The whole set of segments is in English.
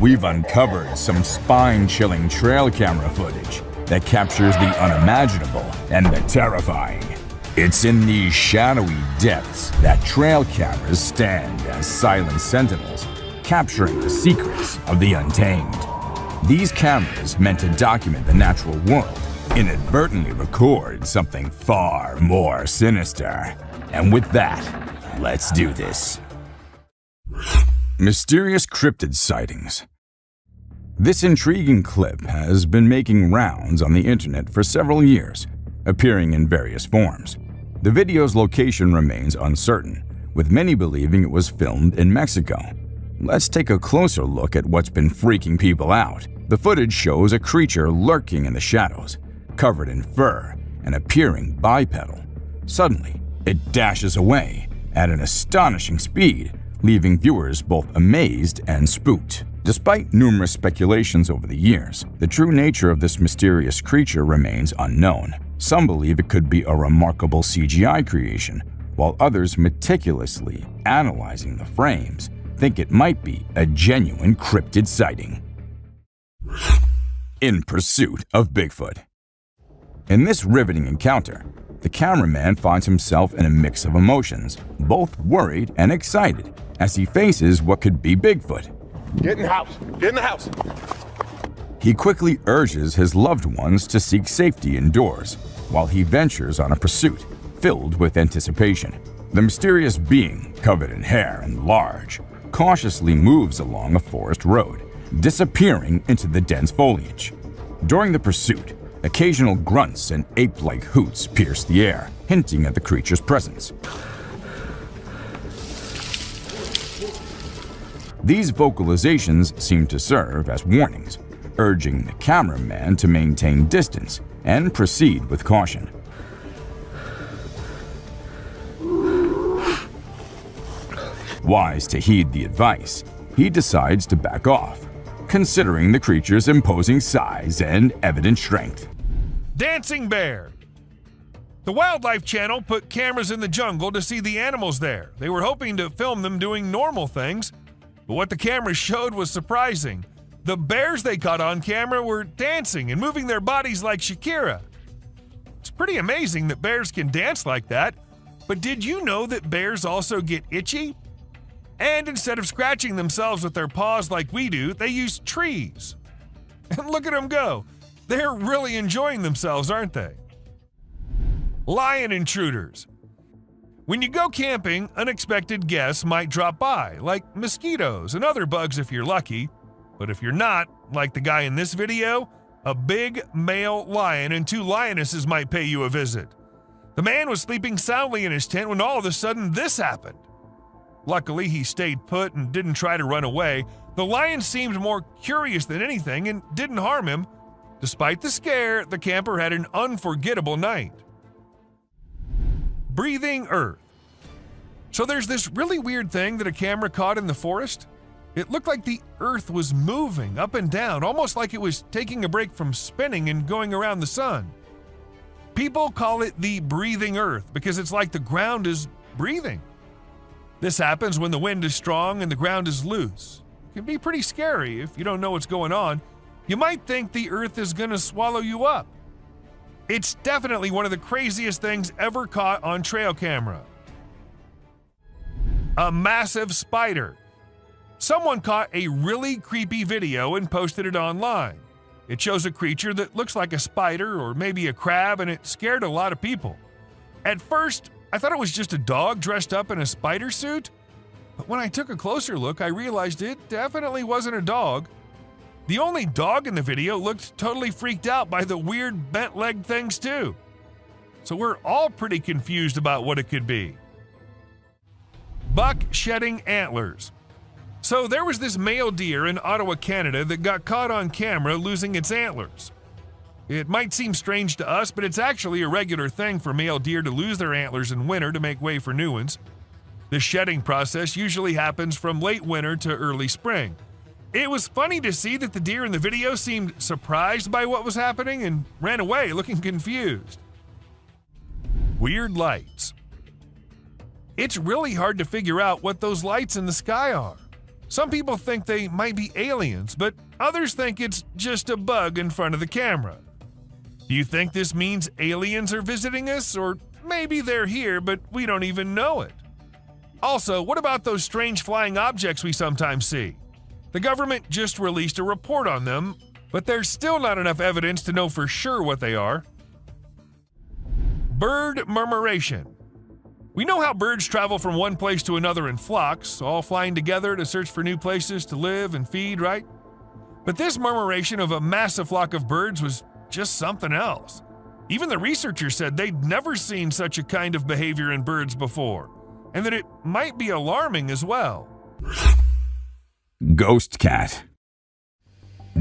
we've uncovered some spine-chilling trail camera footage that captures the unimaginable and the terrifying. It's in these shadowy depths that trail cameras stand as silent sentinels, capturing the secrets of the untamed. These cameras, meant to document the natural world, inadvertently record something far more sinister. And with that, let's do this. Mysterious cryptid sightings. This intriguing clip has been making rounds on the internet for several years, appearing in various forms. The video's location remains uncertain, with many believing it was filmed in Mexico. Let's take a closer look at what's been freaking people out. The footage shows a creature lurking in the shadows, covered in fur and appearing bipedal. Suddenly, it dashes away at an astonishing speed, leaving viewers both amazed and spooked. Despite numerous speculations over the years, the true nature of this mysterious creature remains unknown. Some believe it could be a remarkable CGI creation, while others, meticulously analyzing the frames, think it might be a genuine cryptid sighting. In pursuit of Bigfoot. In this riveting encounter, the cameraman finds himself in a mix of emotions, both worried and excited, as he faces what could be Bigfoot. Get in the house! Get in the house! He quickly urges his loved ones to seek safety indoors, while he ventures on a pursuit filled with anticipation. The mysterious being, covered in hair and large, cautiously moves along a forest road, disappearing into the dense foliage. During the pursuit, occasional grunts and ape-like hoots pierce the air, hinting at the creature's presence. These vocalizations seem to serve as warnings, urging the cameraman to maintain distance and proceed with caution. Wise to heed the advice, he decides to back off, considering the creature's imposing size and evident strength. Dancing bear. The Wildlife Channel put cameras in the jungle to see the animals there. They were hoping to film them doing normal things, but what the cameras showed was surprising. The bears they caught on camera were dancing and moving their bodies like Shakira. It's pretty amazing that bears can dance like that, but did you know that bears also get itchy? And instead of scratching themselves with their paws like we do, they use trees. And look at them go. They're really enjoying themselves, aren't they? Lion intruders. When you go camping, unexpected guests might drop by, like mosquitoes and other bugs if you're lucky. But if you're not, like the guy in this video, a big male lion and two lionesses might pay you a visit. The man was sleeping soundly in his tent when all of a sudden this happened. Luckily, he stayed put and didn't try to run away. The lion seemed more curious than anything and didn't harm him. Despite the scare, the camper had an unforgettable night. Breathing earth. So there's this really weird thing that a camera caught in the forest. It looked like the earth was moving up and down, almost like it was taking a break from spinning and going around the sun. People call it the breathing earth because it's like the ground is breathing. This happens when the wind is strong and the ground is loose. It can be pretty scary if you don't know what's going on. You might think the earth is going to swallow you up. It's definitely one of the craziest things ever caught on trail camera. A massive spider. Someone caught a really creepy video and posted it online. It shows a creature that looks like a spider or maybe a crab, and it scared a lot of people. At first, I thought it was just a dog dressed up in a spider suit, but when I took a closer look, I realized it definitely wasn't a dog. The only dog in the video looked totally freaked out by the weird bent-legged things too. So we're all pretty confused about what it could be. Buck shedding antlers. So there was this male deer in Ottawa, Canada that got caught on camera losing its antlers. It might seem strange to us, but it's actually a regular thing for male deer to lose their antlers in winter to make way for new ones. The shedding process usually happens from late winter to early spring. It was funny to see that the deer in the video seemed surprised by what was happening and ran away looking confused. Weird lights. It's really hard to figure out what those lights in the sky are. Some people think they might be aliens, but others think it's just a bug in front of the camera. Do you think this means aliens are visiting us, or maybe they're here but we don't even know it? Also, what about those strange flying objects we sometimes see? The government just released a report on them, but there's still not enough evidence to know for sure what they are. Bird murmuration. We know how birds travel from one place to another in flocks, all flying together to search for new places to live and feed, right? But this murmuration of a massive flock of birds was just something else. Even the researchers said they'd never seen such a kind of behavior in birds before, and that it might be alarming as well. Ghost cat.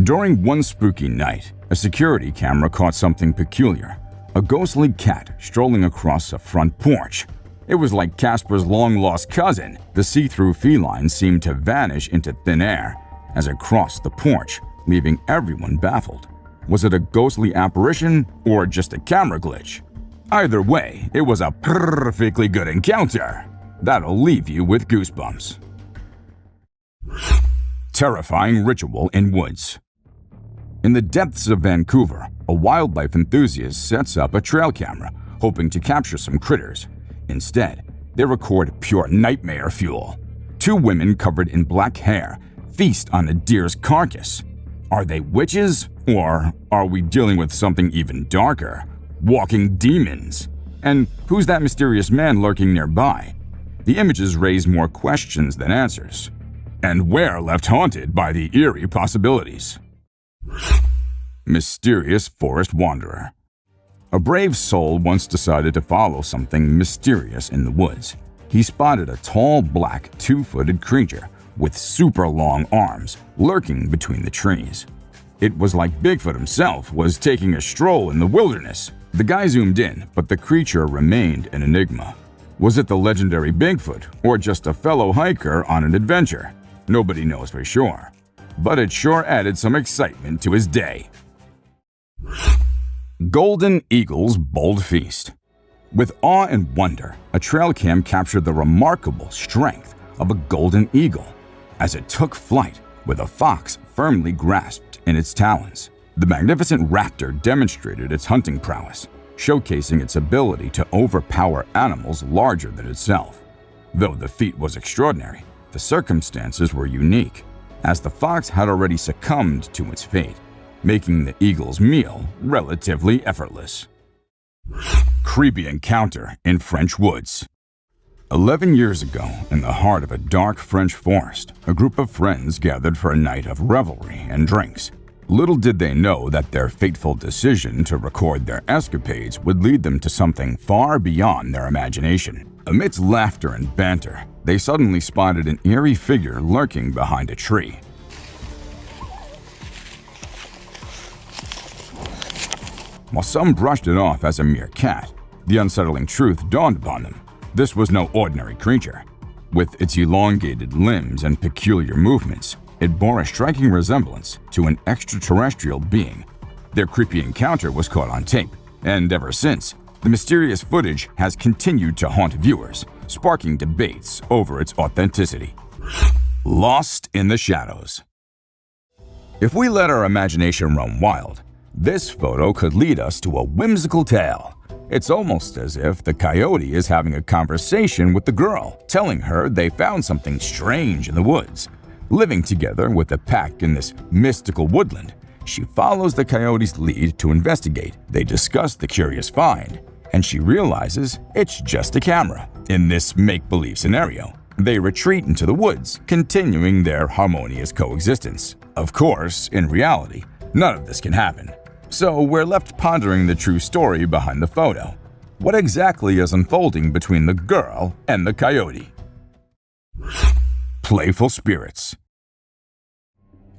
During one spooky night, a security camera caught something peculiar. A ghostly cat strolling across a front porch. It was like Casper's long-lost cousin. The see-through feline seemed to vanish into thin air as it crossed the porch, leaving everyone baffled. Was it a ghostly apparition or just a camera glitch? Either way, it was a perfectly good encounter. That'll leave you with goosebumps. Terrifying ritual in woods. In the depths of Vancouver, a wildlife enthusiast sets up a trail camera, hoping to capture some critters. Instead, they record pure nightmare fuel. Two women covered in black hair feast on a deer's carcass. Are they witches, or are we dealing with something even darker? Walking demons? And who's that mysterious man lurking nearby? The images raise more questions than answers. And we're left haunted by the eerie possibilities. Mysterious forest wanderer. A brave soul once decided to follow something mysterious in the woods. He spotted a tall, black, two-footed creature with super long arms lurking between the trees. It was like Bigfoot himself was taking a stroll in the wilderness. The guy zoomed in, but the creature remained an enigma. Was it the legendary Bigfoot, or just a fellow hiker on an adventure? Nobody knows for sure, but it sure added some excitement to his day. Golden Eagle's bold feast. With awe and wonder, a trail cam captured the remarkable strength of a golden eagle as it took flight with a fox firmly grasped in its talons. The magnificent raptor demonstrated its hunting prowess, showcasing its ability to overpower animals larger than itself. Though the feat was extraordinary, the circumstances were unique, as the fox had already succumbed to its fate, making the eagle's meal relatively effortless. Creepy encounter in French woods. 11 years ago, in the heart of a dark French forest, a group of friends gathered for a night of revelry and drinks. Little did they know that their fateful decision to record their escapades would lead them to something far beyond their imagination. Amidst laughter and banter, they suddenly spotted an eerie figure lurking behind a tree. While some brushed it off as a mere cat, the unsettling truth dawned upon them. This was no ordinary creature. With its elongated limbs and peculiar movements, it bore a striking resemblance to an extraterrestrial being. Their creepy encounter was caught on tape, and ever since, the mysterious footage has continued to haunt viewers, sparking debates over its authenticity. Lost in the shadows. If we let our imagination run wild, this photo could lead us to a whimsical tale. It's almost as if the coyote is having a conversation with the girl, telling her they found something strange in the woods. Living together with the pack in this mystical woodland, she follows the coyote's lead to investigate. They discuss the curious find, and she realizes it's just a camera. In this make-believe scenario, they retreat into the woods, continuing their harmonious coexistence. Of course, in reality, none of this can happen. So we're left pondering the true story behind the photo. What exactly is unfolding between the girl and the coyote? Playful spirits.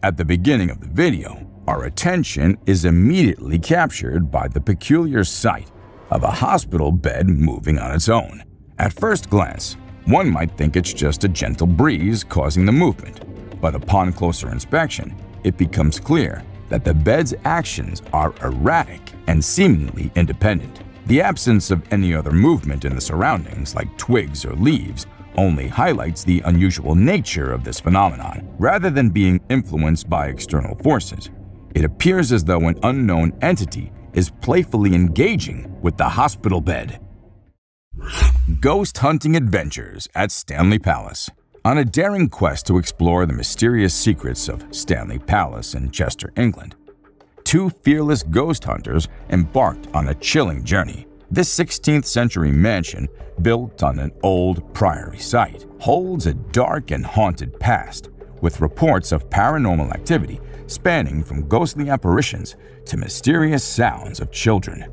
At the beginning of the video, our attention is immediately captured by the peculiar sight of a hospital bed moving on its own. At first glance, one might think it's just a gentle breeze causing the movement, but upon closer inspection, it becomes clear that the bed's actions are erratic and seemingly independent. The absence of any other movement in the surroundings, like twigs or leaves, only highlights the unusual nature of this phenomenon. Rather than being influenced by external forces, it appears as though an unknown entity is playfully engaging with the hospital bed. Ghost hunting adventures at Stanley Palace. On a daring quest to explore the mysterious secrets of Stanley Palace in Chester, England, two fearless ghost hunters embarked on a chilling journey. This 16th century mansion, built on an old priory site, holds a dark and haunted past, with reports of paranormal activity spanning from ghostly apparitions to mysterious sounds of children.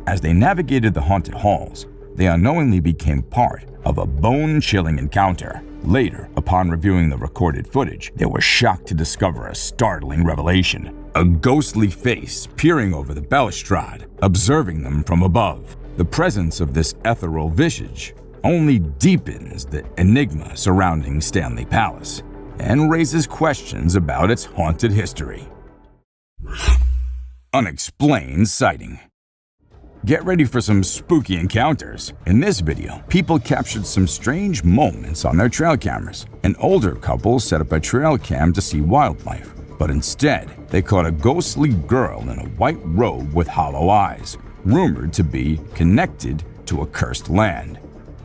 As they navigated the haunted halls, they unknowingly became part of a bone-chilling encounter. Later, upon reviewing the recorded footage, they were shocked to discover a startling revelation. A ghostly face peering over the balustrade, observing them from above. The presence of this ethereal visage only deepens the enigma surrounding Stanley Palace and raises questions about its haunted history. Unexplained sighting. Get ready for some spooky encounters. In this video, people captured some strange moments on their trail cameras. An older couple set up a trail cam to see wildlife, but instead, they caught a ghostly girl in a white robe with hollow eyes, rumored to be connected to a cursed land.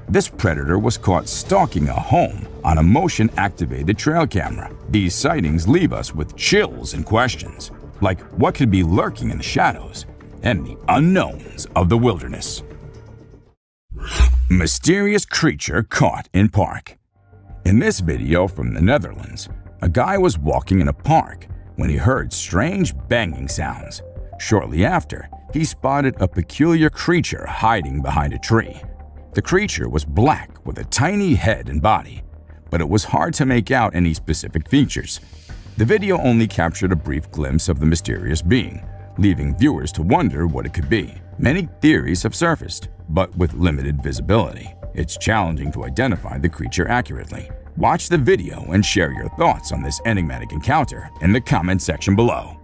This predator was caught stalking a home on a motion-activated trail camera. These sightings leave us with chills and questions, like what could be lurking in the shadows and the unknowns of the wilderness. Mysterious creature caught in park. In this video from the Netherlands, a guy was walking in a park when he heard strange banging sounds. Shortly after, he spotted a peculiar creature hiding behind a tree. The creature was black with a tiny head and body, but it was hard to make out any specific features. The video only captured a brief glimpse of the mysterious being, leaving viewers to wonder what it could be. Many theories have surfaced, but with limited visibility. It's challenging to identify the creature accurately. Watch the video and share your thoughts on this enigmatic encounter in the comment section below.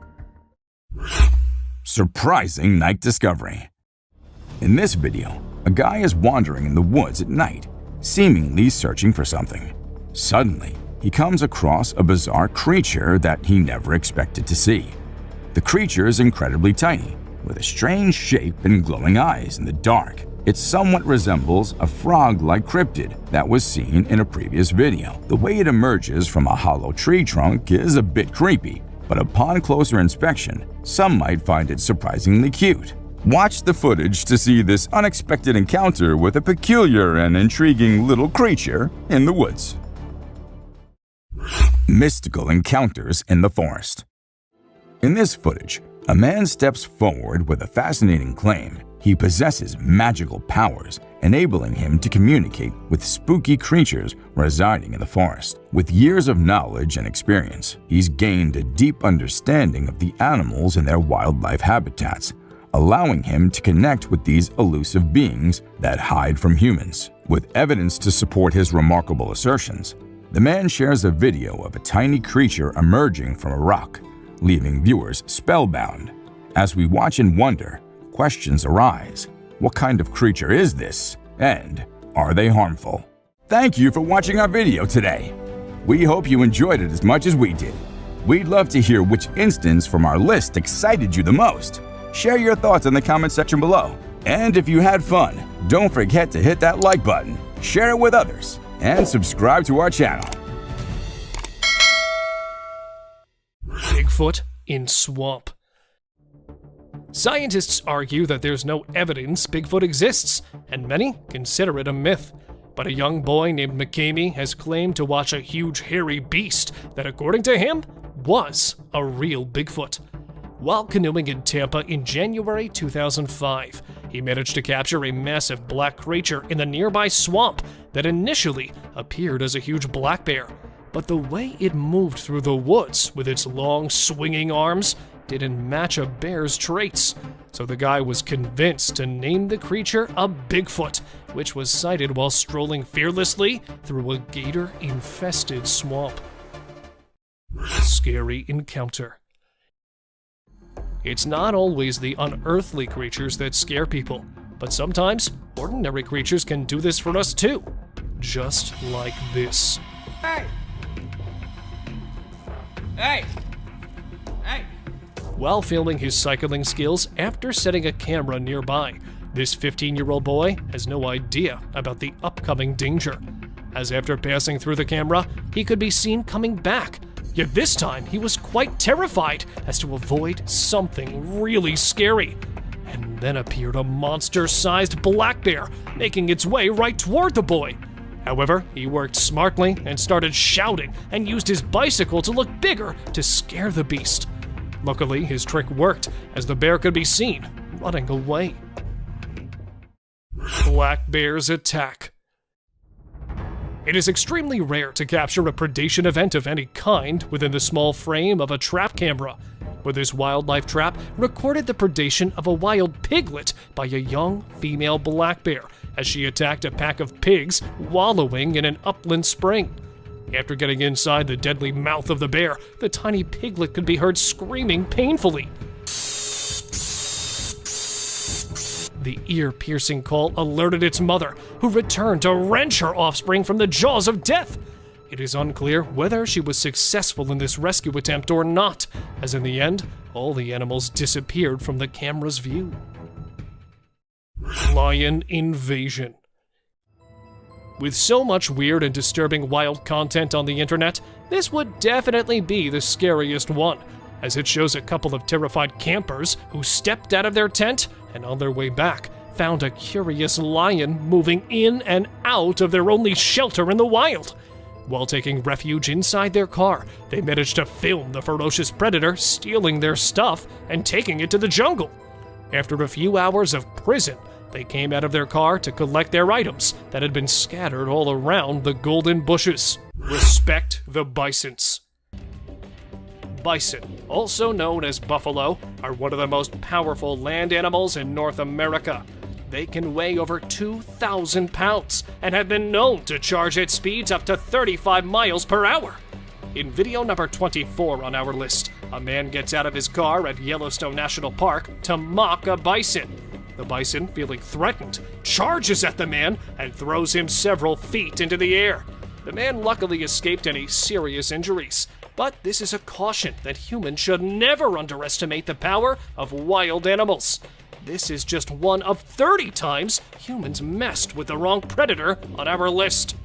Surprising night discovery. In this video, a guy is wandering in the woods at night, seemingly searching for something. Suddenly, he comes across a bizarre creature that he never expected to see. The creature is incredibly tiny, with a strange shape and glowing eyes in the dark. It somewhat resembles a frog-like cryptid that was seen in a previous video. The way it emerges from a hollow tree trunk is a bit creepy, but upon closer inspection, some might find it surprisingly cute. Watch the footage to see this unexpected encounter with a peculiar and intriguing little creature in the woods. Mystical encounters in the forest. In this footage, a man steps forward with a fascinating claim. He possesses magical powers, enabling him to communicate with spooky creatures residing in the forest. With years of knowledge and experience, he's gained a deep understanding of the animals and their wildlife habitats, allowing him to connect with these elusive beings that hide from humans. With evidence to support his remarkable assertions, the man shares a video of a tiny creature emerging from a rock, leaving viewers spellbound. As we watch and wonder, questions arise. What kind of creature is this? And are they harmful? Thank you for watching our video today. We hope you enjoyed it as much as we did. We'd love to hear which instance from our list excited you the most. Share your thoughts in the comment section below. And if you had fun, don't forget to hit that like button, share it with others, and subscribe to our channel. Bigfoot in swamp. Scientists argue that there's no evidence Bigfoot exists, and many consider it a myth. But a young boy named McCamey has claimed to watch a huge hairy beast that, according to him, was a real Bigfoot. While canoeing in Tampa in January 2005, he managed to capture a massive black creature in the nearby swamp that initially appeared as a huge black bear. But the way it moved through the woods with its long swinging arms didn't match a bear's traits. So the guy was convinced to name the creature a Bigfoot, which was sighted while strolling fearlessly through a gator-infested swamp. Scary encounter. It's not always the unearthly creatures that scare people, but sometimes ordinary creatures can do this for us too. just like this. Hey! Hey! Hey! While filming his cycling skills after setting a camera nearby, this 15-year-old boy has no idea about the upcoming danger, as after passing through the camera, he could be seen coming back. Yet this time, he was quite terrified as to avoid something really scary. And then appeared a monster-sized black bear, making its way right toward the boy. However, he worked smartly and started shouting and used his bicycle to look bigger to scare the beast. Luckily, his trick worked, as the bear could be seen running away. Black bears attack. It is extremely rare to capture a predation event of any kind within the small frame of a trap camera, but this wildlife trap recorded the predation of a wild piglet by a young female black bear as she attacked a pack of pigs wallowing in an upland spring. After getting inside the deadly mouth of the bear, the tiny piglet could be heard screaming painfully. The ear-piercing call alerted its mother, who returned to wrench her offspring from the jaws of death. It is unclear whether she was successful in this rescue attempt or not, as in the end, all the animals disappeared from the camera's view. Lion invasion. With so much weird and disturbing wild content on the internet, this would definitely be the scariest one, as it shows a couple of terrified campers who stepped out of their tent and on their way back found a curious lion moving in and out of their only shelter in the wild. While taking refuge inside their car, they managed to film the ferocious predator stealing their stuff and taking it to the jungle. After a few hours of prison, they came out of their car to collect their items that had been scattered all around the golden bushes. Respect the bisons. Bison, also known as buffalo, are one of the most powerful land animals in North America. They can weigh over 2,000 pounds and have been known to charge at speeds up to 35 miles per hour. In video number 24 on our list, a man gets out of his car at Yellowstone National Park to mock a bison. The bison, feeling threatened, charges at the man and throws him several feet into the air. The man luckily escaped any serious injuries, but this is a caution that humans should never underestimate the power of wild animals. This is just one of 30 times humans messed with the wrong predator on our list.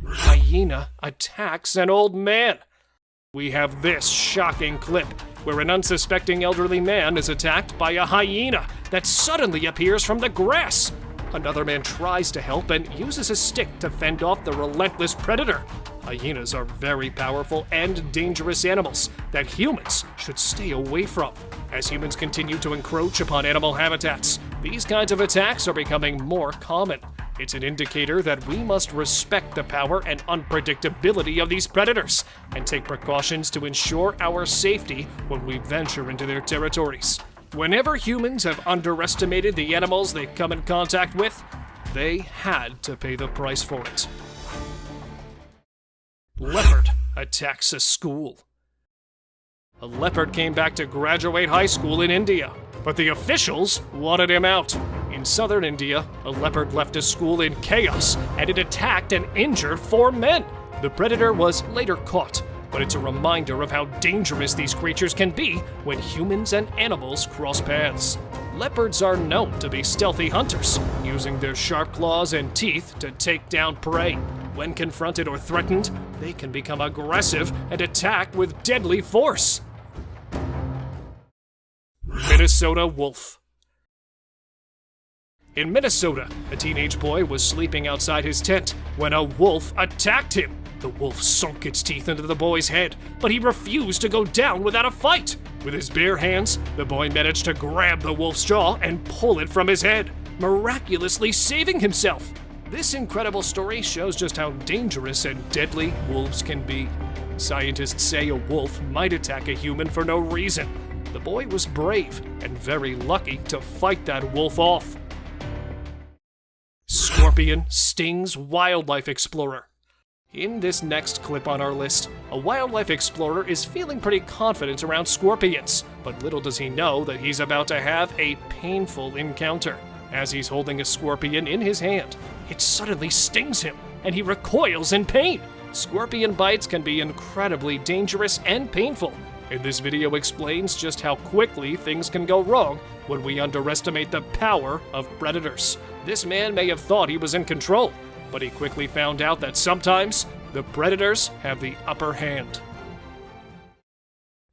Hyena attacks an old man. We have this shocking clip where an unsuspecting elderly man is attacked by a hyena that suddenly appears from the grass. Another man tries to help and uses a stick to fend off the relentless predator. Hyenas are very powerful and dangerous animals that humans should stay away from. As humans continue to encroach upon animal habitats, these kinds of attacks are becoming more common. It's an indicator that we must respect the power and unpredictability of these predators and take precautions to ensure our safety when we venture into their territories. Whenever humans have underestimated the animals they come in contact with, they had to pay the price for it. Leopard attacks a school. A leopard came back to graduate high school in India, but the officials wanted him out. In southern India, a leopard left a school in chaos and it attacked and injured 4 men. The predator was later caught, but it's a reminder of how dangerous these creatures can be when humans and animals cross paths. Leopards are known to be stealthy hunters, using their sharp claws and teeth to take down prey. When confronted or threatened, they can become aggressive and attack with deadly force. Minnesota wolf. In Minnesota, a teenage boy was sleeping outside his tent when a wolf attacked him. The wolf sunk its teeth into the boy's head, but he refused to go down without a fight. With his bare hands, the boy managed to grab the wolf's jaw and pull it from his head, miraculously saving himself. This incredible story shows just how dangerous and deadly wolves can be. Scientists say a wolf might attack a human for no reason. The boy was brave and very lucky to fight that wolf off. Scorpion stings wildlife explorer. In this next clip on our list, a wildlife explorer is feeling pretty confident around scorpions, but little does he know that he's about to have a painful encounter. As he's holding a scorpion in his hand, it suddenly stings him, and he recoils in pain. Scorpion bites can be incredibly dangerous and painful, and this video explains just how quickly things can go wrong when we underestimate the power of predators. This man may have thought he was in control, but he quickly found out that sometimes the predators have the upper hand.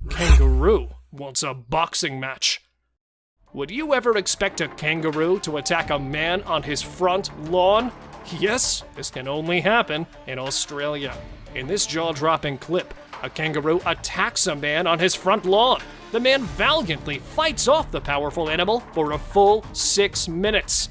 Kangaroo wants a boxing match. Would you ever expect a kangaroo to attack a man on his front lawn? Yes, this can only happen in Australia. In this jaw-dropping clip, a kangaroo attacks a man on his front lawn. The man valiantly fights off the powerful animal for a full 6 minutes.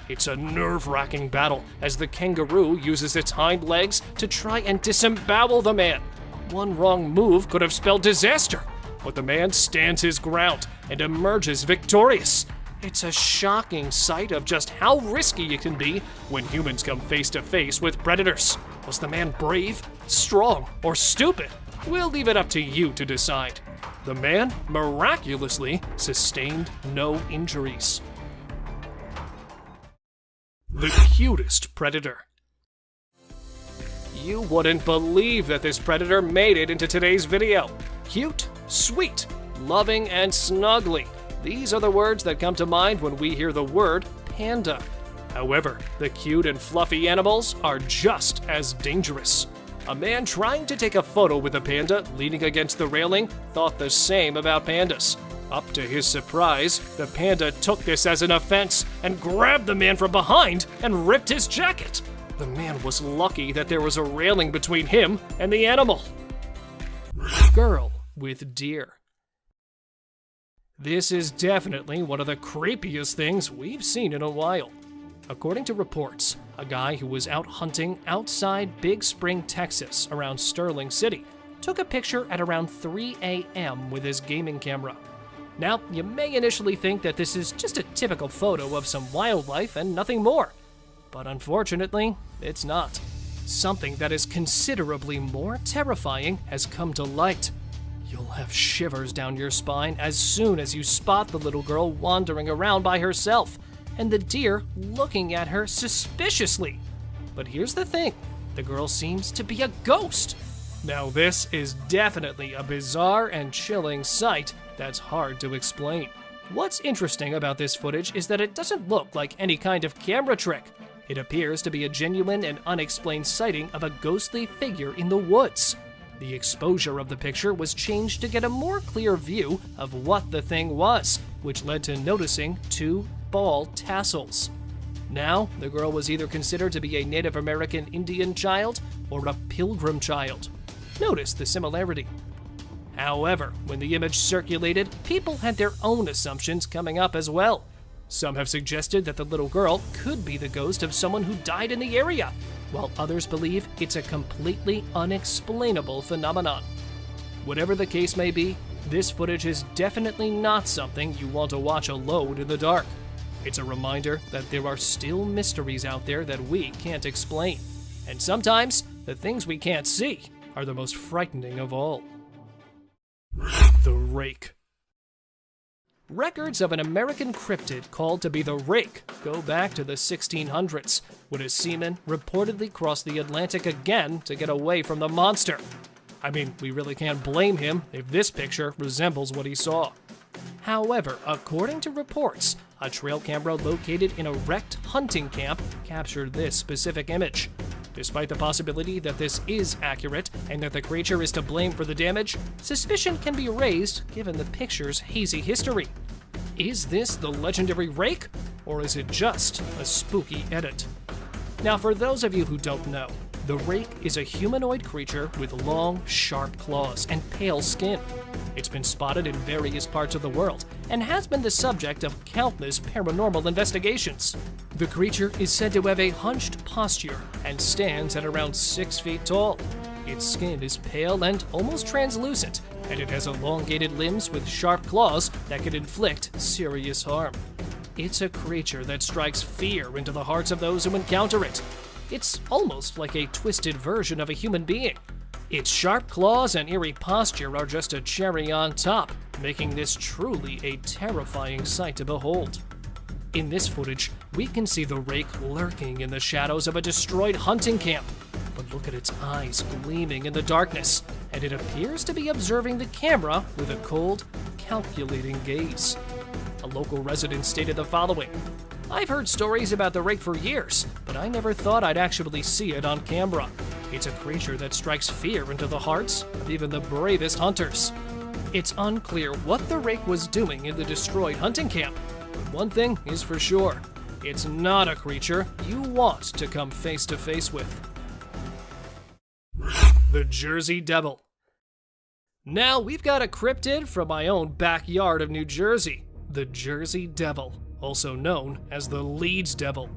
It's a nerve-wracking battle as the kangaroo uses its hind legs to try and disembowel the man. One wrong move could have spelled disaster, but the man stands his ground and emerges victorious. It's a shocking sight of just how risky it can be when humans come face to face with predators. Was the man brave, strong, or stupid? We'll leave it up to you to decide. The man miraculously sustained no injuries. The cutest predator. You wouldn't believe that this predator made it into today's video. Cute, sweet, loving, and snuggly. These are the words that come to mind when we hear the word panda. However, the cute and fluffy animals are just as dangerous. A man trying to take a photo with a panda leaning against the railing thought the same about pandas. Up to his surprise, the panda took this as an offense and grabbed the man from behind and ripped his jacket. The man was lucky that there was a railing between him and the animal. Girl with deer. This is definitely one of the creepiest things we've seen in a while. According to reports, a guy who was out hunting outside Big Spring, Texas, around Sterling City, took a picture at around 3 a.m. with his gaming camera. Now, you may initially think that this is just a typical photo of some wildlife and nothing more. But unfortunately, it's not. Something that is considerably more terrifying has come to light. You'll have shivers down your spine as soon as you spot the little girl wandering around by herself, and the deer looking at her suspiciously. But here's the thing, the girl seems to be a ghost. Now this is definitely a bizarre and chilling sight that's hard to explain. What's interesting about this footage is that it doesn't look like any kind of camera trick. It appears to be a genuine and unexplained sighting of a ghostly figure in the woods. The exposure of the picture was changed to get a more clear view of what the thing was, which led to noticing 2 ball tassels. Now, the girl was either considered to be a Native American Indian child or a pilgrim child. Notice the similarity. However, when the image circulated, people had their own assumptions coming up as well. Some have suggested that the little girl could be the ghost of someone who died in the area, while others believe it's a completely unexplainable phenomenon. Whatever the case may be, this footage is definitely not something you want to watch alone in the dark. It's a reminder that there are still mysteries out there that we can't explain. And sometimes, the things we can't see are the most frightening of all. The rake. Records of an American cryptid called to be the rake go back to the 1600s, when a seaman reportedly crossed the Atlantic again to get away from the monster. I mean, we really can't blame him if this picture resembles what he saw. However, according to reports, a trail camera located in a wrecked hunting camp captured this specific image. Despite the possibility that this is accurate and that the creature is to blame for the damage, suspicion can be raised given the picture's hazy history. Is this the legendary rake, or is it just a spooky edit? Now, for those of you who don't know, the rake is a humanoid creature with long, sharp claws and pale skin. It's been spotted in various parts of the world and has been the subject of countless paranormal investigations. The creature is said to have a hunched posture and stands at around 6 feet tall. Its skin is pale and almost translucent, and it has elongated limbs with sharp claws that can inflict serious harm. It's a creature that strikes fear into the hearts of those who encounter it. It's almost like a twisted version of a human being. Its sharp claws and eerie posture are just a cherry on top, making this truly a terrifying sight to behold. In this footage, we can see the rake lurking in the shadows of a destroyed hunting camp. But look at its eyes gleaming in the darkness, and it appears to be observing the camera with a cold, calculating gaze. A local resident stated the following: "I've heard stories about the rake for years, but I never thought I'd actually see it on camera. It's a creature that strikes fear into the hearts of even the bravest hunters." It's unclear what the rake was doing in the destroyed hunting camp, but one thing is for sure: it's not a creature you want to come face to face with. The Jersey Devil. Now we've got a cryptid from my own backyard of New Jersey, the Jersey Devil, also known as the Leeds Devil.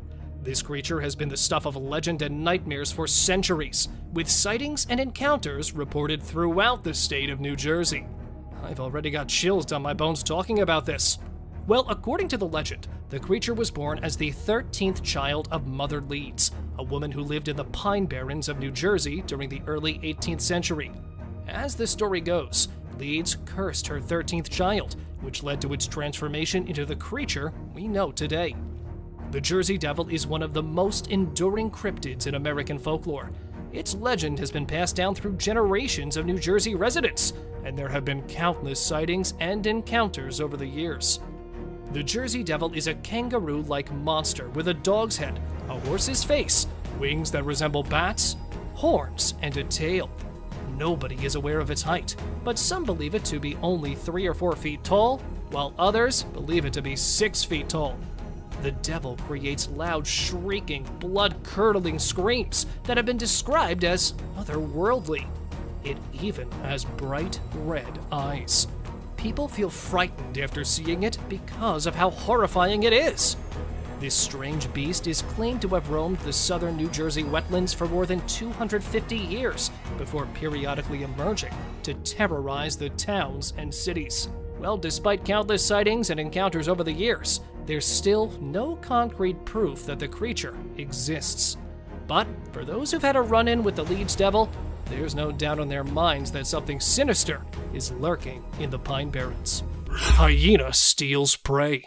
This creature has been the stuff of legend and nightmares for centuries, with sightings and encounters reported throughout the state of New Jersey. I've already got chills down my bones talking about this. Well, according to the legend, the creature was born as the 13th child of Mother Leeds, a woman who lived in the Pine Barrens of New Jersey during the early 18th century. As the story goes, Leeds cursed her 13th child, which led to its transformation into the creature we know today. The Jersey Devil is one of the most enduring cryptids in American folklore. Its legend has been passed down through generations of New Jersey residents, and there have been countless sightings and encounters over the years. The Jersey Devil is a kangaroo-like monster with a dog's head, a horse's face, wings that resemble bats, horns, and a tail. Nobody is aware of its height, but some believe it to be only 3 or 4 feet tall, while others believe it to be 6 feet tall. The devil creates loud, shrieking, blood-curdling screams that have been described as otherworldly. It even has bright red eyes. People feel frightened after seeing it because of how horrifying it is. This strange beast is claimed to have roamed the southern New Jersey wetlands for more than 250 years before periodically emerging to terrorize the towns and cities. Well, despite countless sightings and encounters over the years, there's still no concrete proof that the creature exists. But for those who've had a run-in with the Leeds Devil, there's no doubt in their minds that something sinister is lurking in the Pine Barrens. Hyena steals prey.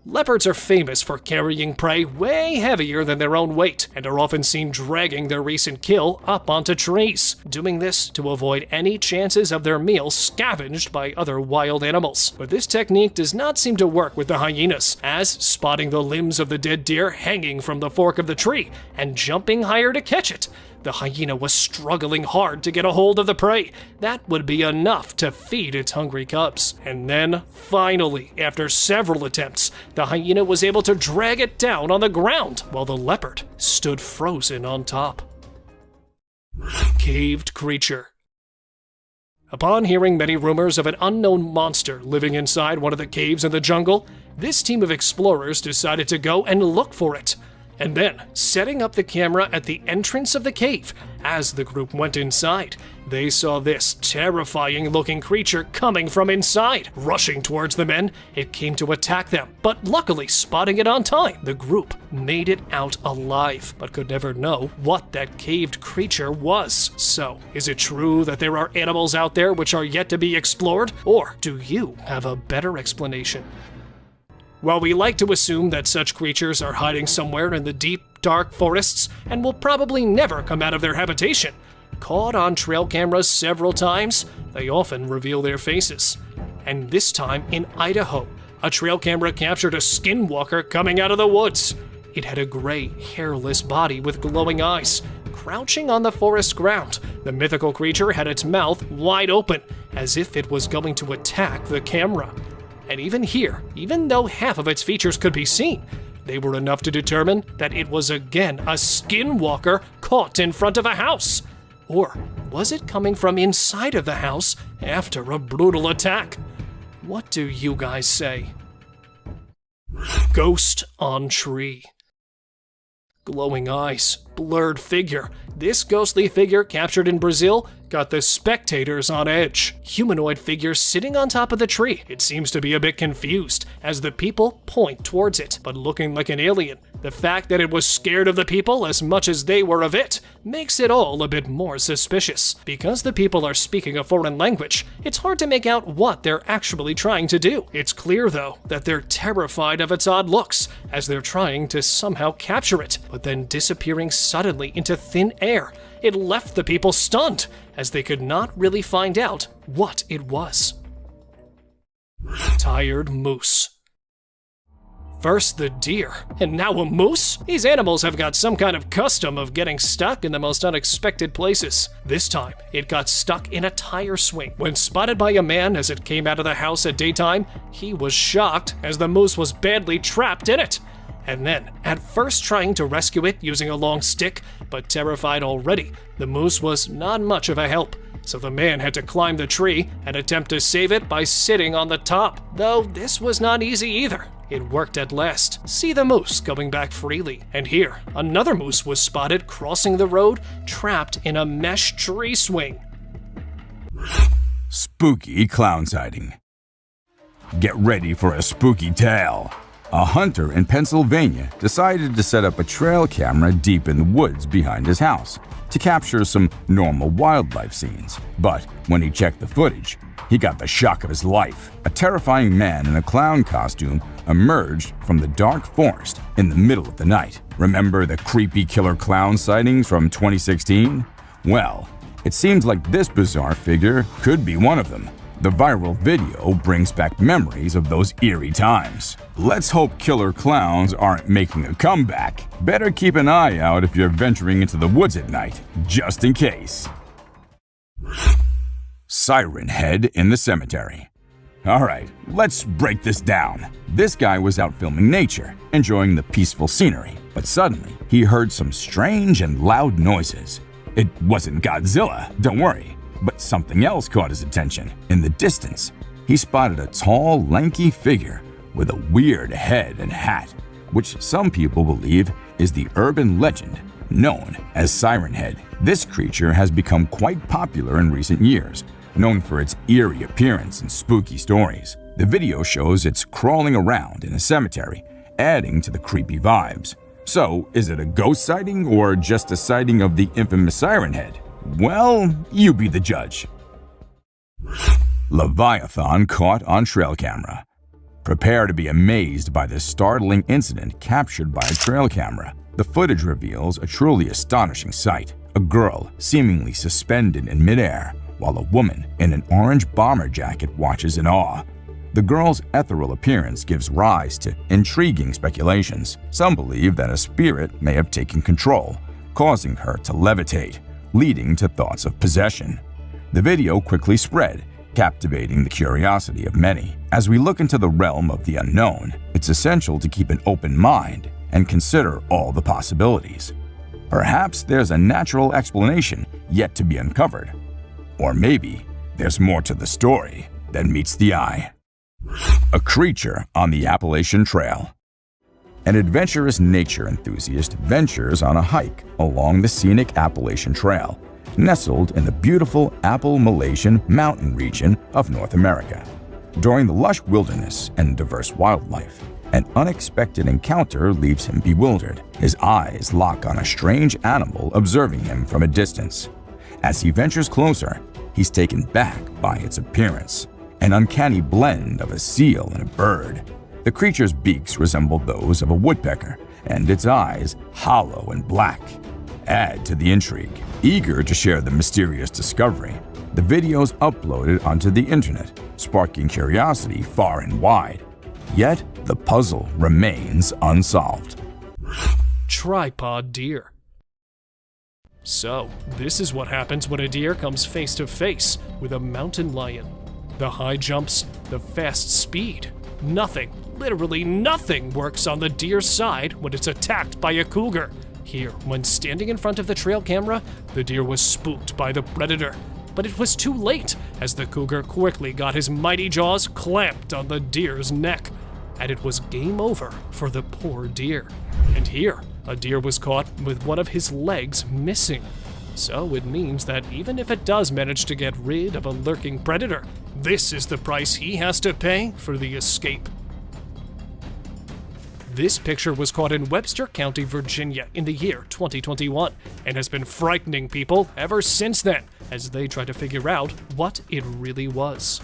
Leopards are famous for carrying prey way heavier than their own weight, and are often seen dragging their recent kill up onto trees, doing this to avoid any chances of their meal scavenged by other wild animals. But this technique does not seem to work with the hyenas, as spotting the limbs of the dead deer hanging from the fork of the tree and jumping higher to catch it, the hyena was struggling hard to get a hold of the prey. That would be enough to feed its hungry cubs. And then, finally, after several attempts, the hyena was able to drag it down on the ground while the leopard stood frozen on top. Caved creature. Upon hearing many rumors of an unknown monster living inside one of the caves in the jungle, this team of explorers decided to go and look for it. And then, setting up the camera at the entrance of the cave, as the group went inside, they saw this terrifying-looking creature coming from inside. Rushing towards the men, it came to attack them, but luckily spotting it on time, the group made it out alive, but could never know what that caved creature was. So, is it true that there are animals out there which are yet to be explored, or do you have a better explanation? While we like to assume that such creatures are hiding somewhere in the deep, dark forests and will probably never come out of their habitation, caught on trail cameras several times, they often reveal their faces. And this time in Idaho, a trail camera captured a skinwalker coming out of the woods. It had a gray, hairless body with glowing eyes. Crouching on the forest ground, the mythical creature had its mouth wide open, as if it was going to attack the camera. And even here, even though half of its features could be seen, they were enough to determine that it was again a skinwalker caught in front of a house. Or was it coming from inside of the house after a brutal attack? What do you guys say? Ghost on tree. Glowing eyes, blurred figure. This ghostly figure captured in Brazil got the spectators on edge. Humanoid figure sitting on top of the tree. It seems to be a bit confused as the people point towards it, but looking like an alien. The fact that it was scared of the people as much as they were of it makes it all a bit more suspicious. Because the people are speaking a foreign language, it's hard to make out what they're actually trying to do. It's clear, though, that they're terrified of its odd looks, as they're trying to somehow capture it, but then disappearing suddenly into thin air. It left the people stunned, as they could not really find out what it was. Tired moose. First the deer, and now a moose? These animals have got some kind of custom of getting stuck in the most unexpected places. This time, it got stuck in a tire swing. When spotted by a man as it came out of the house at daytime, he was shocked as the moose was badly trapped in it. And then, at first trying to rescue it using a long stick, but terrified already, the moose was not much of a help. So the man had to climb the tree and attempt to save it by sitting on the top. Though this was not easy either. It worked at last. See the moose going back freely. And here, another moose was spotted crossing the road, trapped in a mesh tree swing. Spooky clown sighting. Get ready for a spooky tale. A hunter in Pennsylvania decided to set up a trail camera deep in the woods behind his house to capture some normal wildlife scenes. But when he checked the footage, he got the shock of his life. A terrifying man in a clown costume emerged from the dark forest in the middle of the night. Remember the creepy killer clown sightings from 2016? Well, it seems like this bizarre figure could be one of them. The viral video brings back memories of those eerie times. Let's hope killer clowns aren't making a comeback. Better keep an eye out if you're venturing into the woods at night, just in case. Siren head in the cemetery. Alright, let's break this down. This guy was out filming nature, enjoying the peaceful scenery, but suddenly he heard some strange and loud noises. It wasn't Godzilla, don't worry, but something else caught his attention. In the distance, he spotted a tall, lanky figure with a weird head and hat, which some people believe is the urban legend known as Siren Head. This creature has become quite popular in recent years, known for its eerie appearance and spooky stories. The video shows it's crawling around in a cemetery, adding to the creepy vibes. So, is it a ghost sighting or just a sighting of the infamous Siren Head? Well, you be the judge. Leviathan caught on trail camera. Prepare to be amazed by this startling incident captured by a trail camera. The footage reveals a truly astonishing sight. A girl seemingly suspended in midair, while a woman in an orange bomber jacket watches in awe. The girl's ethereal appearance gives rise to intriguing speculations. Some believe that a spirit may have taken control, causing her to levitate, leading to thoughts of possession. The video quickly spread, captivating the curiosity of many. As we look into the realm of the unknown, it's essential to keep an open mind and consider all the possibilities. Perhaps there's a natural explanation yet to be uncovered. Or maybe there's more to the story than meets the eye. A creature on the Appalachian Trail. An adventurous nature enthusiast ventures on a hike along the scenic Appalachian Trail, nestled in the beautiful Appalachian mountain region of North America. During the lush wilderness and diverse wildlife, an unexpected encounter leaves him bewildered. His eyes lock on a strange animal observing him from a distance. As he ventures closer, he's taken back by its appearance, an uncanny blend of a seal and a bird. The creature's beaks resemble those of a woodpecker, and its eyes hollow and black. Add to the intrigue. Eager to share the mysterious discovery, the video's uploaded onto the internet, sparking curiosity far and wide. Yet, the puzzle remains unsolved. Tripod deer. So, this is what happens when a deer comes face to face with a mountain lion. The high jumps, the fast speed. Nothing, literally nothing works on the deer's side when it's attacked by a cougar. Here, when standing in front of the trail camera, the deer was spooked by the predator. But it was too late, as the cougar quickly got his mighty jaws clamped on the deer's neck. And it was game over for the poor deer. And here, a deer was caught with one of his legs missing. So it means that even if it does manage to get rid of a lurking predator, this is the price he has to pay for the escape. This picture was caught in Webster County, Virginia in the year 2021 and has been frightening people ever since then as they try to figure out what it really was.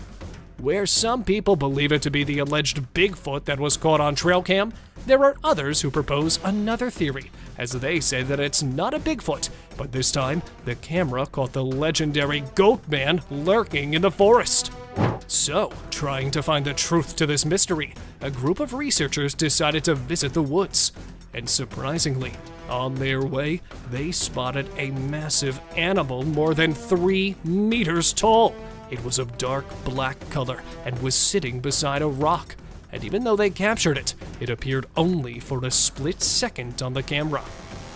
Where some people believe it to be the alleged Bigfoot that was caught on trail cam, there are others who propose another theory, as they say that it's not a Bigfoot, but this time the camera caught the legendary Goat Man lurking in the forest. So, trying to find the truth to this mystery, a group of researchers decided to visit the woods. And surprisingly, on their way, they spotted a massive animal more than 3 meters tall. It was of dark black color and was sitting beside a rock. And even though they captured it, it appeared only for a split second on the camera.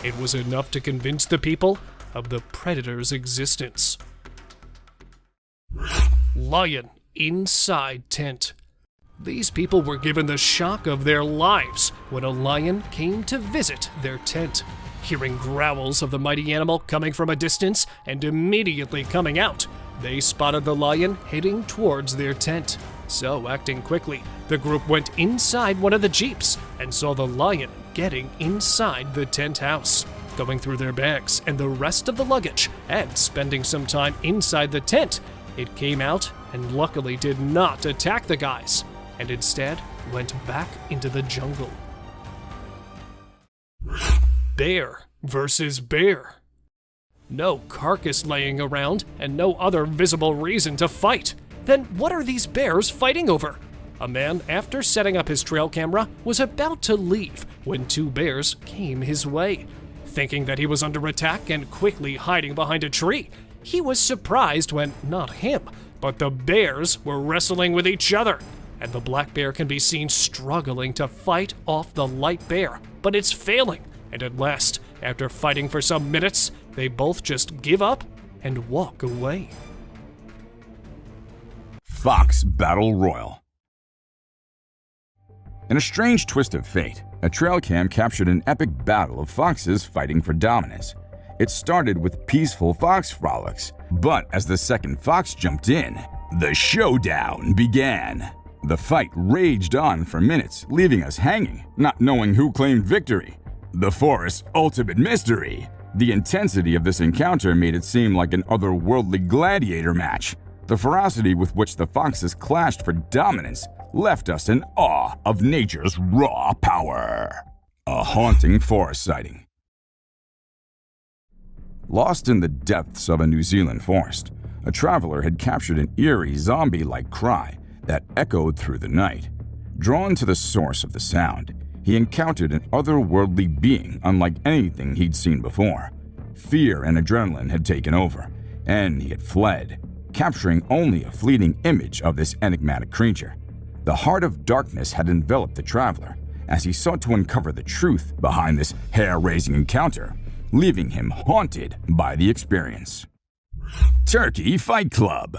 It was enough to convince the people of the predator's existence. Lion inside tent. These people were given the shock of their lives when a lion came to visit their tent. Hearing growls of the mighty animal coming from a distance and immediately coming out, they spotted the lion heading towards their tent. So, acting quickly, the group went inside one of the jeeps and saw the lion getting inside the tent house, going through their bags and the rest of the luggage and spending some time inside the tent. It came out and luckily did not attack the guys, and instead went back into the jungle. Bear versus bear. No carcass laying around and no other visible reason to fight. Then what are these bears fighting over? A man, after setting up his trail camera, was about to leave when 2 bears came his way. Thinking that he was under attack and quickly hiding behind a tree, he was surprised when not him, but the bears were wrestling with each other. And the black bear can be seen struggling to fight off the light bear, but it's failing. And at last, after fighting for some minutes, they both just give up and walk away. Fox Battle Royal. In a strange twist of fate, a trail cam captured an epic battle of foxes fighting for dominance. It started with peaceful fox frolics, but as the second fox jumped in, the showdown began. The fight raged on for minutes, leaving us hanging, not knowing who claimed victory. The forest's ultimate mystery. The intensity of this encounter made it seem like an otherworldly gladiator match. The ferocity with which the foxes clashed for dominance left us in awe of nature's raw power. A haunting forest sighting. Lost in the depths of a New Zealand forest, a traveler had captured an eerie zombie-like cry that echoed through the night. Drawn to the source of the sound, he encountered an otherworldly being unlike anything he'd seen before. Fear and adrenaline had taken over, and he had fled, capturing only a fleeting image of this enigmatic creature. The heart of darkness had enveloped the traveler as he sought to uncover the truth behind this hair-raising encounter, leaving him haunted by the experience. Turkey Fight Club.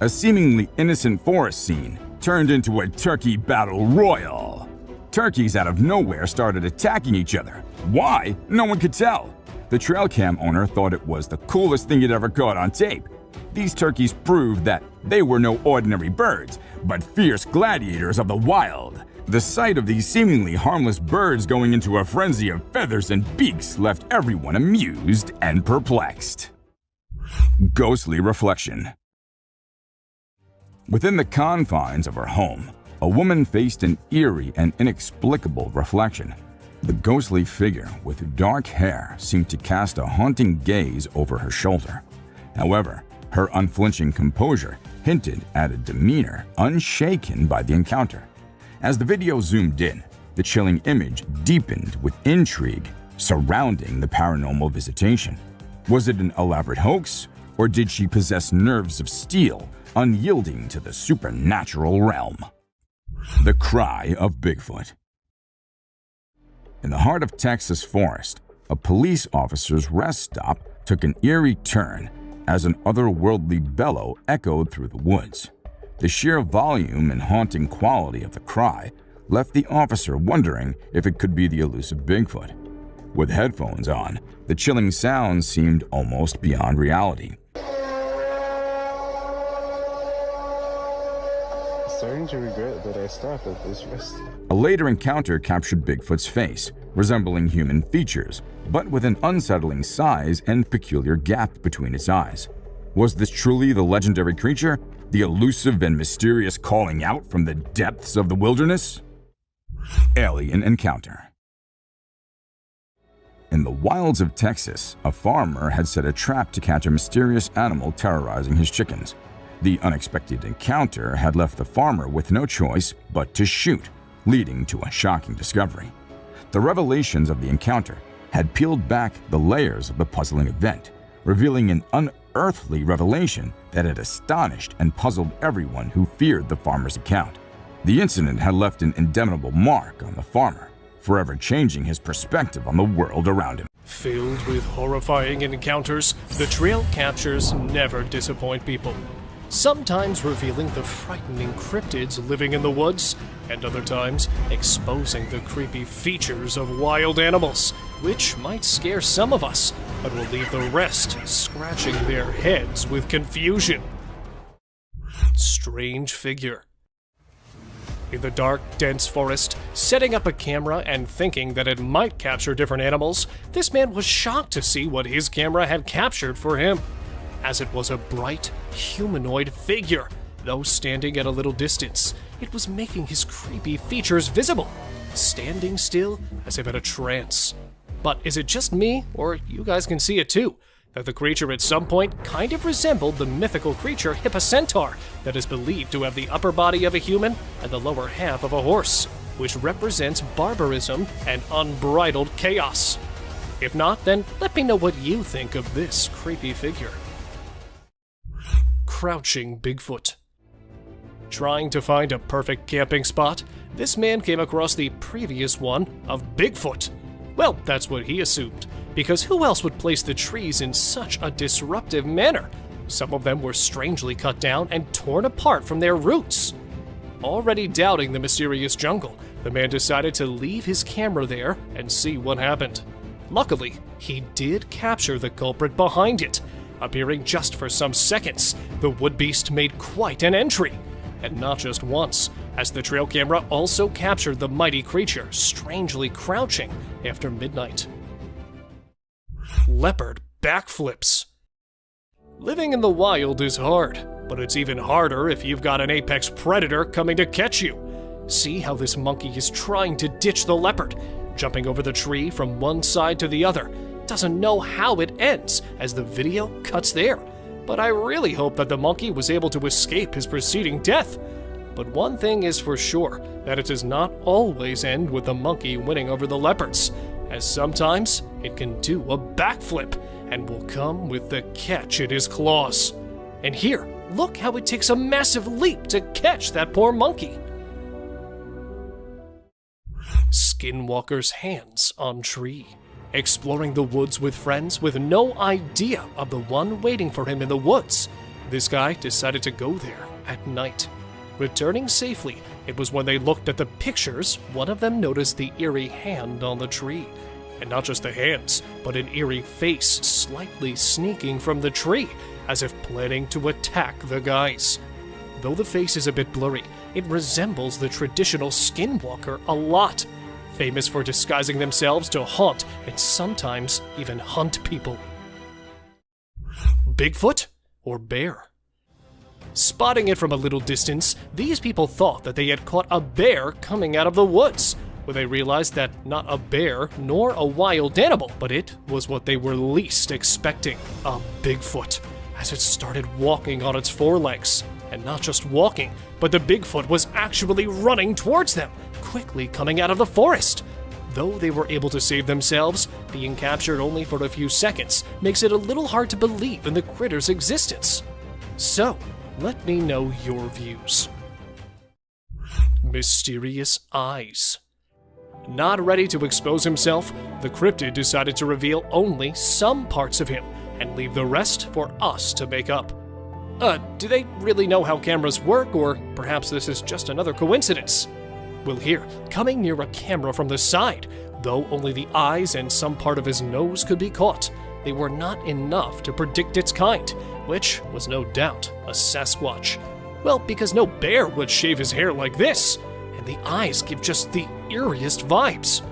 A seemingly innocent forest scene turned into a turkey battle royal. Turkeys out of nowhere started attacking each other. Why? No one could tell. The trail cam owner thought it was the coolest thing he'd ever caught on tape. These turkeys proved that they were no ordinary birds, but fierce gladiators of the wild. The sight of these seemingly harmless birds going into a frenzy of feathers and beaks left everyone amused and perplexed. Ghostly reflection. Within the confines of her home, a woman faced an eerie and inexplicable reflection. The ghostly figure with dark hair seemed to cast a haunting gaze over her shoulder. However, her unflinching composure hinted at a demeanor unshaken by the encounter. As the video zoomed in, the chilling image deepened with intrigue surrounding the paranormal visitation. Was it an elaborate hoax, or did she possess nerves of steel, unyielding to the supernatural realm? The Cry of Bigfoot. In the heart of Texas forest, a police officer's rest stop took an eerie turn as an otherworldly bellow echoed through the woods. The sheer volume and haunting quality of the cry left the officer wondering if it could be the elusive Bigfoot. With headphones on, the chilling sound seemed almost beyond reality. starting to regret that I stopped at this rest. A later encounter captured Bigfoot's face, resembling human features, but with an unsettling size and peculiar gap between its eyes. Was this truly the legendary creature, the elusive and mysterious calling out from the depths of the wilderness? Alien encounter. In the wilds of Texas, a farmer had set a trap to catch a mysterious animal terrorizing his chickens. The unexpected encounter had left the farmer with no choice but to shoot, leading to a shocking discovery. The revelations of the encounter had peeled back the layers of the puzzling event, revealing an unearthly revelation that had astonished and puzzled everyone who feared the farmer's account. The incident had left an indelible mark on the farmer, forever changing his perspective on the world around him. Filled with horrifying encounters, the trail captures never disappoint people. Sometimes revealing the frightening cryptids living in the woods, and other times exposing the creepy features of wild animals, which might scare some of us, but will leave the rest scratching their heads with confusion. Strange figure. In the dark, dense forest, setting up a camera and thinking that it might capture different animals, this man was shocked to see what his camera had captured for him, as it was a bright, humanoid figure. Though standing at a little distance, it was making his creepy features visible, standing still as if in a trance. But is it just me, or you guys can see it too, that the creature at some point kind of resembled the mythical creature Hippocentaur that is believed to have the upper body of a human and the lower half of a horse, which represents barbarism and unbridled chaos? If not, then let me know what you think of this creepy figure. Crouching Bigfoot. Trying to find a perfect camping spot, this man came across the previous one of Bigfoot. Well, that's what he assumed, because who else would place the trees in such a disruptive manner? Some of them were strangely cut down and torn apart from their roots. Already doubting the mysterious jungle, the man decided to leave his camera there and see what happened. Luckily, he did capture the culprit behind it. Appearing just for some seconds, the wood beast made quite an entry. And not just once, as the trail camera also captured the mighty creature strangely crouching after midnight. Leopard backflips. Living in the wild is hard, but it's even harder if you've got an apex predator coming to catch you. See how this monkey is trying to ditch the leopard, jumping over the tree from one side to the other. Doesn't know how it ends, as the video cuts there. But I really hope that the monkey was able to escape his preceding death. But one thing is for sure, that it does not always end with the monkey winning over the leopards, as sometimes it can do a backflip and will come with the catch in his claws. And here, look how it takes a massive leap to catch that poor monkey. Skinwalker's hands on tree. Exploring the woods with friends with no idea of the one waiting for him in the woods, this guy decided to go there at night. Returning safely, it was when they looked at the pictures, one of them noticed the eerie hand on the tree. And not just the hands, but an eerie face slightly sneaking from the tree, as if planning to attack the guys. Though the face is a bit blurry, it resembles the traditional skinwalker a lot, famous for disguising themselves to haunt and sometimes even hunt people. Bigfoot or bear? Spotting it from a little distance, these people thought that they had caught a bear coming out of the woods, when they realized that not a bear nor a wild animal, but it was what they were least expecting, a Bigfoot, as it started walking on its forelegs. And not just walking, but the Bigfoot was actually running towards them, quickly coming out of the forest. Though they were able to save themselves, being captured only for a few seconds makes it a little hard to believe in the critter's existence. So, let me know your views. Mysterious eyes. Not ready to expose himself, the cryptid decided to reveal only some parts of him and leave the rest for us to make up. Do they really know how cameras work, or perhaps this is just another coincidence? Well, here, coming near a camera from the side, though only the eyes and some part of his nose could be caught, they were not enough to predict its kind, which was no doubt a Sasquatch. Well, because no bear would shave his hair like this, and the eyes give just the eeriest vibes.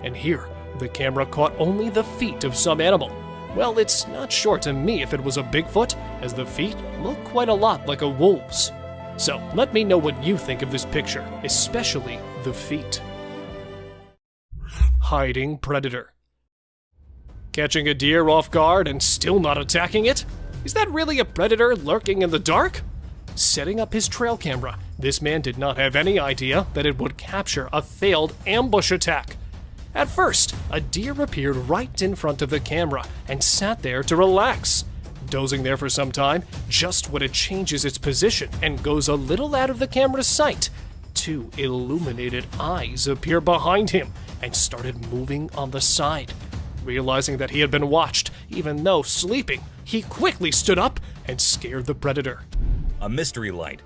And here, the camera caught only the feet of some animal. Well, it's not sure to me if it was a Bigfoot, as the feet look quite a lot like a wolf's. So let me know what you think of this picture, especially the feet. Hiding predator. Catching a deer off guard and still not attacking it? Is that really a predator lurking in the dark? Setting up his trail camera, this man did not have any idea that it would capture a failed ambush attack. At first, a deer appeared right in front of the camera and sat there to relax. Dozing there for some time, just when it changes its position and goes a little out of the camera's sight, two illuminated eyes appear behind him and started moving on the side. Realizing that he had been watched, even though sleeping, he quickly stood up and scared the predator. A mystery light.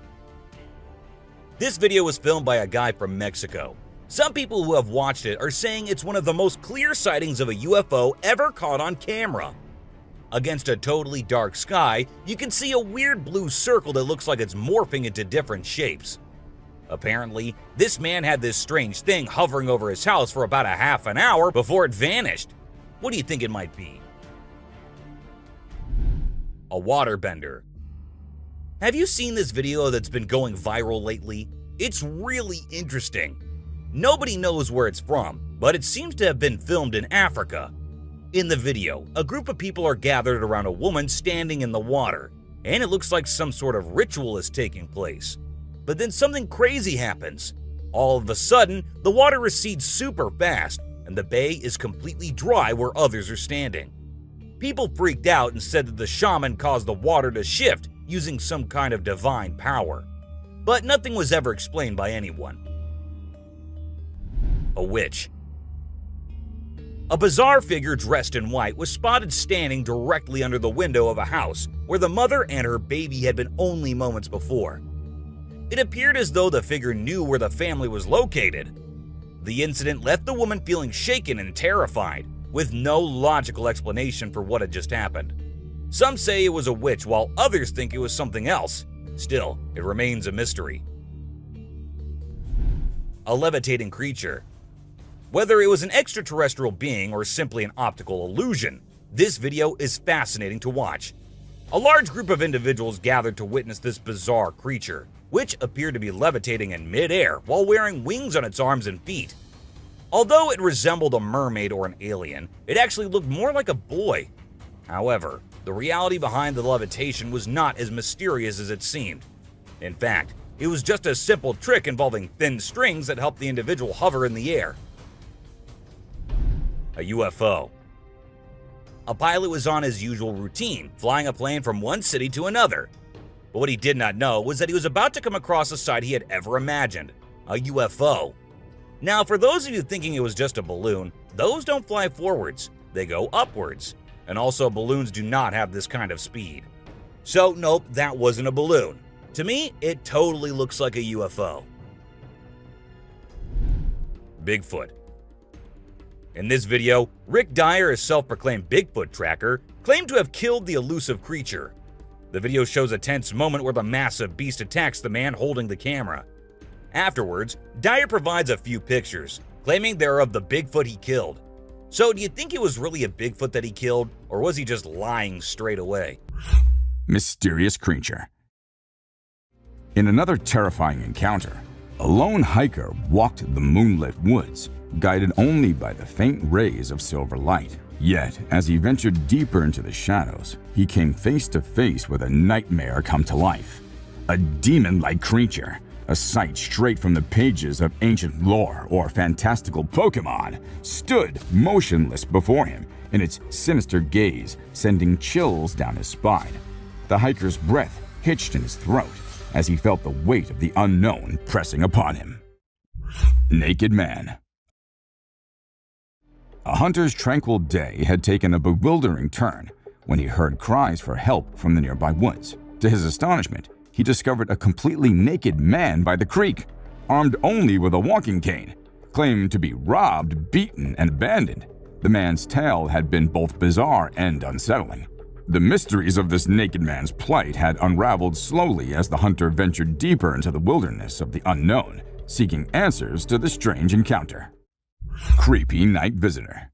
This video was filmed by a guy from Mexico. Some people who have watched it are saying it's one of the most clear sightings of a UFO ever caught on camera. Against a totally dark sky, you can see a weird blue circle that looks like it's morphing into different shapes. Apparently, this man had this strange thing hovering over his house for about a half an hour before it vanished. What do you think it might be? A waterbender. Have you seen this video that's been going viral lately? It's really interesting. Nobody knows where it's from, but it seems to have been filmed in Africa. In the video, a group of people are gathered around a woman standing in the water, and it looks like some sort of ritual is taking place. But then something crazy happens. All of a sudden, the water recedes super fast, and the bay is completely dry where others are standing. People freaked out and said that the shaman caused the water to shift using some kind of divine power. But nothing was ever explained by anyone. A witch. A bizarre figure dressed in white was spotted standing directly under the window of a house where the mother and her baby had been only moments before. It appeared as though the figure knew where the family was located. The incident left the woman feeling shaken and terrified, with no logical explanation for what had just happened. Some say it was a witch, while others think it was something else. Still, it remains a mystery. A levitating creature. Whether it was an extraterrestrial being or simply an optical illusion, this video is fascinating to watch. A large group of individuals gathered to witness this bizarre creature, which appeared to be levitating in midair while wearing wings on its arms and feet. Although it resembled a mermaid or an alien, it actually looked more like a boy. However, the reality behind the levitation was not as mysterious as it seemed. In fact, it was just a simple trick involving thin strings that helped the individual hover in the air. A UFO. A pilot was on his usual routine, flying a plane from one city to another. But what he did not know was that he was about to come across a sight he had ever imagined, a UFO. Now, for those of you thinking it was just a balloon, those don't fly forwards, they go upwards. And also, balloons do not have this kind of speed. So, nope, that wasn't a balloon. To me, it totally looks like a UFO. Bigfoot. In this video, Rick Dyer, a self-proclaimed Bigfoot tracker, claimed to have killed the elusive creature. The video shows a tense moment where the massive beast attacks the man holding the camera. Afterwards, Dyer provides a few pictures, claiming they're of the Bigfoot he killed. So, do you think it was really a Bigfoot that he killed, or was he just lying straight away? Mysterious creature. In another terrifying encounter, a lone hiker walked the moonlit woods, guided only by the faint rays of silver light. Yet, as he ventured deeper into the shadows, he came face to face with a nightmare come to life. A demon-like creature, a sight straight from the pages of ancient lore or fantastical Pokemon, stood motionless before him, in its sinister gaze sending chills down his spine. The hiker's breath hitched in his throat as he felt the weight of the unknown pressing upon him. Naked man. A hunter's tranquil day had taken a bewildering turn when he heard cries for help from the nearby woods. To his astonishment, he discovered a completely naked man by the creek, armed only with a walking cane, claimed to be robbed, beaten, and abandoned. The man's tale had been both bizarre and unsettling. The mysteries of this naked man's plight had unraveled slowly as the hunter ventured deeper into the wilderness of the unknown, seeking answers to the strange encounter. Creepy night visitor.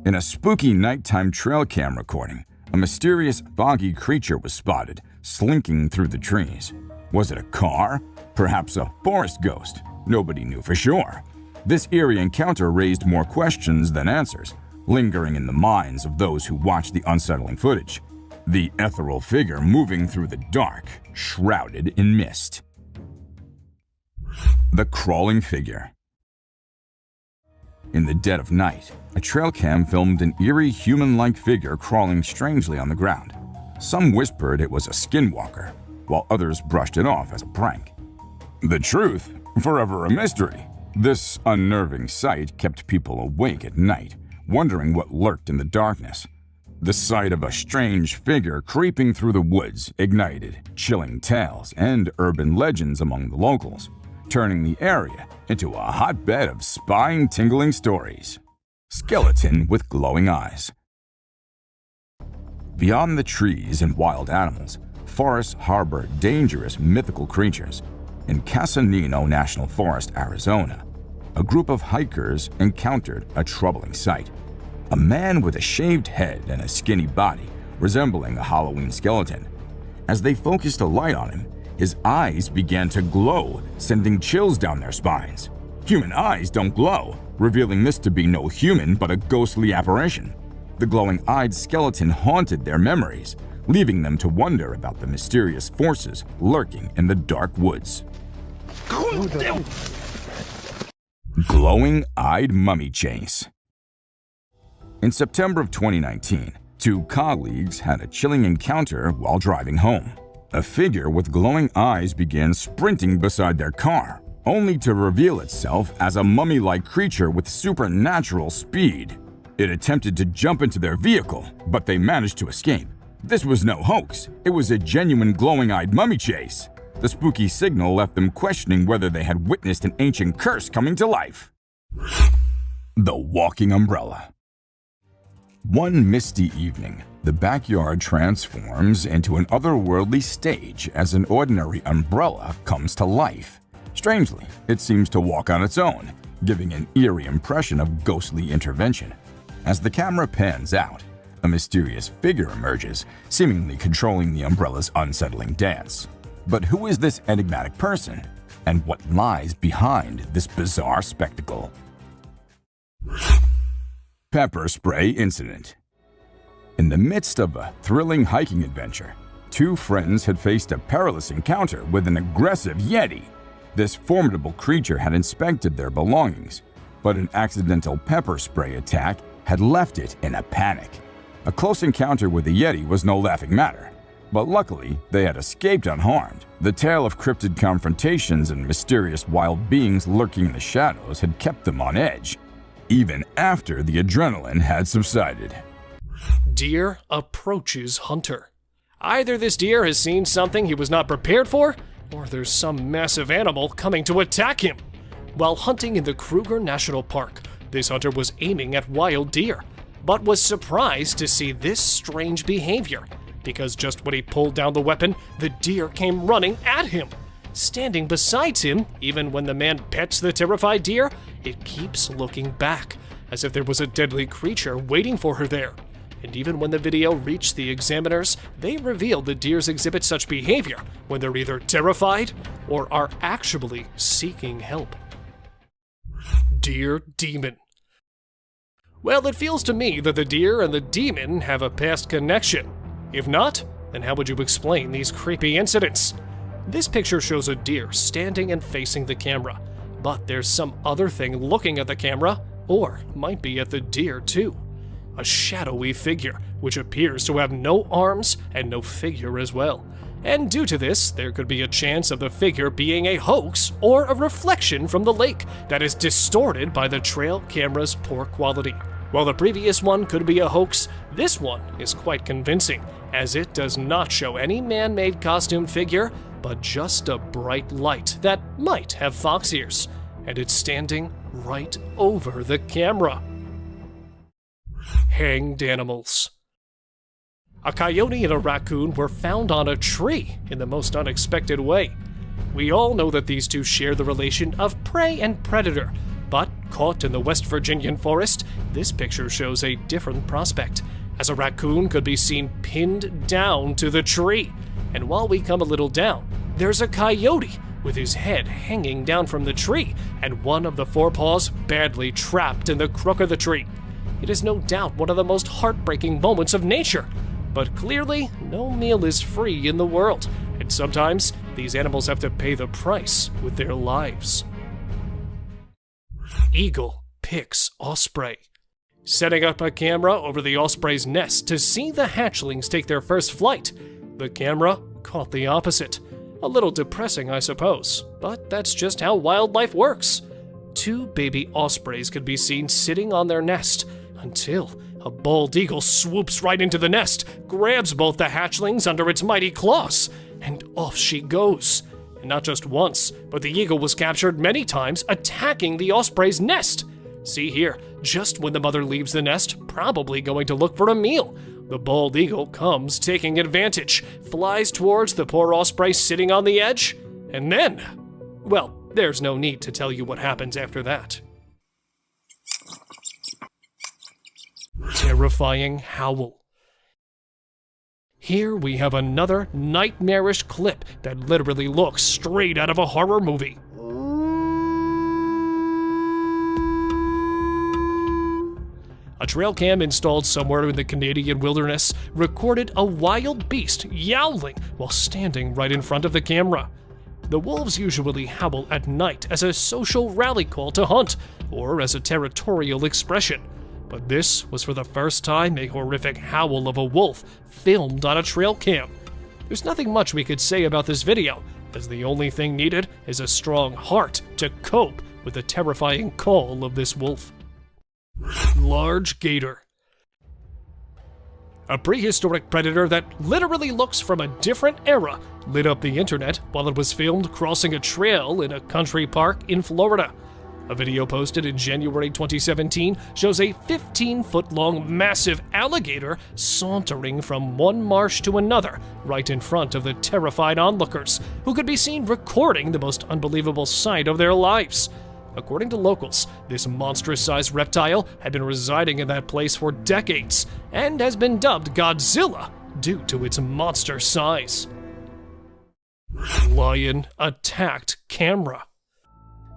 In a spooky nighttime trail cam recording, a mysterious foggy creature was spotted, slinking through the trees. Was it a car? Perhaps a forest ghost? Nobody knew for sure. This eerie encounter raised more questions than answers, lingering in the minds of those who watched the unsettling footage. The ethereal figure moving through the dark, shrouded in mist. The crawling figure. In the dead of night, a trail cam filmed an eerie human-like figure crawling strangely on the ground. Some whispered it was a skinwalker, while others brushed it off as a prank. The truth, forever a mystery. This unnerving sight kept people awake at night, wondering what lurked in the darkness. The sight of a strange figure creeping through the woods ignited chilling tales and urban legends among the locals, turning the area into a hotbed of spine-tingling stories. Skeleton with glowing eyes. Beyond the trees and wild animals, forests harbor dangerous mythical creatures. In Casanino National Forest, Arizona, a group of hikers encountered a troubling sight. A man with a shaved head and a skinny body, resembling a Halloween skeleton. As they focused a light on him, his eyes began to glow, sending chills down their spines. Human eyes don't glow, revealing this to be no human but a ghostly apparition. The glowing-eyed skeleton haunted their memories, leaving them to wonder about the mysterious forces lurking in the dark woods. Glowing-eyed mummy chase. In September of 2019, two colleagues had a chilling encounter while driving home. A figure with glowing eyes began sprinting beside their car, only to reveal itself as a mummy-like creature with supernatural speed. It attempted to jump into their vehicle, but they managed to escape. This was no hoax. It was a genuine glowing-eyed mummy chase. The spooky signal left them questioning whether they had witnessed an ancient curse coming to life. The walking umbrella. One misty evening, the backyard transforms into an otherworldly stage as an ordinary umbrella comes to life. Strangely, it seems to walk on its own, giving an eerie impression of ghostly intervention. As the camera pans out, a mysterious figure emerges, seemingly controlling the umbrella's unsettling dance. But who is this enigmatic person, and what lies behind this bizarre spectacle? Pepper spray incident. In the midst of a thrilling hiking adventure, two friends had faced a perilous encounter with an aggressive Yeti. This formidable creature had inspected their belongings, but an accidental pepper spray attack had left it in a panic. A close encounter with the Yeti was no laughing matter, but luckily they had escaped unharmed. The tale of cryptid confrontations and mysterious wild beings lurking in the shadows had kept them on edge, even after the adrenaline had subsided. Deer approaches hunter. Either this deer has seen something he was not prepared for, or there's some massive animal coming to attack him. While hunting in the Kruger National Park, this hunter was aiming at wild deer, but was surprised to see this strange behavior, because just when he pulled down the weapon, the deer came running at him. Standing beside him, even when the man pets the terrified deer, it keeps looking back, as if there was a deadly creature waiting for her there. And even when the video reached the examiners, they revealed the deers exhibit such behavior when they're either terrified or are actually seeking help. Deer demon. Well, it feels to me that the deer and the demon have a past connection. If not, then how would you explain these creepy incidents? This picture shows a deer standing and facing the camera, but there's some other thing looking at the camera, or might be at the deer too. A shadowy figure, which appears to have no arms and no figure as well. And due to this, there could be a chance of the figure being a hoax or a reflection from the lake that is distorted by the trail camera's poor quality. While the previous one could be a hoax, this one is quite convincing, as it does not show any man-made costume figure, but just a bright light that might have fox ears, and it's standing right over the camera. Hanged animals. A coyote and a raccoon were found on a tree in the most unexpected way. We all know that these two share the relation of prey and predator, but caught in the West Virginian forest, this picture shows a different prospect, as a raccoon could be seen pinned down to the tree. And while we come a little down, there's a coyote with his head hanging down from the tree and one of the forepaws badly trapped in the crook of the tree. It is no doubt one of the most heartbreaking moments of nature, but clearly no meal is free in the world, and sometimes these animals have to pay the price with their lives. Eagle picks osprey. Setting up a camera over the osprey's nest to see the hatchlings take their first flight, the camera caught the opposite. A little depressing, I suppose, but that's just how wildlife works. Two baby ospreys could be seen sitting on their nest until a bald eagle swoops right into the nest, grabs both the hatchlings under its mighty claws, and off she goes. And not just once, but the eagle was captured many times attacking the osprey's nest. See here, just when the mother leaves the nest, probably going to look for a meal, the bald eagle comes taking advantage, flies towards the poor osprey sitting on the edge, and then, well, there's no need to tell you what happens after that. Terrifying howl. Here we have another nightmarish clip that literally looks straight out of a horror movie. A trail cam installed somewhere in the Canadian wilderness recorded a wild beast yowling while standing right in front of the camera. The wolves usually howl at night as a social rally call to hunt, or as a territorial expression. But this was for the first time a horrific howl of a wolf filmed on a trail cam. There's nothing much we could say about this video, as the only thing needed is a strong heart to cope with the terrifying call of this wolf. Large gator. A prehistoric predator that literally looks from a different era lit up the internet while it was filmed crossing a trail in a country park in Florida. A video posted in January 2017 shows a 15-foot-long massive alligator sauntering from one marsh to another right in front of the terrified onlookers, who could be seen recording the most unbelievable sight of their lives. According to locals, this monstrous-sized reptile had been residing in that place for decades and has been dubbed Godzilla due to its monster size. Lion attacked camera.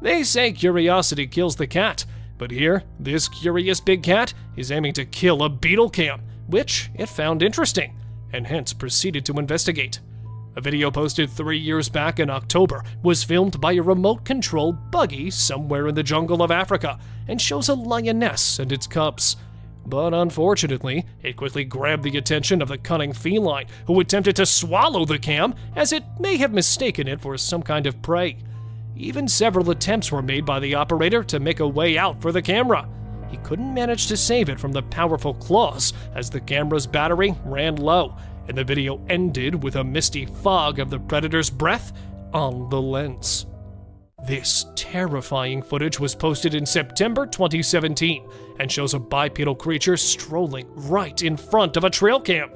They say curiosity kills the cat, but here, this curious big cat is aiming to kill a beetle cam, which it found interesting, and hence proceeded to investigate. A video posted 3 years back in October was filmed by a remote-controlled buggy somewhere in the jungle of Africa and shows a lioness and its cubs. But unfortunately, it quickly grabbed the attention of the cunning feline, who attempted to swallow the cam as it may have mistaken it for some kind of prey. Even several attempts were made by the operator to make a way out for the camera. He couldn't manage to save it from the powerful claws as the camera's battery ran low, and the video ended with a misty fog of the predator's breath on the lens. This terrifying footage was posted in September 2017 and shows a bipedal creature strolling right in front of a trail cam.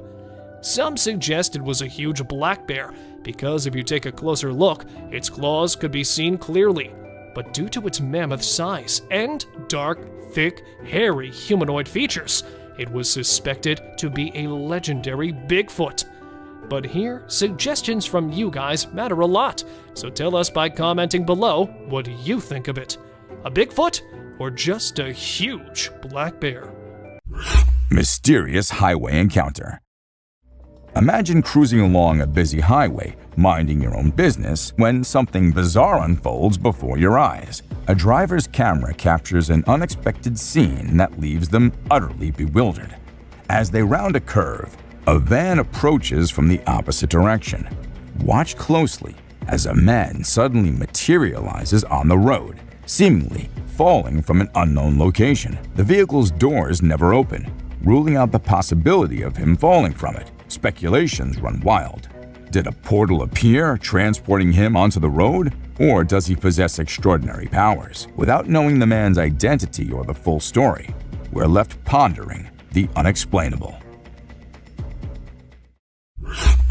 Some suggest it was a huge black bear because if you take a closer look, its claws could be seen clearly. But due to its mammoth size and dark, thick, hairy humanoid features, it was suspected to be a legendary Bigfoot. But here, suggestions from you guys matter a lot, so tell us by commenting below what you think of it. A Bigfoot or just a huge black bear? Mysterious highway encounter. Imagine cruising along a busy highway, minding your own business, when something bizarre unfolds before your eyes. A driver's camera captures an unexpected scene that leaves them utterly bewildered. As they round a curve, a van approaches from the opposite direction. Watch closely as a man suddenly materializes on the road, seemingly falling from an unknown location. The vehicle's doors never open, ruling out the possibility of him falling from it. Speculations run wild. Did a portal appear, transporting him onto the road? Or does he possess extraordinary powers? Without knowing the man's identity or the full story, we're left pondering the unexplainable.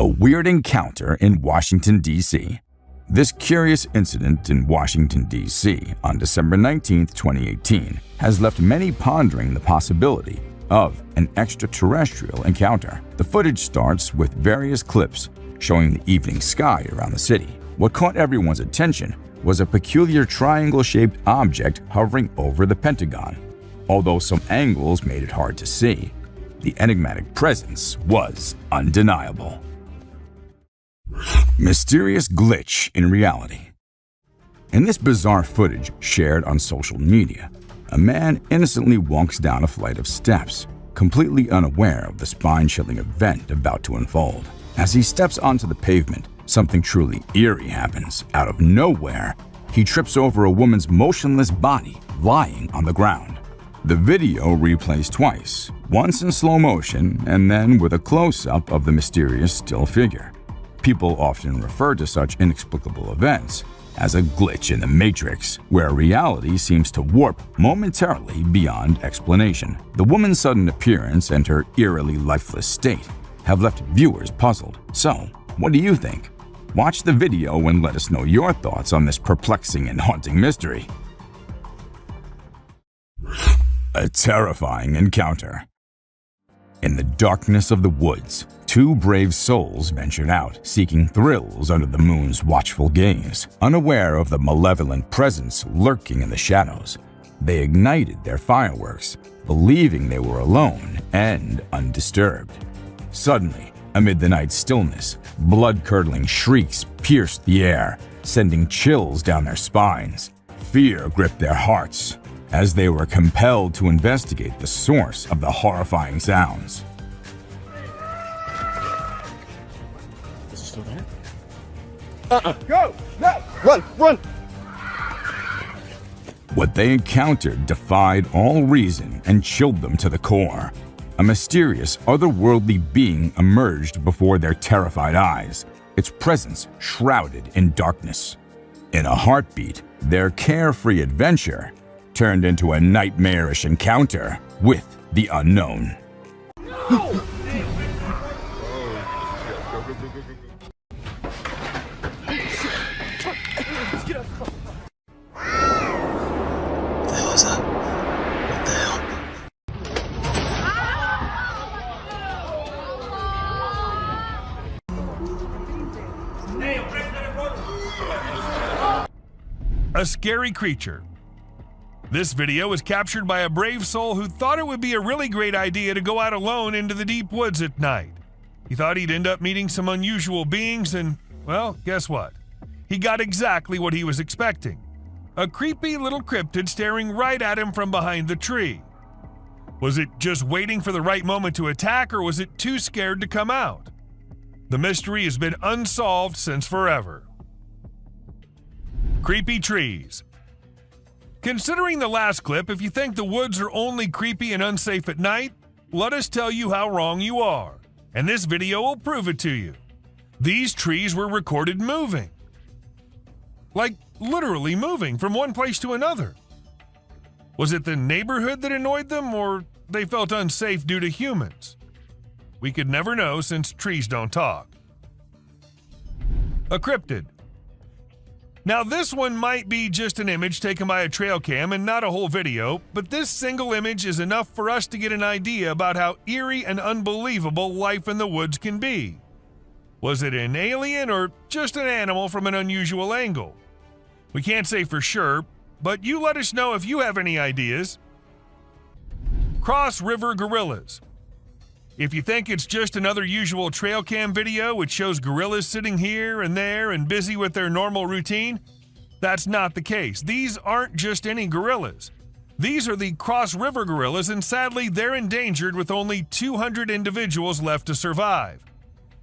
A weird encounter in Washington, D.C. This curious incident in Washington, D.C. on December 19, 2018 has left many pondering the possibility of an extraterrestrial encounter. The footage starts with various clips showing the evening sky around the city. What caught everyone's attention was a peculiar triangle-shaped object hovering over the Pentagon. Although some angles made it hard to see, the enigmatic presence was undeniable. Mysterious glitch in reality. In this bizarre footage shared on social media, a man innocently walks down a flight of steps, completely unaware of the spine-chilling event about to unfold. As he steps onto the pavement, something truly eerie happens. Out of nowhere, he trips over a woman's motionless body lying on the ground. The video replays twice, once in slow motion and then with a close-up of the mysterious still figure. People often refer to such inexplicable events as a glitch in the matrix, where reality seems to warp momentarily beyond explanation. The woman's sudden appearance and her eerily lifeless state have left viewers puzzled. So, what do you think? Watch the video and let us know your thoughts on this perplexing and haunting mystery. A terrifying encounter. In the darkness of the woods, two brave souls ventured out, seeking thrills under the moon's watchful gaze. Unaware of the malevolent presence lurking in the shadows, they ignited their fireworks, believing they were alone and undisturbed. Suddenly, amid the night's stillness, blood-curdling shrieks pierced the air, sending chills down their spines. Fear gripped their hearts as they were compelled to investigate the source of the horrifying sounds. Is it still there? Go! No! Run! Run! What they encountered defied all reason and chilled them to the core. A mysterious, otherworldly being emerged before their terrified eyes, its presence shrouded in darkness. In a heartbeat, their carefree adventure turned into a nightmarish encounter with the unknown. A scary creature. This video was captured by a brave soul who thought it would be a really great idea to go out alone into the deep woods at night. He thought he'd end up meeting some unusual beings and, well, guess what? He got exactly what he was expecting. A creepy little cryptid staring right at him from behind the tree. Was it just waiting for the right moment to attack, or was it too scared to come out? The mystery has been unsolved since forever. Creepy trees. Considering the last clip, if you think the woods are only creepy and unsafe at night, let us tell you how wrong you are. And this video will prove it to you. These trees were recorded moving. Like literally moving from one place to another. Was it the neighborhood that annoyed them, or they felt unsafe due to humans? We could never know since trees don't talk. A cryptid. Now this one might be just an image taken by a trail cam and not a whole video, but this single image is enough for us to get an idea about how eerie and unbelievable life in the woods can be. Was it an alien or just an animal from an unusual angle? We can't say for sure, but you let us know if you have any ideas. Cross River Gorillas. If you think it's just another usual trail cam video which shows gorillas sitting here and there and busy with their normal routine, that's not the case. These aren't just any gorillas. These are the Cross River gorillas, and sadly they're endangered with only 200 individuals left to survive.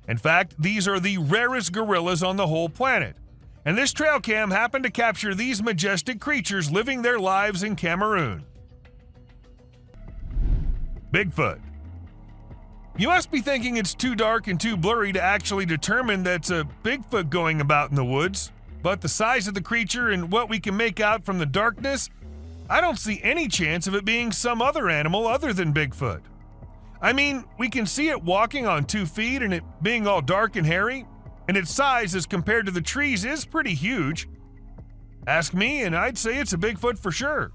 In fact, these are the rarest gorillas on the whole planet, and this trail cam happened to capture these majestic creatures living their lives in Cameroon. Bigfoot. You must be thinking it's too dark and too blurry to actually determine that's a Bigfoot going about in the woods, but the size of the creature and what we can make out from the darkness, I don't see any chance of it being some other animal other than Bigfoot. I mean, we can see it walking on 2 feet and it being all dark and hairy, and its size as compared to the trees is pretty huge. Ask me, and I'd say it's a Bigfoot for sure.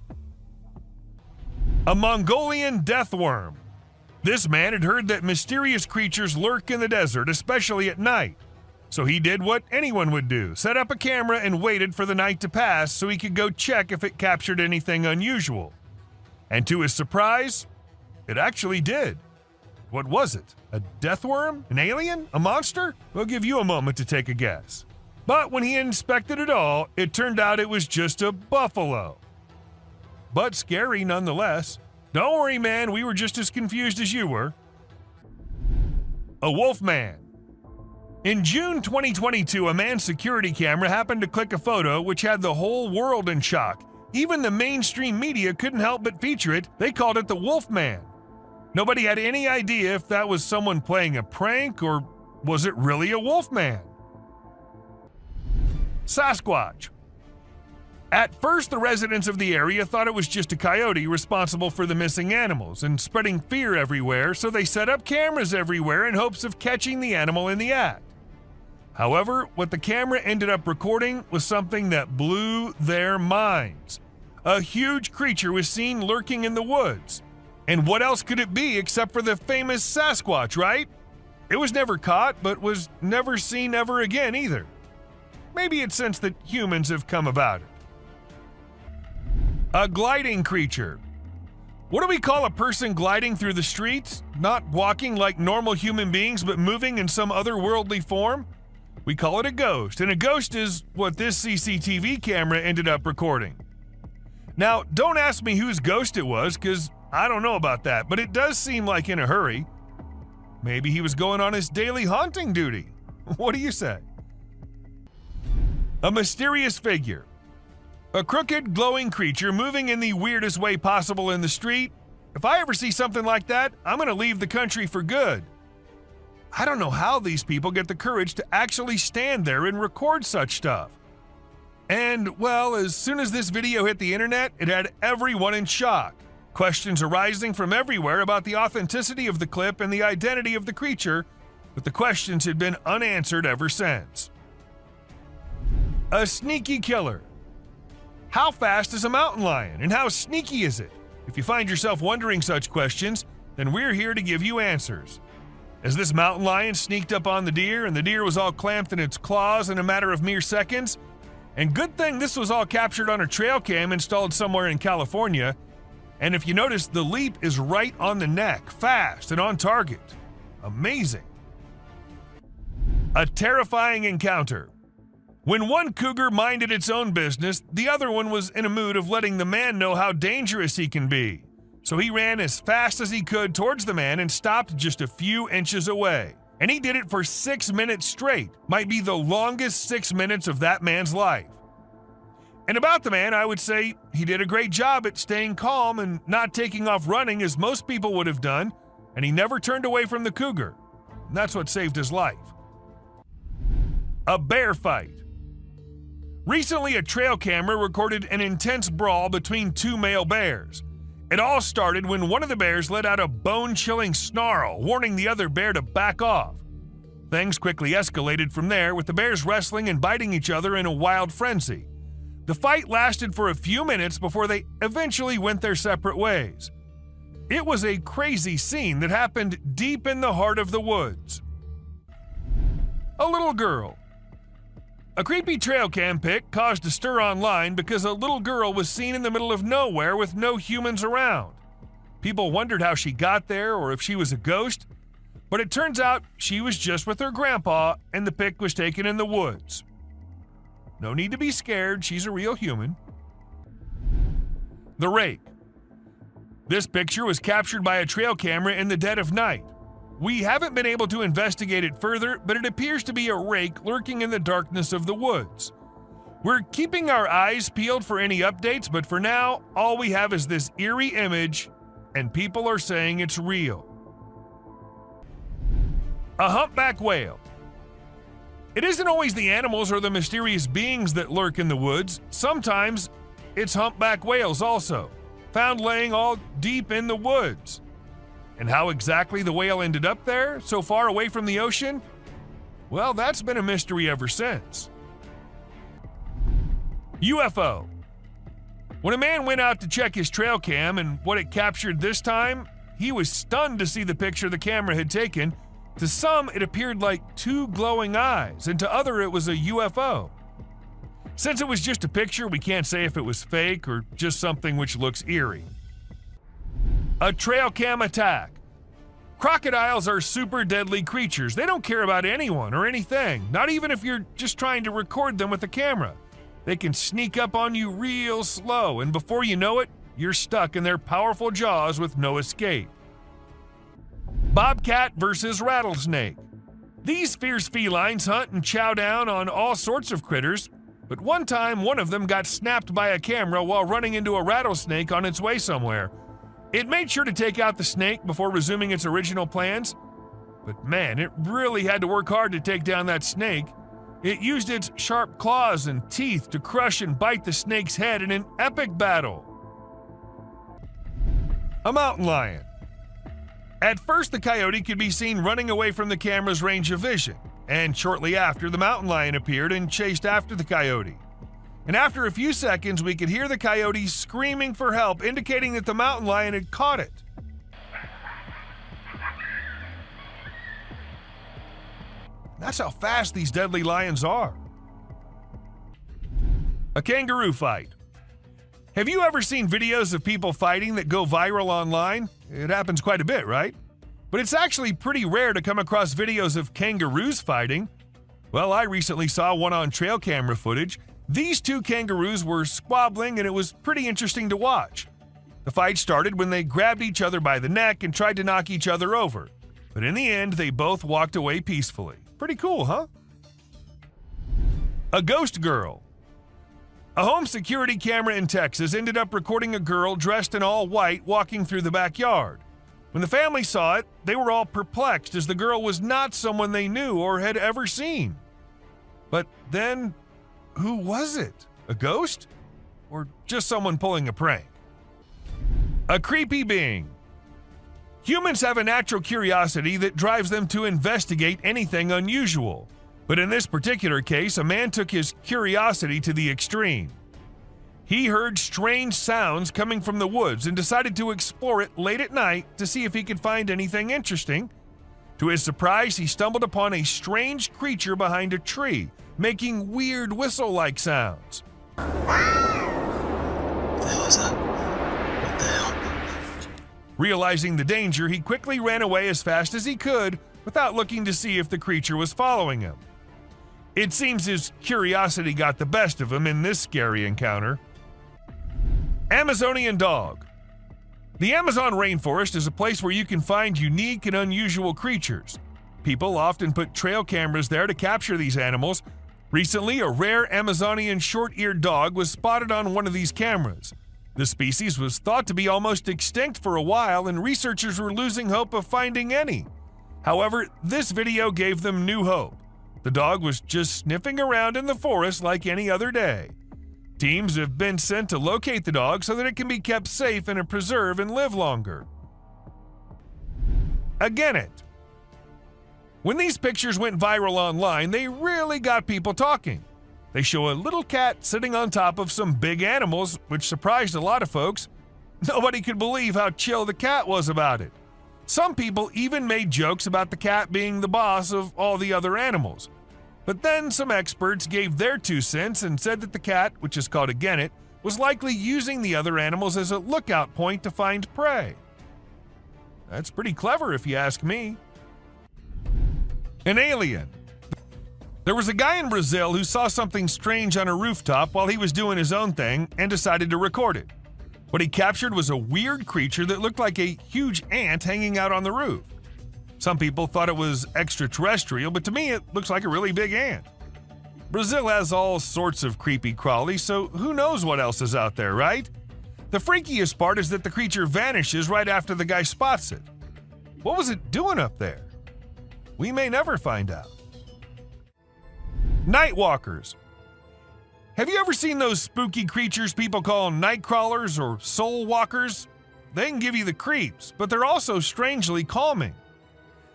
A Mongolian death worm. This man had heard that mysterious creatures lurk in the desert, especially at night. So he did what anyone would do, set up a camera and waited for the night to pass so he could go check if it captured anything unusual. And to his surprise, it actually did. What was it? A death worm? An alien? A monster? We'll give you a moment to take a guess. But when he inspected it all, it turned out it was just a buffalo. But scary nonetheless. Don't worry, man, we were just as confused as you were. A wolf man. In June 2022, a man's security camera happened to click a photo which had the whole world in shock. Even the mainstream media couldn't help but feature it. They called it the Wolf Man. Nobody had any idea if that was someone playing a prank or was it really a wolf man. Sasquatch. At first, the residents of the area thought it was just a coyote responsible for the missing animals and spreading fear everywhere, so they set up cameras everywhere in hopes of catching the animal in the act. However, what the camera ended up recording was something that blew their minds. A huge creature was seen lurking in the woods. And what else could it be except for the famous Sasquatch, right? It was never caught, but was never seen ever again either. Maybe it's since that humans have come about it. A gliding creature. What do we call a person gliding through the streets? Not walking like normal human beings, but moving in some otherworldly form? We call it a ghost, and a ghost is what this CCTV camera ended up recording. Now, don't ask me whose ghost it was, because I don't know about that, but it does seem like in a hurry. Maybe he was going on his daily haunting duty. What do you say? A mysterious figure. A crooked, glowing creature moving in the weirdest way possible in the street. If I ever see something like that, I'm going to leave the country for good. I don't know how these people get the courage to actually stand there and record such stuff. And, well, as soon as this video hit the internet, it had everyone in shock. Questions arising from everywhere about the authenticity of the clip and the identity of the creature, but the questions had been unanswered ever since. A sneaky killer. How fast is a mountain lion, and how sneaky is it? If you find yourself wondering such questions, then we're here to give you answers. As this mountain lion sneaked up on the deer, and the deer was all clamped in its claws in a matter of mere seconds, and good thing this was all captured on a trail cam installed somewhere in California, and if you notice, the leap is right on the neck, fast and on target. Amazing. A terrifying encounter. When one cougar minded its own business, the other one was in a mood of letting the man know how dangerous he can be. So he ran as fast as he could towards the man and stopped just a few inches away. And he did it for 6 minutes straight. Might be the longest 6 minutes of that man's life. And about the man, I would say he did a great job at staying calm and not taking off running as most people would have done, and he never turned away from the cougar. And that's what saved his life. A bear fight. Recently, a trail camera recorded an intense brawl between 2 male bears. It all started when one of the bears let out a bone-chilling snarl, warning the other bear to back off. Things quickly escalated from there, with the bears wrestling and biting each other in a wild frenzy. The fight lasted for a few minutes before they eventually went their separate ways. It was a crazy scene that happened deep in the heart of the woods. A little girl. A creepy trail cam pic caused a stir online because a little girl was seen in the middle of nowhere with no humans around. People wondered how she got there or if she was a ghost, but it turns out she was just with her grandpa and the pic was taken in the woods. No need to be scared, she's a real human. The rake. This picture was captured by a trail camera in the dead of night. We haven't been able to investigate it further, but it appears to be a rake lurking in the darkness of the woods. We're keeping our eyes peeled for any updates, but for now, all we have is this eerie image, and people are saying it's real. A humpback whale. It isn't always the animals or the mysterious beings that lurk in the woods. Sometimes it's humpback whales also, found laying all deep in the woods. And how exactly the whale ended up there, so far away from the ocean? Well, that's been a mystery ever since. UFO. When a man went out to check his trail cam and what it captured this time, he was stunned to see the picture the camera had taken. To some, it appeared like two glowing eyes, and to others, it was a UFO. Since it was just a picture, we can't say if it was fake or just something which looks eerie. A trail cam attack. Crocodiles are super deadly creatures. They don't care about anyone or anything, not even if you're just trying to record them with a camera. They can sneak up on you real slow, and before you know it, you're stuck in their powerful jaws with no escape. Bobcat versus rattlesnake. These fierce felines hunt and chow down on all sorts of critters, but one time one of them got snapped by a camera while running into a rattlesnake on its way somewhere. It made sure to take out the snake before resuming its original plans, but man, it really had to work hard to take down that snake. It used its sharp claws and teeth to crush and bite the snake's head in an epic battle. A mountain lion. At first, the coyote could be seen running away from the camera's range of vision, and shortly after, the mountain lion appeared and chased after the coyote. And after a few seconds, we could hear the coyote screaming for help, indicating that the mountain lion had caught it. That's how fast these deadly lions are. A kangaroo fight. Have you ever seen videos of people fighting that go viral online? It happens quite a bit, right? But it's actually pretty rare to come across videos of kangaroos fighting. Well, I recently saw one on trail camera footage. These two kangaroos were squabbling, and it was pretty interesting to watch. The fight started when they grabbed each other by the neck and tried to knock each other over. But in the end, they both walked away peacefully. Pretty cool, huh? A ghost girl. A home security camera in Texas ended up recording a girl dressed in all white walking through the backyard. When the family saw it, they were all perplexed as the girl was not someone they knew or had ever seen. But then, who was it? A ghost? Or just someone pulling a prank? A creepy being. Humans have a natural curiosity that drives them to investigate anything unusual. But in this particular case, a man took his curiosity to the extreme. He heard strange sounds coming from the woods and decided to explore it late at night to see if he could find anything interesting. To his surprise, he stumbled upon a strange creature behind a tree, making weird whistle-like sounds. What the hell is that? What the hell? Realizing the danger, he quickly ran away as fast as he could without looking to see if the creature was following him. It seems his curiosity got the best of him in this scary encounter. Amazonian dog. The Amazon rainforest is a place where you can find unique and unusual creatures. People often put trail cameras there to capture these animals. Recently, a rare Amazonian short-eared dog was spotted on one of these cameras. The species was thought to be almost extinct for a while, and researchers were losing hope of finding any. However, this video gave them new hope. The dog was just sniffing around in the forest like any other day. Teams have been sent to locate the dog so that it can be kept safe in a preserve and live longer. A genet. When these pictures went viral online, they really got people talking. They show a little cat sitting on top of some big animals, which surprised a lot of folks. Nobody could believe how chill the cat was about it. Some people even made jokes about the cat being the boss of all the other animals. But then some experts gave their 2 cents and said that the cat, which is called a genet, was likely using the other animals as a lookout point to find prey. That's pretty clever if you ask me. An alien. There was a guy in Brazil who saw something strange on a rooftop while he was doing his own thing and decided to record it. What he captured was a weird creature that looked like a huge ant hanging out on the roof. Some people thought it was extraterrestrial, but to me it looks like a really big ant. Brazil has all sorts of creepy crawlies, so who knows what else is out there, right? The freakiest part is that the creature vanishes right after the guy spots it. What was it doing up there? We may never find out. Nightwalkers. Have you ever seen those spooky creatures people call night crawlers or soul walkers? they can give you the creeps, but they're also strangely calming.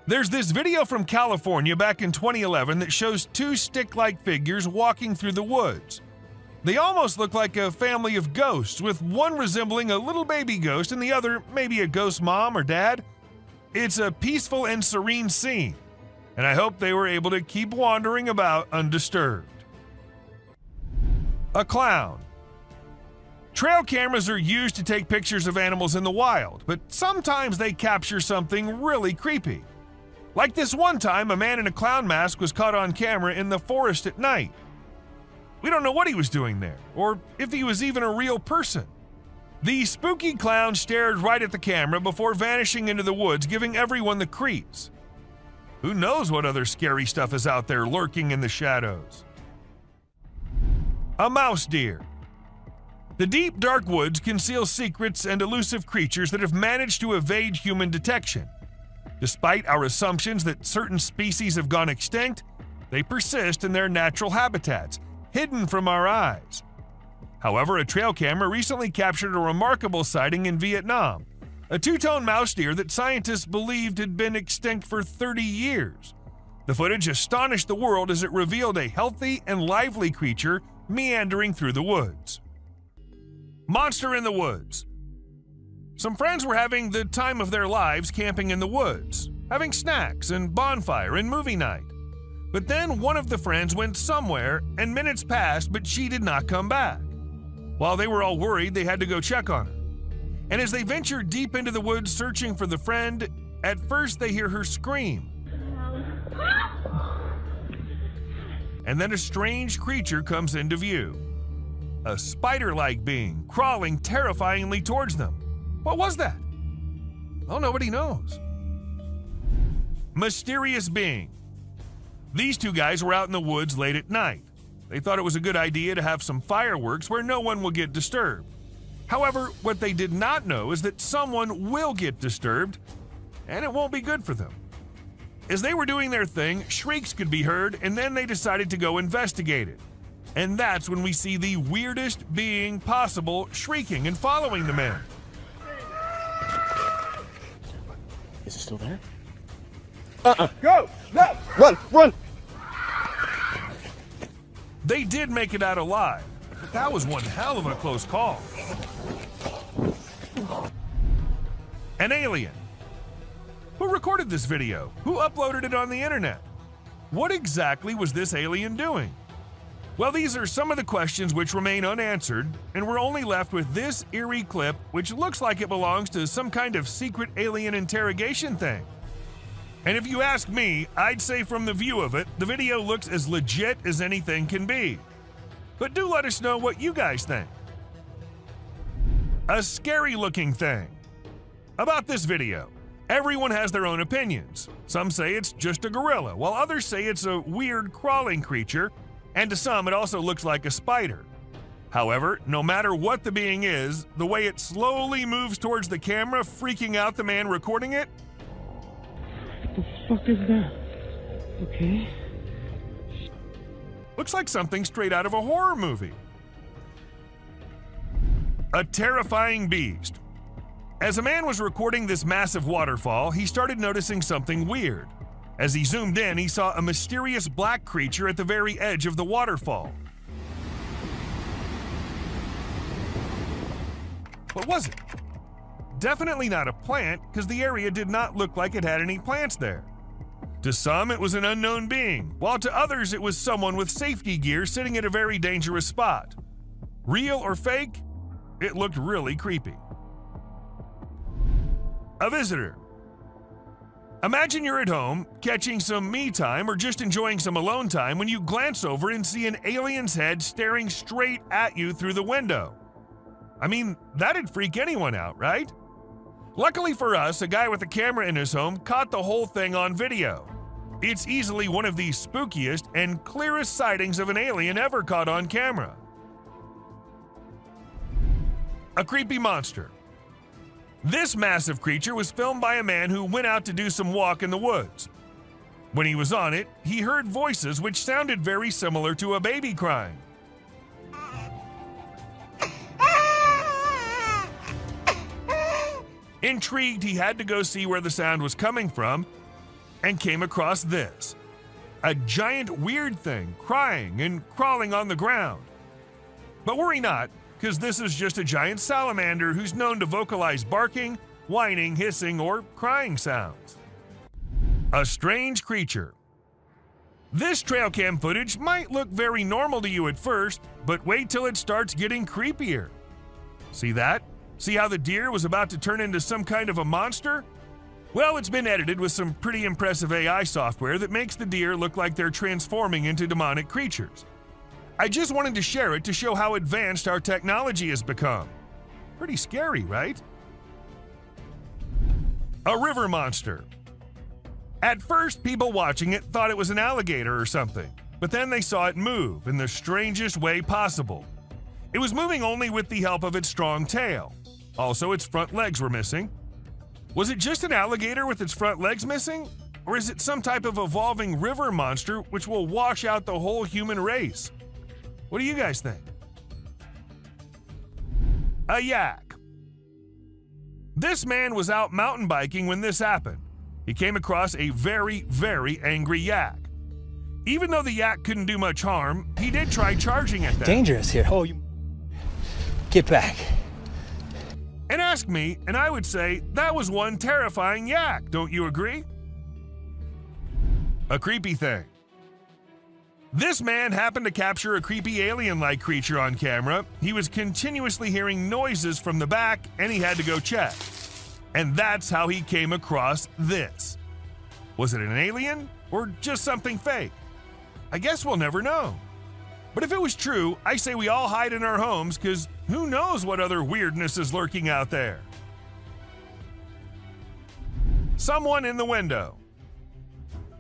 There's this video from California back in 2011 that shows two stick-like figures walking through the woods. They almost look like a family of ghosts, with one resembling a little baby ghost and the other maybe a ghost mom or dad. It's a peaceful and serene scene, and I hope they were able to keep wandering about undisturbed. A clown. Trail cameras are used to take pictures of animals in the wild, but sometimes they capture something really creepy. Like this one time, a man in a clown mask was caught on camera in the forest at night. We don't know what he was doing there, or if he was even a real person. The spooky clown stared right at the camera before vanishing into the woods, giving everyone the creeps. Who knows what other scary stuff is out there lurking in the shadows? A mouse deer. The deep, dark woods conceal secrets and elusive creatures that have managed to evade human detection. Despite our assumptions that certain species have gone extinct, they persist in their natural habitats, hidden from our eyes. However, a trail camera recently captured a remarkable sighting in Vietnam, a two-tone mouse deer that scientists believed had been extinct for 30 years. The footage astonished the world as it revealed a healthy and lively creature meandering through the woods. Monster in the woods. Some friends were having the time of their lives camping in the woods, having snacks and bonfire and movie night. But then one of the friends went somewhere and minutes passed, but she did not come back. While they were all worried, they had to go check on her. And as they ventured deep into the woods searching for the friend, at first they hear her scream. And then a strange creature comes into view. A spider-like being crawling terrifyingly towards them. What was that? Well, nobody knows. Mysterious being. These two guys were out in the woods late at night. They thought it was a good idea to have some fireworks where no one will get disturbed. However, what they did not know is that someone will get disturbed, and it won't be good for them. As they were doing their thing, shrieks could be heard, and then they decided to go investigate it. And that's when we see the weirdest being possible shrieking and following the men. Is it still there? Go! No! Run! Run! They did make it out alive, but that was one hell of a close call. An alien. Who recorded this video? Who uploaded it on the internet? What exactly was this alien doing? Well, these are some of the questions which remain unanswered, and we're only left with this eerie clip, which looks like it belongs to some kind of secret alien interrogation thing. And if you ask me, I'd say from the view of it, the video looks as legit as anything can be. But do let us know what you guys think. A scary-looking thing. About this video, everyone has their own opinions. Some say it's just a gorilla, while others say it's a weird crawling creature, and to some it also looks like a spider. However, no matter what the being is, the way it slowly moves towards the camera, freaking out the man recording it, What the fuck is that? Okay. looks like something straight out of a horror movie. A terrifying beast. As a man was recording this massive waterfall, he started noticing something weird. As he zoomed in, he saw a mysterious black creature at the very edge of the waterfall. What was it? Definitely not a plant, because the area did not look like it had any plants there. To some, it was an unknown being, while to others, it was someone with safety gear sitting at a very dangerous spot. Real or fake? It looked really creepy. A visitor. Imagine you're at home, catching some me time or just enjoying some alone time when you glance over and see an alien's head staring straight at you through the window. I mean, that'd freak anyone out, right? Luckily for us, a guy with a camera in his home caught the whole thing on video. It's easily one of the spookiest and clearest sightings of an alien ever caught on camera. A creepy monster. This massive creature was filmed by a man who went out to do some walk in the woods. When he was on it, he heard voices which sounded very similar to a baby crying. Intrigued, he had to go see where the sound was coming from and came across this. A giant weird thing crying and crawling on the ground. But worry not, because this is just a giant salamander who's known to vocalize barking, whining, hissing, or crying sounds. A strange creature. This trail cam footage might look very normal to you at first, but wait till it starts getting creepier. See that? See how the deer was about to turn into some kind of a monster? Well, it's been edited with some pretty impressive AI software that makes the deer look like they're transforming into demonic creatures. I just wanted to share it to show how advanced our technology has become. Pretty scary, right? A river monster. At first, people watching it thought it was an alligator or something, but then they saw it move in the strangest way possible. It was moving only with the help of its strong tail. Also, its front legs were missing. Was it just an alligator with its front legs missing? Or is it some type of evolving river monster which will wash out the whole human race? What do you guys think? A yak. This man was out mountain biking when this happened. He came across a very, very angry yak. Even though the yak couldn't do much harm, he did try charging at them. Dangerous here. Oh, you get back. And ask me, and I would say that was one terrifying yak, don't you agree? A creepy thing. This man happened to capture a creepy alien-like creature on camera. He was continuously hearing noises from the back, and he had to go check. And that's how he came across this. Was it an alien, or just something fake? I guess we'll never know. But if it was true, I say we all hide in our homes, because who knows what other weirdness is lurking out there. Someone in the window.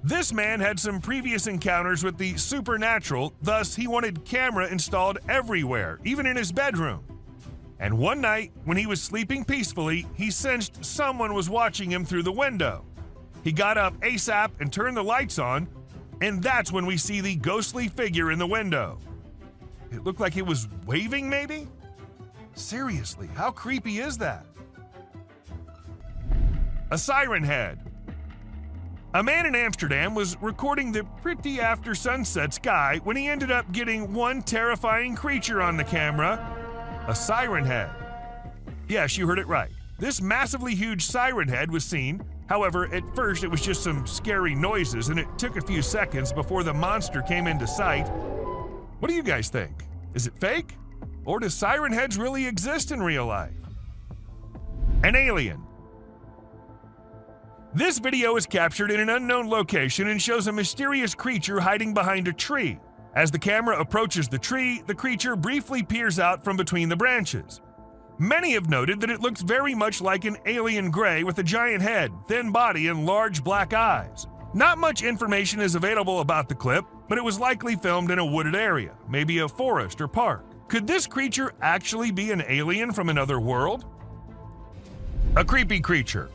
This man had some previous encounters with the supernatural, thus he wanted camera installed everywhere, even in his bedroom. And one night, when he was sleeping peacefully, he sensed someone was watching him through the window. He got up ASAP and turned the lights on, and that's when we see the ghostly figure in the window. It looked like it was waving, maybe? Seriously, how creepy is that? A siren head. A man in Amsterdam was recording the pretty after sunset sky when he ended up getting one terrifying creature on the camera, a siren head. Yes, you heard it right. This massively huge siren head was seen. However, at first it was just some scary noises, and it took a few seconds before the monster came into sight. What do you guys think? Is it fake? Or do siren heads really exist in real life? An alien. This video is captured in an unknown location and shows a mysterious creature hiding behind a tree. As the camera approaches the tree, the creature briefly peers out from between the branches. Many have noted that it looks very much like an alien gray with a giant head, thin body, and large black eyes. Not much information is available about the clip, but it was likely filmed in a wooded area, maybe a forest or park. Could this creature actually be an alien from another world? A creepy creature.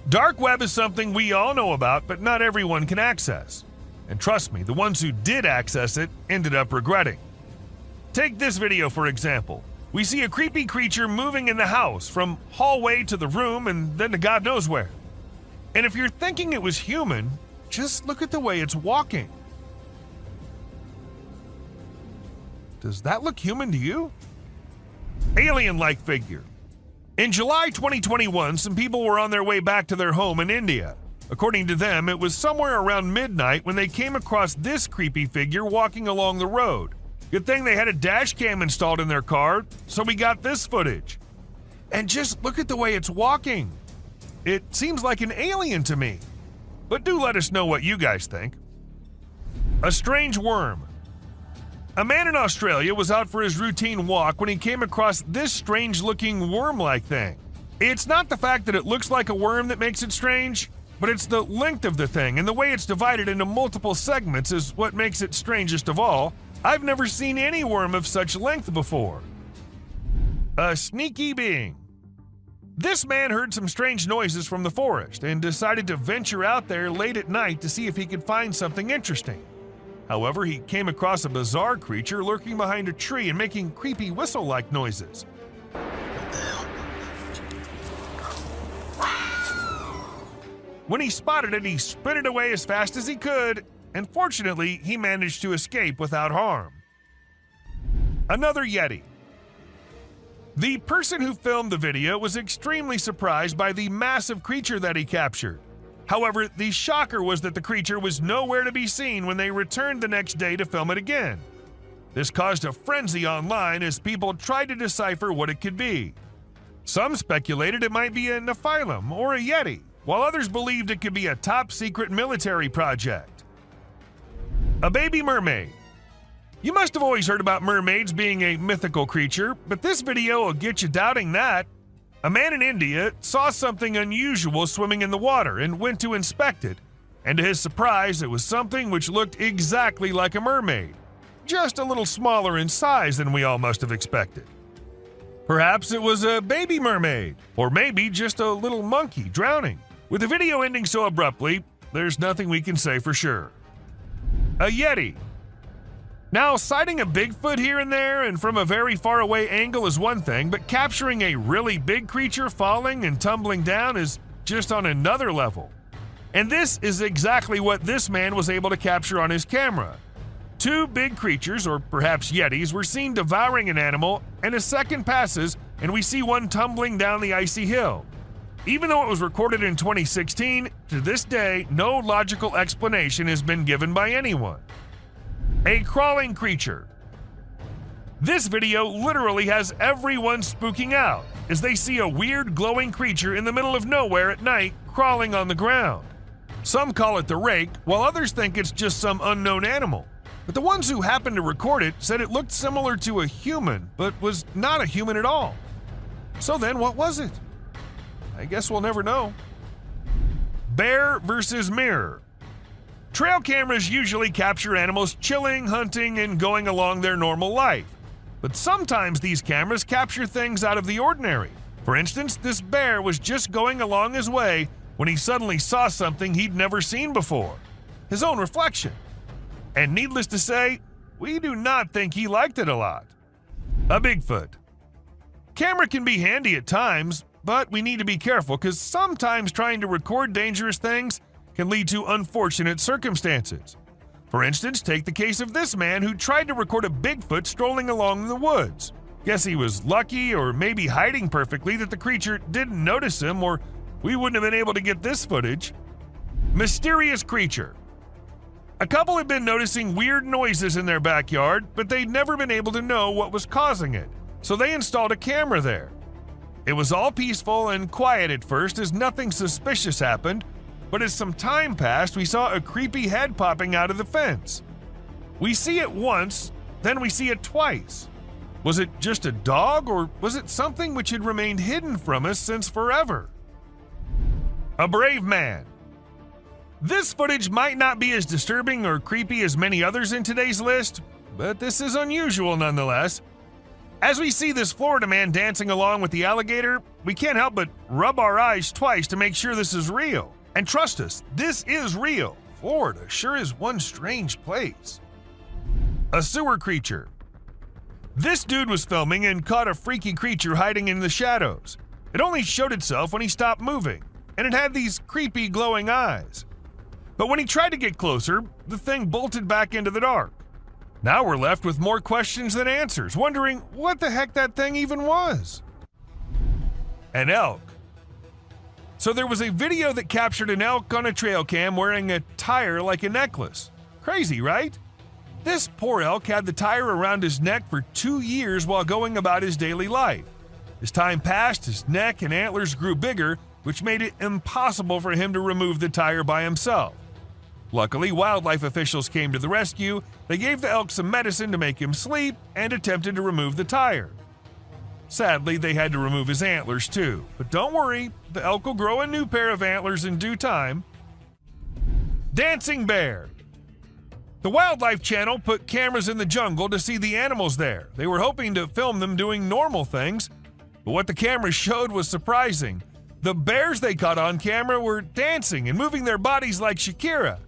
Dark web is something we all know about, but not everyone can access. And trust me, the ones who did access it ended up regretting. Take this video for example. We see a creepy creature moving in the house from hallway to the room and then to God knows where. And if you're thinking it was human, just look at the way it's walking. Does that look human to you? Alien-like figure. In July 2021, some people were on their way back to their home in India. According to them, it was somewhere around midnight when they came across this creepy figure walking along the road. Good thing they had a dash cam installed in their car, so we got this footage. And just look at the way it's walking. It seems like an alien to me. But do let us know what you guys think. A strange worm. A man in Australia was out for his routine walk when he came across this strange-looking worm-like thing. It's not the fact that it looks like a worm that makes it strange, but it's the length of the thing and the way it's divided into multiple segments is what makes it strangest of all. I've never seen any worm of such length before. A sneaky being. This man heard some strange noises from the forest and decided to venture out there late at night to see if he could find something interesting. However, he came across a bizarre creature lurking behind a tree and making creepy whistle-like noises. When he spotted it, he sprinted away as fast as he could, and fortunately, he managed to escape without harm. Another Yeti. The person who filmed the video was extremely surprised by the massive creature that he captured. However, the shocker was that the creature was nowhere to be seen when they returned the next day to film it again. This caused a frenzy online as people tried to decipher what it could be. Some speculated it might be a Nephilim or a Yeti, while others believed it could be a top-secret military project. A baby mermaid. You must have always heard about mermaids being a mythical creature, but this video will get you doubting that. A man in India saw something unusual swimming in the water and went to inspect it, and to his surprise, it was something which looked exactly like a mermaid, just a little smaller in size than we all must have expected. Perhaps it was a baby mermaid, or maybe just a little monkey drowning. With the video ending so abruptly, there's nothing we can say for sure. A Yeti. Now, sighting a Bigfoot here and there and from a very far away angle is one thing, but capturing a really big creature falling and tumbling down is just on another level. And this is exactly what this man was able to capture on his camera. Two big creatures, or perhaps Yetis, were seen devouring an animal, and a second passes and we see one tumbling down the icy hill. Even though it was recorded in 2016, to this day, no logical explanation has been given by anyone. A crawling creature. This video literally has everyone spooking out as they see a weird glowing creature in the middle of nowhere at night crawling on the ground. Some call it the rake, while others think it's just some unknown animal. But the ones who happened to record it said it looked similar to a human, but was not a human at all. So then what was it? I guess we'll never know. Bear versus mirror. Trail cameras usually capture animals chilling, hunting, and going along their normal life. But sometimes these cameras capture things out of the ordinary. For instance, this bear was just going along his way when he suddenly saw something he'd never seen before. His own reflection. And needless to say, we do not think he liked it a lot. A Bigfoot. Camera can be handy at times, but we need to be careful because sometimes trying to record dangerous things can lead to unfortunate circumstances. For instance, take the case of this man who tried to record a Bigfoot strolling along in the woods. Guess he was lucky or maybe hiding perfectly that the creature didn't notice him, or we wouldn't have been able to get this footage. Mysterious creature. A couple had been noticing weird noises in their backyard, but they'd never been able to know what was causing it, so they installed a camera there. It was all peaceful and quiet at first as nothing suspicious happened, but as some time passed, we saw a creepy head popping out of the fence. We see it once, then we see it twice. Was it just a dog, or was it something which had remained hidden from us since forever? A brave man. This footage might not be as disturbing or creepy as many others in today's list, but this is unusual nonetheless. As we see this Florida man dancing along with the alligator, we can't help but rub our eyes twice to make sure this is real. And trust us, this is real. Florida sure is one strange place. A sewer creature. This dude was filming and caught a freaky creature hiding in the shadows. It only showed itself when he stopped moving, and it had these creepy glowing eyes. But when he tried to get closer, the thing bolted back into the dark. Now we're left with more questions than answers, wondering what the heck that thing even was. An elk. So there was a video that captured an elk on a trail cam wearing a tire like a necklace. Crazy, right? This poor elk had the tire around his neck for 2 years while going about his daily life. As time passed, his neck and antlers grew bigger, which made it impossible for him to remove the tire by himself. Luckily, wildlife officials came to the rescue. They gave the elk some medicine to make him sleep and attempted to remove the tire. Sadly, they had to remove his antlers too, but don't worry, the elk will grow a new pair of antlers in due time. Dancing bear. The Wildlife Channel put cameras in the jungle to see the animals there. They were hoping to film them doing normal things, but what the cameras showed was surprising. The bears they caught on camera were dancing and moving their bodies like Shakira.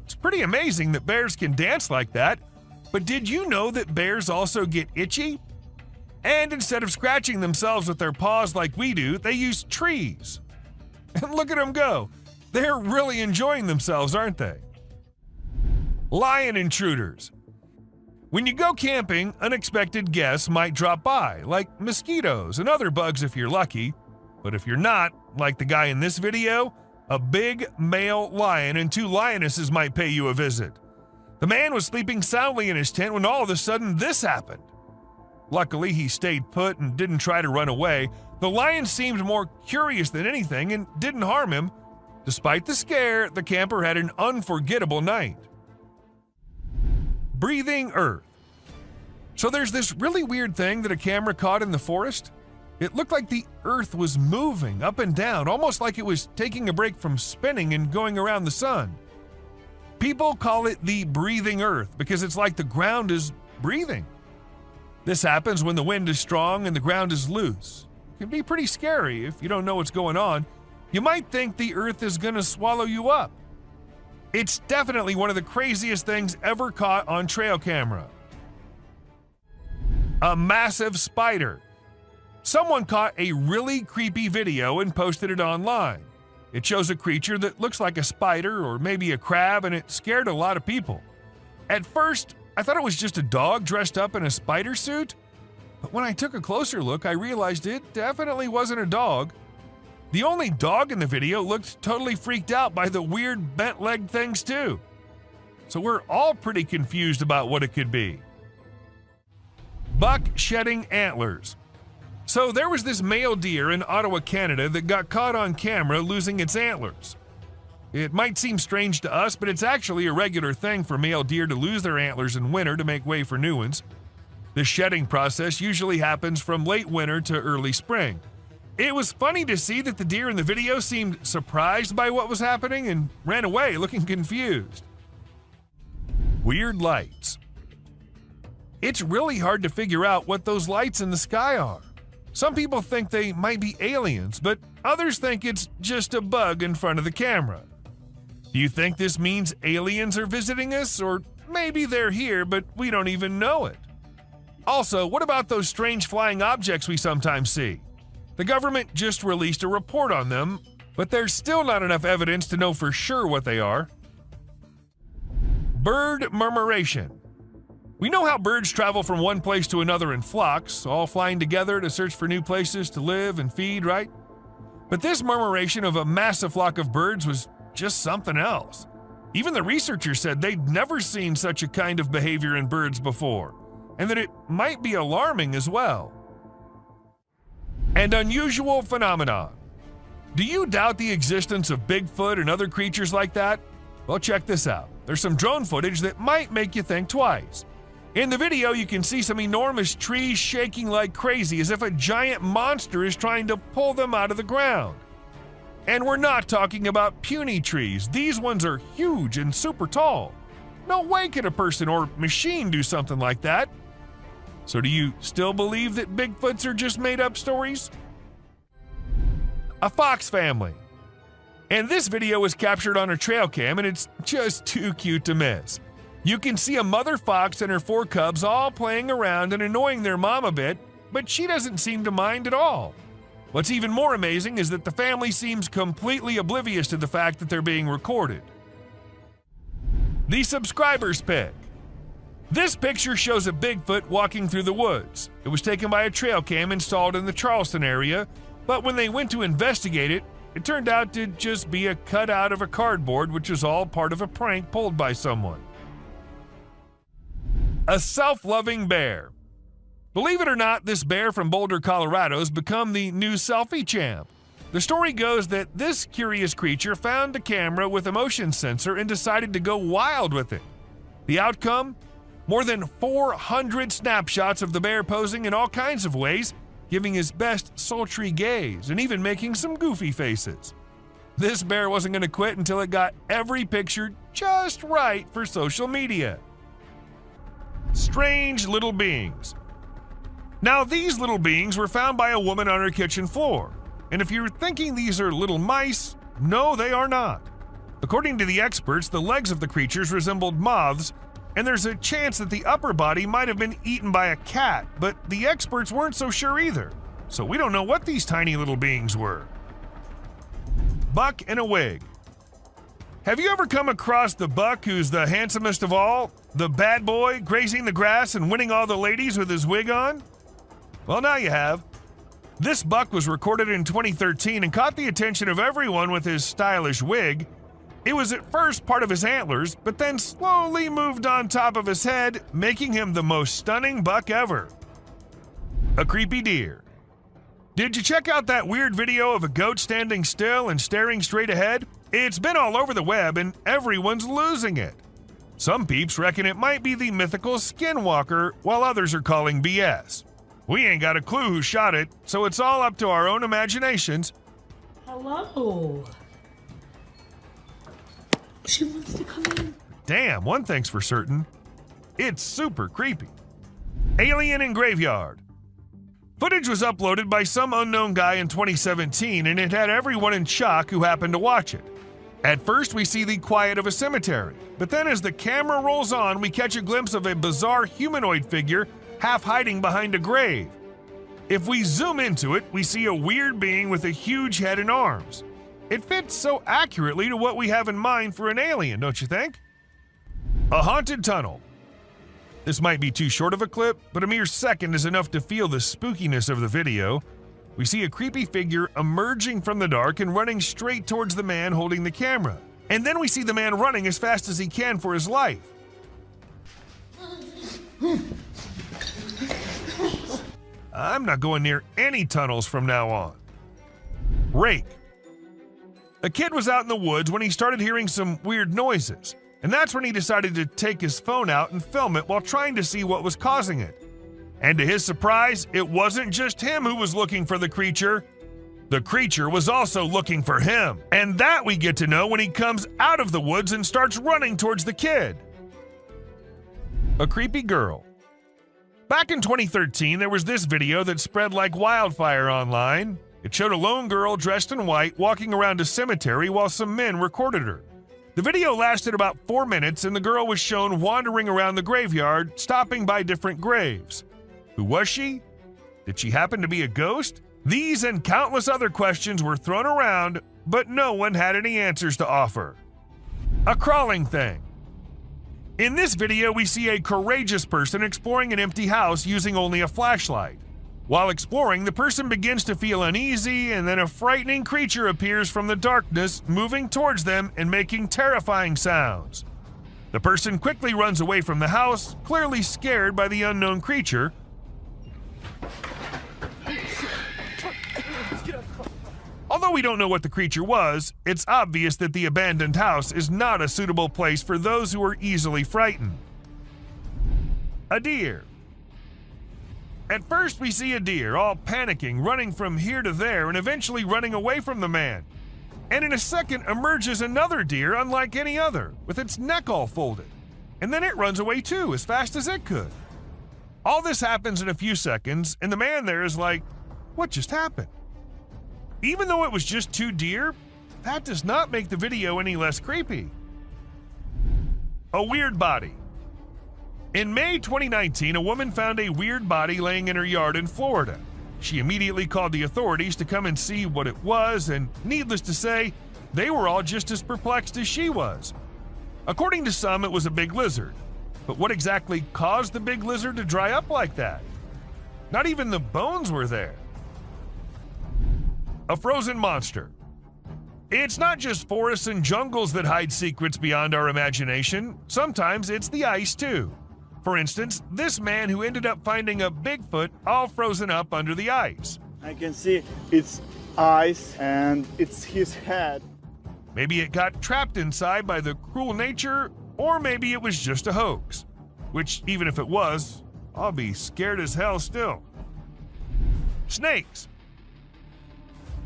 It's pretty amazing that bears can dance like that, but did you know that bears also get itchy? And instead of scratching themselves with their paws like we do, they use trees. And look at them go. They're really enjoying themselves, aren't they? Lion intruders. When you go camping, unexpected guests might drop by, like mosquitoes and other bugs if you're lucky. But if you're not, like the guy in this video, a big male lion and 2 lionesses might pay you a visit. The man was sleeping soundly in his tent when all of a sudden this happened. Luckily, he stayed put and didn't try to run away. The lion seemed more curious than anything and didn't harm him. Despite the scare, the camper had an unforgettable night. Breathing earth. So there's this really weird thing that a camera caught in the forest. It looked like the earth was moving up and down, almost like it was taking a break from spinning and going around the sun. People call it the breathing earth because it's like the ground is breathing. This happens when the wind is strong and the ground is loose. It can be pretty scary if you don't know what's going on. You might think the earth is going to swallow you up. It's definitely one of the craziest things ever caught on trail camera. A massive spider. Someone caught a really creepy video and posted it online. It shows a creature that looks like a spider or maybe a crab, and it scared a lot of people. At first, I thought it was just a dog dressed up in a spider suit, but when I took a closer look, I realized it definitely wasn't a dog. The only dog in the video looked totally freaked out by the weird bent-legged things too. So we're all pretty confused about what it could be. Buck shedding antlers. So there was this male deer in Ottawa, Canada that got caught on camera losing its antlers. It might seem strange to us, but it's actually a regular thing for male deer to lose their antlers in winter to make way for new ones. The shedding process usually happens from late winter to early spring. It was funny to see that the deer in the video seemed surprised by what was happening and ran away looking confused. Weird lights. It's really hard to figure out what those lights in the sky are. Some people think they might be aliens, but others think it's just a bug in front of the camera. Do you think this means aliens are visiting us, or maybe they're here but we don't even know it? Also, what about those strange flying objects we sometimes see? The government just released a report on them, but there's still not enough evidence to know for sure what they are. Bird murmuration. We know how birds travel from one place to another in flocks, all flying together to search for new places to live and feed, right? But this murmuration of a massive flock of birds was just something else. Even the researchers said they'd never seen such a kind of behavior in birds before, and that it might be alarming as well. And unusual phenomenon. Do you doubt the existence of Bigfoot and other creatures like that? Well, check this out. There's some drone footage that might make you think twice. In the video, you can see some enormous trees shaking like crazy as if a giant monster is trying to pull them out of the ground. And we're not talking about puny trees. These ones are huge and super tall. No way could a person or machine do something like that. So do you still believe that Bigfoots are just made-up stories? A fox family. And this video was captured on a trail cam, and it's just too cute to miss. You can see a mother fox and her 4 cubs all playing around and annoying their mom a bit, but she doesn't seem to mind at all. What's even more amazing is that the family seems completely oblivious to the fact that they're being recorded. The subscriber's pick. This picture shows a Bigfoot walking through the woods. It was taken by a trail cam installed in the Charleston area, but when they went to investigate it, it turned out to just be a cutout of a cardboard, which was all part of a prank pulled by someone. A self-loving bear. Believe it or not, this bear from Boulder, Colorado has become the new selfie champ. The story goes that this curious creature found a camera with a motion sensor and decided to go wild with it. The outcome? More than 400 snapshots of the bear posing in all kinds of ways, giving his best sultry gaze and even making some goofy faces. This bear wasn't going to quit until it got every picture just right for social media. Strange little beings. Now, these little beings were found by a woman on her kitchen floor. And if you're thinking these are little mice, no, they are not. According to the experts, the legs of the creatures resembled moths, and there's a chance that the upper body might have been eaten by a cat, but the experts weren't so sure either. So we don't know what these tiny little beings were. Buck in a wig. Have you ever come across the buck who's the handsomest of all? The bad boy grazing the grass and winning all the ladies with his wig on? Well, now you have. This buck was recorded in 2013 and caught the attention of everyone with his stylish wig. It was at first part of his antlers, but then slowly moved on top of his head, making him the most stunning buck ever. A creepy deer. Did you check out that weird video of a goat standing still and staring straight ahead? It's been all over the web and everyone's losing it. Some peeps reckon it might be the mythical skinwalker, while others are calling BS. We ain't got a clue who shot it, so it's all up to our own imaginations. Hello. She wants to come in. Damn, one thing's for certain. It's super creepy. Alien in Graveyard. Footage was uploaded by some unknown guy in 2017, and it had everyone in shock who happened to watch it. At first, we see the quiet of a cemetery, but then as the camera rolls on, we catch a glimpse of a bizarre humanoid figure half hiding behind a grave. If we zoom into it, we see a weird being with a huge head and arms. It fits so accurately to what we have in mind for an alien, don't you think? A haunted tunnel. This might be too short of a clip, but a mere second is enough to feel the spookiness of the video. We see a creepy figure emerging from the dark and running straight towards the man holding the camera. And then we see the man running as fast as he can for his life. I'm not going near any tunnels from now on. Rake. A kid was out in the woods when he started hearing some weird noises, and that's when he decided to take his phone out and film it while trying to see what was causing it. And to his surprise, it wasn't just him who was looking for the creature. The creature was also looking for him, and that we get to know when he comes out of the woods and starts running towards the kid. A creepy girl. Back in 2013, there was this video that spread like wildfire online. It showed a lone girl dressed in white walking around a cemetery while some men recorded her. The video lasted about 4 minutes, and the girl was shown wandering around the graveyard, stopping by different graves. Who was she? Did she happen to be a ghost? These and countless other questions were thrown around, but no one had any answers to offer. A crawling thing. In this video, we see a courageous person exploring an empty house using only a flashlight. While exploring, the person begins to feel uneasy, and then a frightening creature appears from the darkness, moving towards them and making terrifying sounds. The person quickly runs away from the house, clearly scared by the unknown creature. Although we don't know what the creature was, it's obvious that the abandoned house is not a suitable place for those who are easily frightened. A deer. At first, we see a deer all panicking, running from here to there, and eventually running away from the man. And in a second emerges another deer unlike any other, with its neck all folded. And then it runs away too, as fast as it could. All this happens in a few seconds, and the man there is like, what just happened? Even though it was just 2 deer, that does not make the video any less creepy. A weird body. In May 2019, a woman found a weird body laying in her yard in Florida. She immediately called the authorities to come and see what it was, and needless to say, they were all just as perplexed as she was. According to some, it was a big lizard. But what exactly caused the big lizard to dry up like that? Not even the bones were there. A frozen monster. It's not just forests and jungles that hide secrets beyond our imagination. Sometimes it's the ice too. For instance, this man who ended up finding a Bigfoot all frozen up under the ice. I can see its eyes and it's his head. Maybe it got trapped inside by the cruel nature, or maybe it was just a hoax. Which, even if it was, I'll be scared as hell still. Snakes.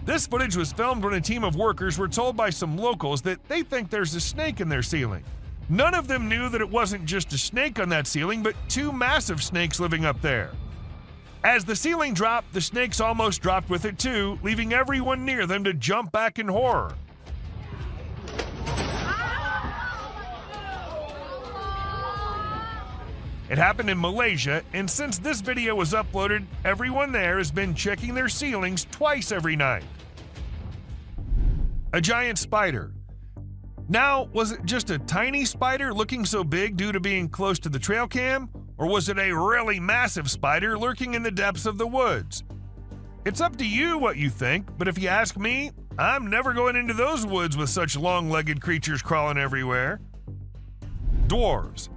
This footage was filmed when a team of workers were told by some locals that they think there's a snake in their ceiling. None of them knew that it wasn't just a snake on that ceiling, but 2 massive snakes living up there. As the ceiling dropped, the snakes almost dropped with it too, leaving everyone near them to jump back in horror. It happened in Malaysia, and since this video was uploaded, everyone there has been checking their ceilings twice every night. A giant spider. Now, was it just a tiny spider looking so big due to being close to the trail cam? Or was it a really massive spider lurking in the depths of the woods? It's up to you what you think, but if you ask me, I'm never going into those woods with such long-legged creatures crawling everywhere. Dwarves.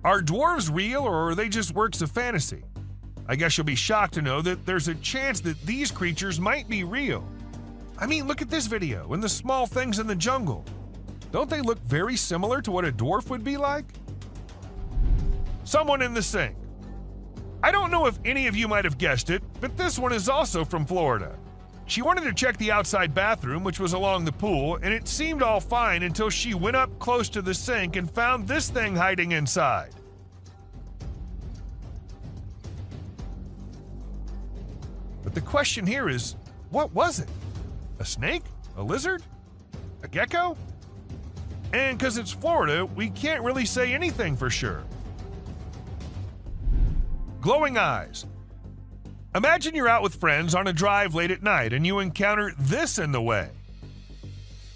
Are dwarves real or are they just works of fantasy? I guess you'll be shocked to know that there's a chance that these creatures might be real. I mean, look at this video and the small things in the jungle. Don't they look very similar to what a dwarf would be like? Someone in the sink. I don't know if any of you might have guessed it, but this one is also from Florida. She wanted to check the outside bathroom, which was along the pool, and it seemed all fine until she went up close to the sink and found this thing hiding inside. But the question here is, what was it? A snake? A lizard? A gecko? And because it's Florida, we can't really say anything for sure. Glowing eyes. Imagine you're out with friends on a drive late at night and you encounter this in the way.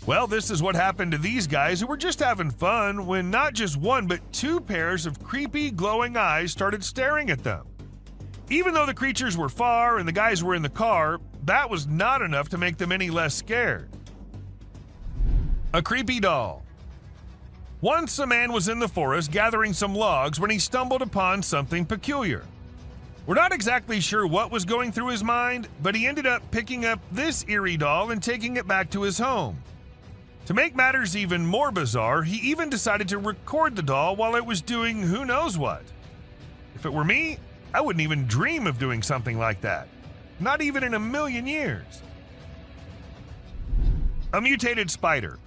Well, this is what happened to these guys who were just having fun when not just one but two pairs of creepy glowing eyes started staring at them. Even though the creatures were far and the guys were in the car, that was not enough to make them any less scared. A creepy doll. Once a man was in the forest gathering some logs when he stumbled upon something peculiar. We're not exactly sure what was going through his mind, but he ended up picking up this eerie doll and taking it back to his home. To make matters even more bizarre, he even decided to record the doll while it was doing who knows what. If it were me, I wouldn't even dream of doing something like that. Not even in a million years. A mutated spider.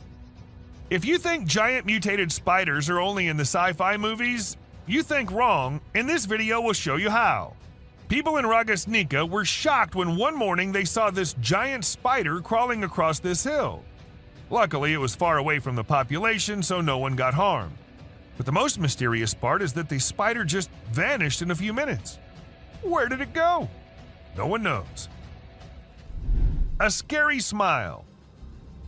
If you think giant mutated spiders are only in the sci-fi movies, you think wrong, and this video will show you how. People in Ragasnika were shocked when one morning they saw this giant spider crawling across this hill. Luckily, it was far away from the population, so no one got harmed. But the most mysterious part is that the spider just vanished in a few minutes. Where did it go? No one knows. A scary smile.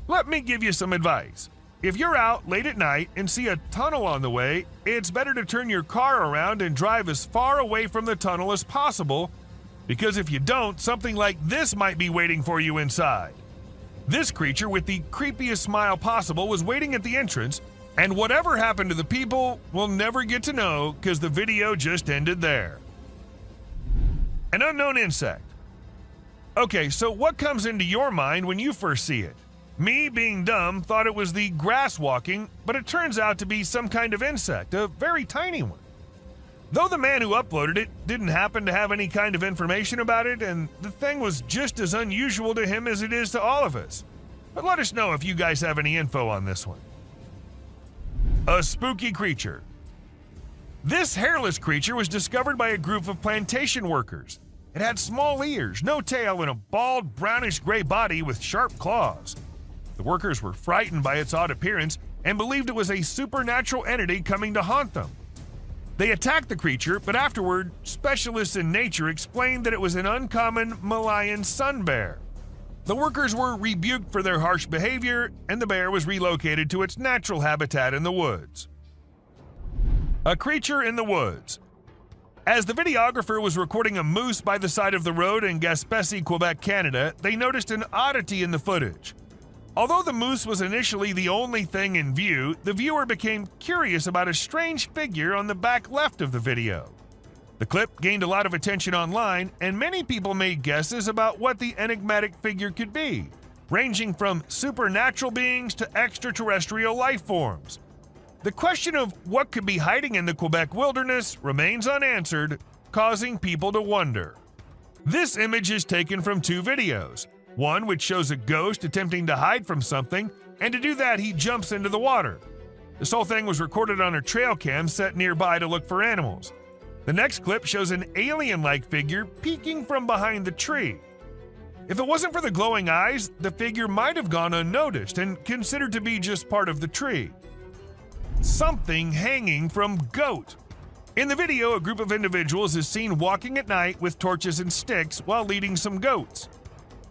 Let me give you some advice. If you're out late at night and see a tunnel on the way, it's better to turn your car around and drive as far away from the tunnel as possible, because if you don't, something like this might be waiting for you inside. This creature with the creepiest smile possible was waiting at the entrance, and whatever happened to the people, we'll never get to know because the video just ended there. An unknown insect. Okay, so what comes into your mind when you first see it? Me, being dumb, thought it was the grass walking, but it turns out to be some kind of insect, a very tiny one. Though the man who uploaded it didn't happen to have any kind of information about it, and the thing was just as unusual to him as it is to all of us. But let us know if you guys have any info on this one. A spooky creature. This hairless creature was discovered by a group of plantation workers. It had small ears, no tail, and a bald, brownish-gray body with sharp claws. The workers were frightened by its odd appearance and believed it was a supernatural entity coming to haunt them. They attacked the creature, but afterward, specialists in nature explained that it was an uncommon Malayan sun bear. The workers were rebuked for their harsh behavior, and the bear was relocated to its natural habitat in the woods. A creature in the woods. As the videographer was recording a moose by the side of the road in Gaspésie, Quebec, Canada, they noticed an oddity in the footage. Although the moose was initially the only thing in view, the viewer became curious about a strange figure on the back left of the video. The clip gained a lot of attention online, and many people made guesses about what the enigmatic figure could be, ranging from supernatural beings to extraterrestrial life forms. The question of what could be hiding in the Quebec wilderness remains unanswered, causing people to wonder. This image is taken from two videos. One which shows a ghost attempting to hide from something, and to do that he jumps into the water. This whole thing was recorded on a trail cam set nearby to look for animals. The next clip shows an alien-like figure peeking from behind the tree. If it wasn't for the glowing eyes, the figure might have gone unnoticed and considered to be just part of the tree. Something hanging from goat. In the video, a group of individuals is seen walking at night with torches and sticks while leading some goats.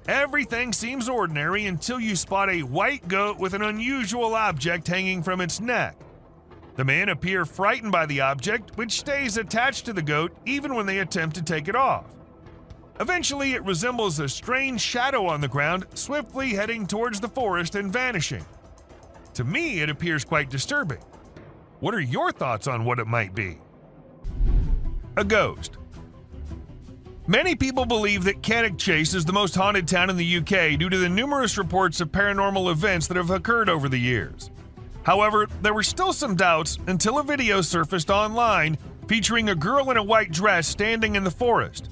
Everything seems ordinary until you spot a white goat with an unusual object hanging from its neck. The men appear frightened by the object, which stays attached to the goat even when they attempt to take it off. Eventually, it resembles a strange shadow on the ground, swiftly heading towards the forest and vanishing. To me, it appears quite disturbing. What are your thoughts on what it might be? A ghost. Many people believe that Cannock Chase is the most haunted town in the UK due to the numerous reports of paranormal events that have occurred over the years. However, there were still some doubts until a video surfaced online featuring a girl in a white dress standing in the forest.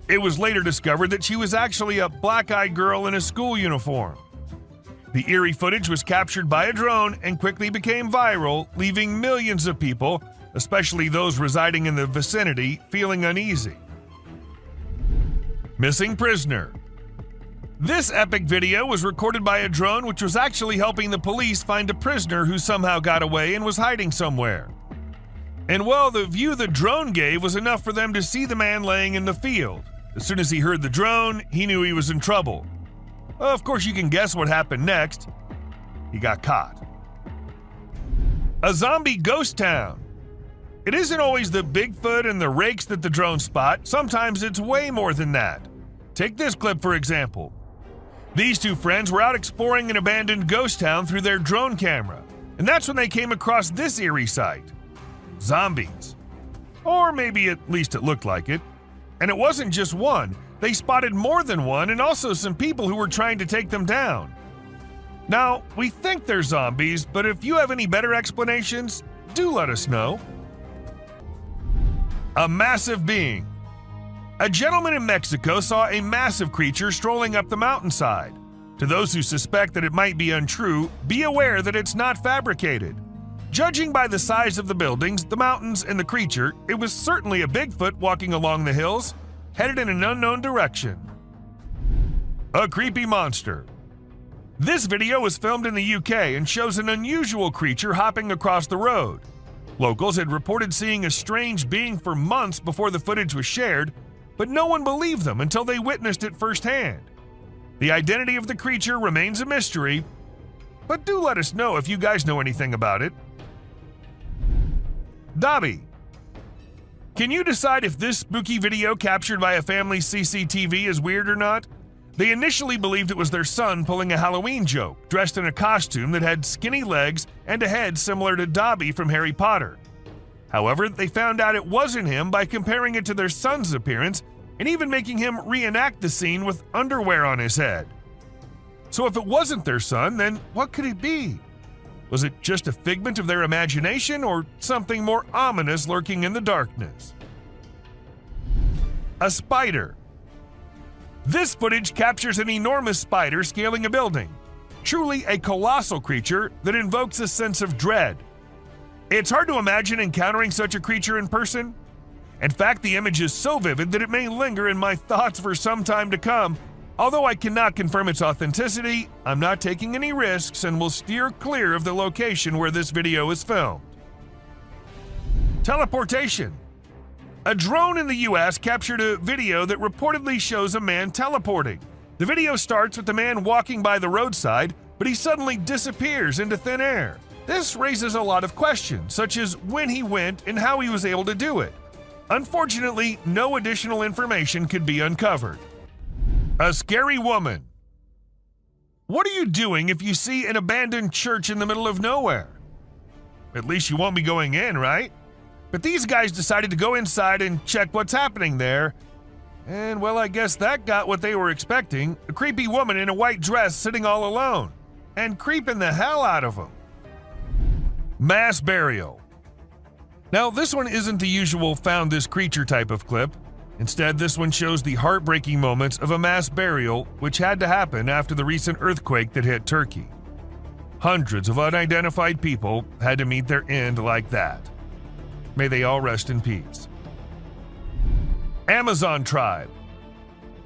It was later discovered that she was actually a black-eyed girl in a school uniform. The eerie footage was captured by a drone and quickly became viral, leaving millions of people, especially those residing in the vicinity, feeling uneasy. Missing prisoner. This epic video was recorded by a drone which was actually helping the police find a prisoner who somehow got away and was hiding somewhere. And well, the view the drone gave was enough for them to see the man laying in the field. As soon as he heard the drone, he knew he was in trouble. Of course, you can guess what happened next. He got caught. A zombie ghost town. It isn't always the Bigfoot and the rakes that the drones spot. Sometimes it's way more than that. Take this clip for example. These two friends were out exploring an abandoned ghost town through their drone camera, and that's when they came across this eerie sight. Zombies. Or maybe at least it looked like it. And it wasn't just one. They spotted more than one and also some people who were trying to take them down. Now, we think they're zombies, but if you have any better explanations, do let us know. A massive being. A gentleman in Mexico saw a massive creature strolling up the mountainside. To those who suspect that it might be untrue, be aware that it's not fabricated. Judging by the size of the buildings, the mountains, and the creature, it was certainly a Bigfoot walking along the hills, headed in an unknown direction. A creepy monster. This video was filmed in the UK and shows an unusual creature hopping across the road. Locals had reported seeing a strange being for months before the footage was shared, but no one believed them until they witnessed it firsthand. The identity of the creature remains a mystery, but do let us know if you guys know anything about it. Dobby. Can you decide if this spooky video captured by a family's CCTV is weird or not? They initially believed it was their son pulling a Halloween joke, dressed in a costume that had skinny legs and a head similar to Dobby from Harry Potter. However, they found out it wasn't him by comparing it to their son's appearance and even making him reenact the scene with underwear on his head. So if it wasn't their son, then what could it be? Was it just a figment of their imagination or something more ominous lurking in the darkness? A spider. This footage captures an enormous spider scaling a building. Truly a colossal creature that invokes a sense of dread. It's hard to imagine encountering such a creature in person. In fact, the image is so vivid that it may linger in my thoughts for some time to come. Although I cannot confirm its authenticity, I'm not taking any risks and will steer clear of the location where this video is filmed. Teleportation. A drone in the US captured a video that reportedly shows a man teleporting. The video starts with the man walking by the roadside, but he suddenly disappears into thin air. This raises a lot of questions, such as when he went and how he was able to do it. Unfortunately, no additional information could be uncovered. A scary woman. What are you doing if you see an abandoned church in the middle of nowhere? At least you won't be going in, right? But these guys decided to go inside and check what's happening there. And well, I guess that got what they were expecting. A creepy woman in a white dress sitting all alone. And creeping the hell out of them. Mass burial. Now, this one isn't the usual found this creature type of clip. Instead, this one shows the heartbreaking moments of a mass burial which had to happen after the recent earthquake that hit Turkey. Hundreds of unidentified people had to meet their end like that. May they all rest in peace. Amazon tribe.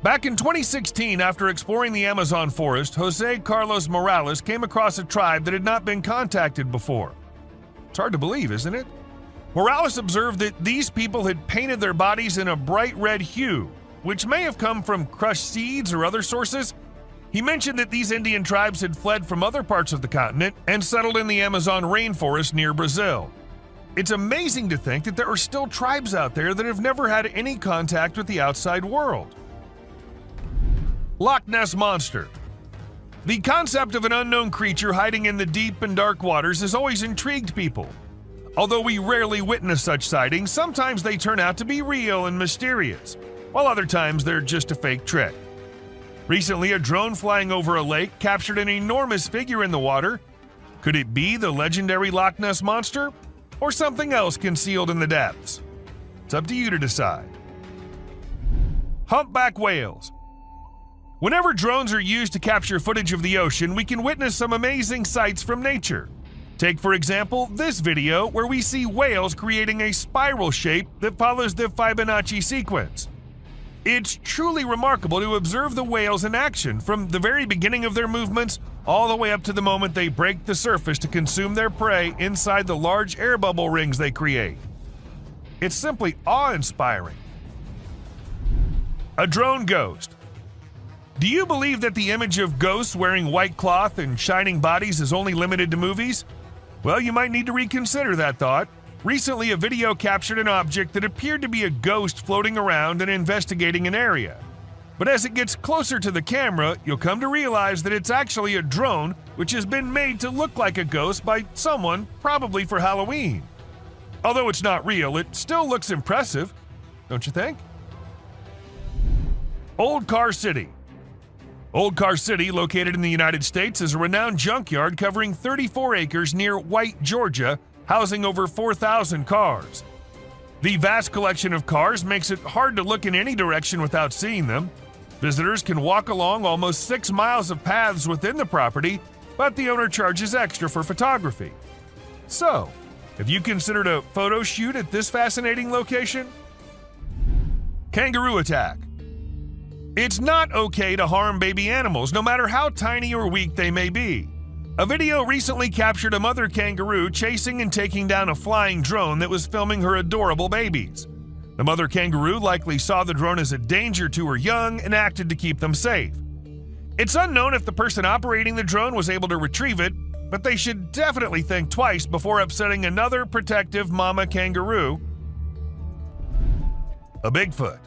Back in 2016, after exploring the Amazon forest, Jose Carlos Morales came across a tribe that had not been contacted before. It's hard to believe, isn't it? Morales observed that these people had painted their bodies in a bright red hue, which may have come from crushed seeds or other sources. He mentioned that these Indian tribes had fled from other parts of the continent and settled in the Amazon rainforest near Brazil. It's amazing to think that there are still tribes out there that have never had any contact with the outside world. Loch Ness Monster. The concept of an unknown creature hiding in the deep and dark waters has always intrigued people. Although we rarely witness such sightings, sometimes they turn out to be real and mysterious, while other times they're just a fake trick. Recently, a drone flying over a lake captured an enormous figure in the water. Could it be the legendary Loch Ness Monster? Or something else concealed in the depths? It's up to you to decide. Humpback whales. Whenever drones are used to capture footage of the ocean, we can witness some amazing sights from nature. Take, for example, this video where we see whales creating a spiral shape that follows the Fibonacci sequence. It's truly remarkable to observe the whales in action from the very beginning of their movements all the way up to the moment they break the surface to consume their prey inside the large air bubble rings they create. It's simply awe-inspiring. A drone ghost. Do you believe that the image of ghosts wearing white cloth and shining bodies is only limited to movies? Well, you might need to reconsider that thought. Recently, a video captured an object that appeared to be a ghost floating around and investigating an area. But as it gets closer to the camera, you'll come to realize that it's actually a drone which has been made to look like a ghost by someone, probably for Halloween. Although it's not real, it still looks impressive, don't you think? Old Car City. Old Car City, located in the United States, is a renowned junkyard covering 34 acres near White, Georgia, housing over 4,000 cars. The vast collection of cars makes it hard to look in any direction without seeing them. Visitors can walk along almost 6 miles of paths within the property, but the owner charges extra for photography. So, have you considered a photo shoot at this fascinating location? Kangaroo attack. It's not okay to harm baby animals, no matter how tiny or weak they may be. A video recently captured a mother kangaroo chasing and taking down a flying drone that was filming her adorable babies. The mother kangaroo likely saw the drone as a danger to her young and acted to keep them safe. It's unknown if the person operating the drone was able to retrieve it, but they should definitely think twice before upsetting another protective mama kangaroo. A Bigfoot.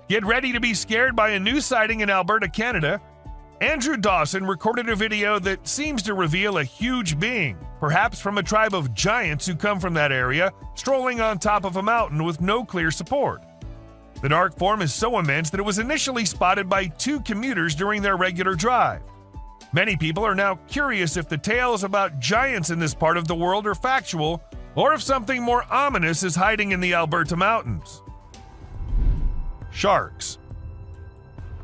Get ready to be scared by a new sighting in Alberta, Canada. Andrew Dawson recorded a video that seems to reveal a huge being, perhaps from a tribe of giants who come from that area, strolling on top of a mountain with no clear support. The dark form is so immense that it was initially spotted by 2 commuters during their regular drive. Many people are now curious if the tales about giants in this part of the world are factual, or if something more ominous is hiding in the Alberta mountains. Sharks.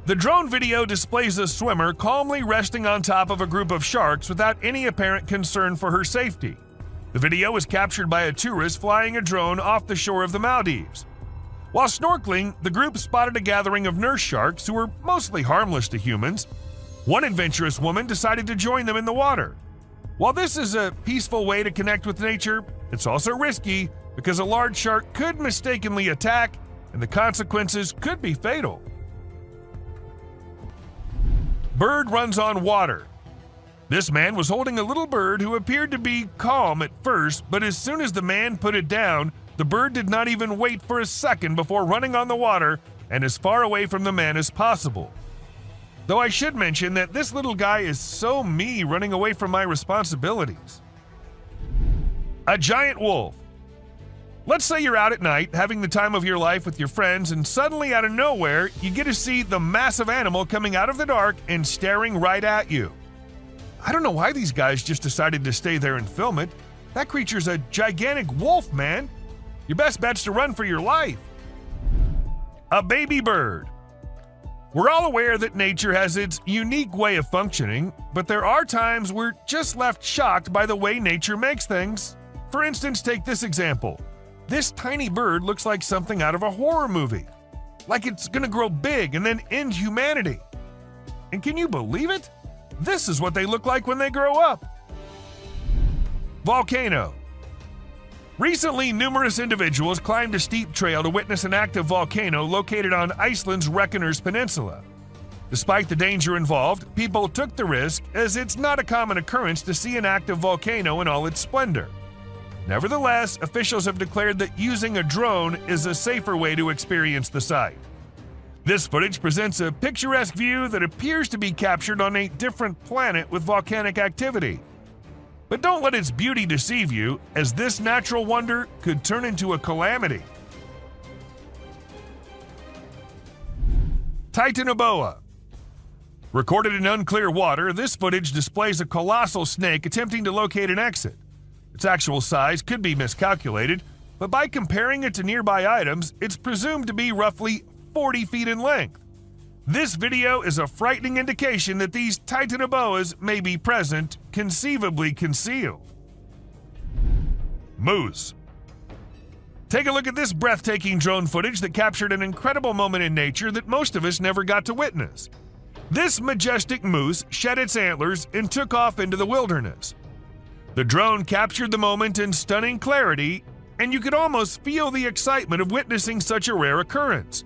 The drone video displays a swimmer calmly resting on top of a group of sharks without any apparent concern for her safety. The video was captured by a tourist flying a drone off the shore of the Maldives. While snorkeling, the group spotted a gathering of nurse sharks who were mostly harmless to humans. One adventurous woman decided to join them in the water. While this is a peaceful way to connect with nature, it's also risky because a large shark could mistakenly attack and the consequences could be fatal. Bird runs on water. This man was holding a little bird who appeared to be calm at first, but as soon as the man put it down, the bird did not even wait for a second before running on the water and as far away from the man as possible. Though I should mention that this little guy is so me running away from my responsibilities. A giant wolf. Let's say you're out at night having the time of your life with your friends and suddenly out of nowhere you get to see the massive animal coming out of the dark and staring right at you. I don't know why these guys just decided to stay there and film it. That creature's a gigantic wolf, man. Your best bet's to run for your life. A baby bird. We're all aware that nature has its unique way of functioning, but there are times we're just left shocked by the way nature makes things. For instance, take this example. This tiny bird looks like something out of a horror movie. Like it's gonna grow big and then end humanity. And can you believe it? This is what they look like when they grow up. Volcano. Recently, numerous individuals climbed a steep trail to witness an active volcano located on Iceland's Reykjanes Peninsula. Despite the danger involved, people took the risk as it's not a common occurrence to see an active volcano in all its splendor. Nevertheless, officials have declared that using a drone is a safer way to experience the site. This footage presents a picturesque view that appears to be captured on a different planet with volcanic activity. But don't let its beauty deceive you, as this natural wonder could turn into a calamity. Titanoboa. Recorded in unclear water, this footage displays a colossal snake attempting to locate an exit. Its actual size could be miscalculated, but by comparing it to nearby items, it's presumed to be roughly 40 feet in length. This video is a frightening indication that these Titanoboas may be present, conceivably concealed. Moose. Take a look at this breathtaking drone footage that captured an incredible moment in nature that most of us never got to witness. This majestic moose shed its antlers and took off into the wilderness. The drone captured the moment in stunning clarity, and you could almost feel the excitement of witnessing such a rare occurrence.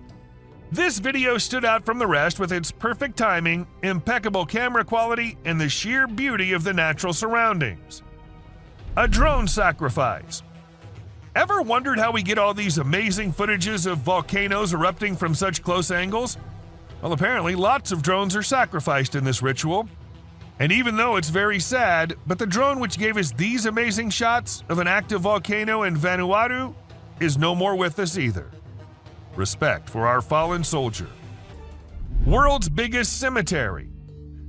This video stood out from the rest with its perfect timing, impeccable camera quality, and the sheer beauty of the natural surroundings. A drone sacrifice. Ever wondered how we get all these amazing footages of volcanoes erupting from such close angles? Well, apparently lots of drones are sacrificed in this ritual. And even though it's very sad, but the drone which gave us these amazing shots of an active volcano in Vanuatu is no more with us either. Respect for our fallen soldier. World's biggest cemetery.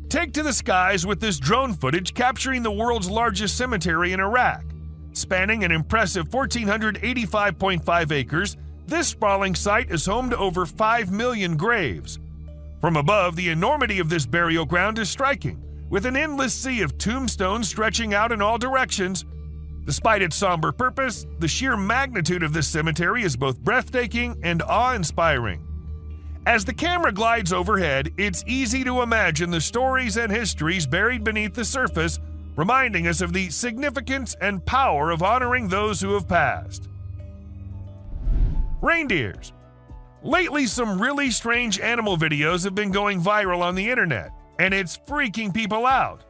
Take to the skies with this drone footage capturing the world's largest cemetery in Iraq. Spanning an impressive 1,485.5 acres, this sprawling site is home to over 5 million graves. From above, the enormity of this burial ground is striking, with an endless sea of tombstones stretching out in all directions. Despite its somber purpose, the sheer magnitude of this cemetery is both breathtaking and awe-inspiring. As the camera glides overhead, it's easy to imagine the stories and histories buried beneath the surface, reminding us of the significance and power of honoring those who have passed. Reindeers. Lately, some really strange animal videos have been going viral on the internet, and it's freaking people out.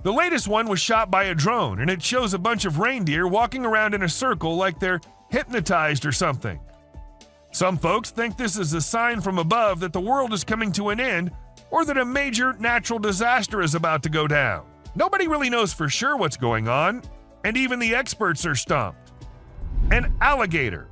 The latest one was shot by a drone, and it shows a bunch of reindeer walking around in a circle like they're hypnotized or something. Some folks think this is a sign from above that the world is coming to an end, or that a major natural disaster is about to go down. Nobody really knows for sure what's going on, and even the experts are stumped. An alligator.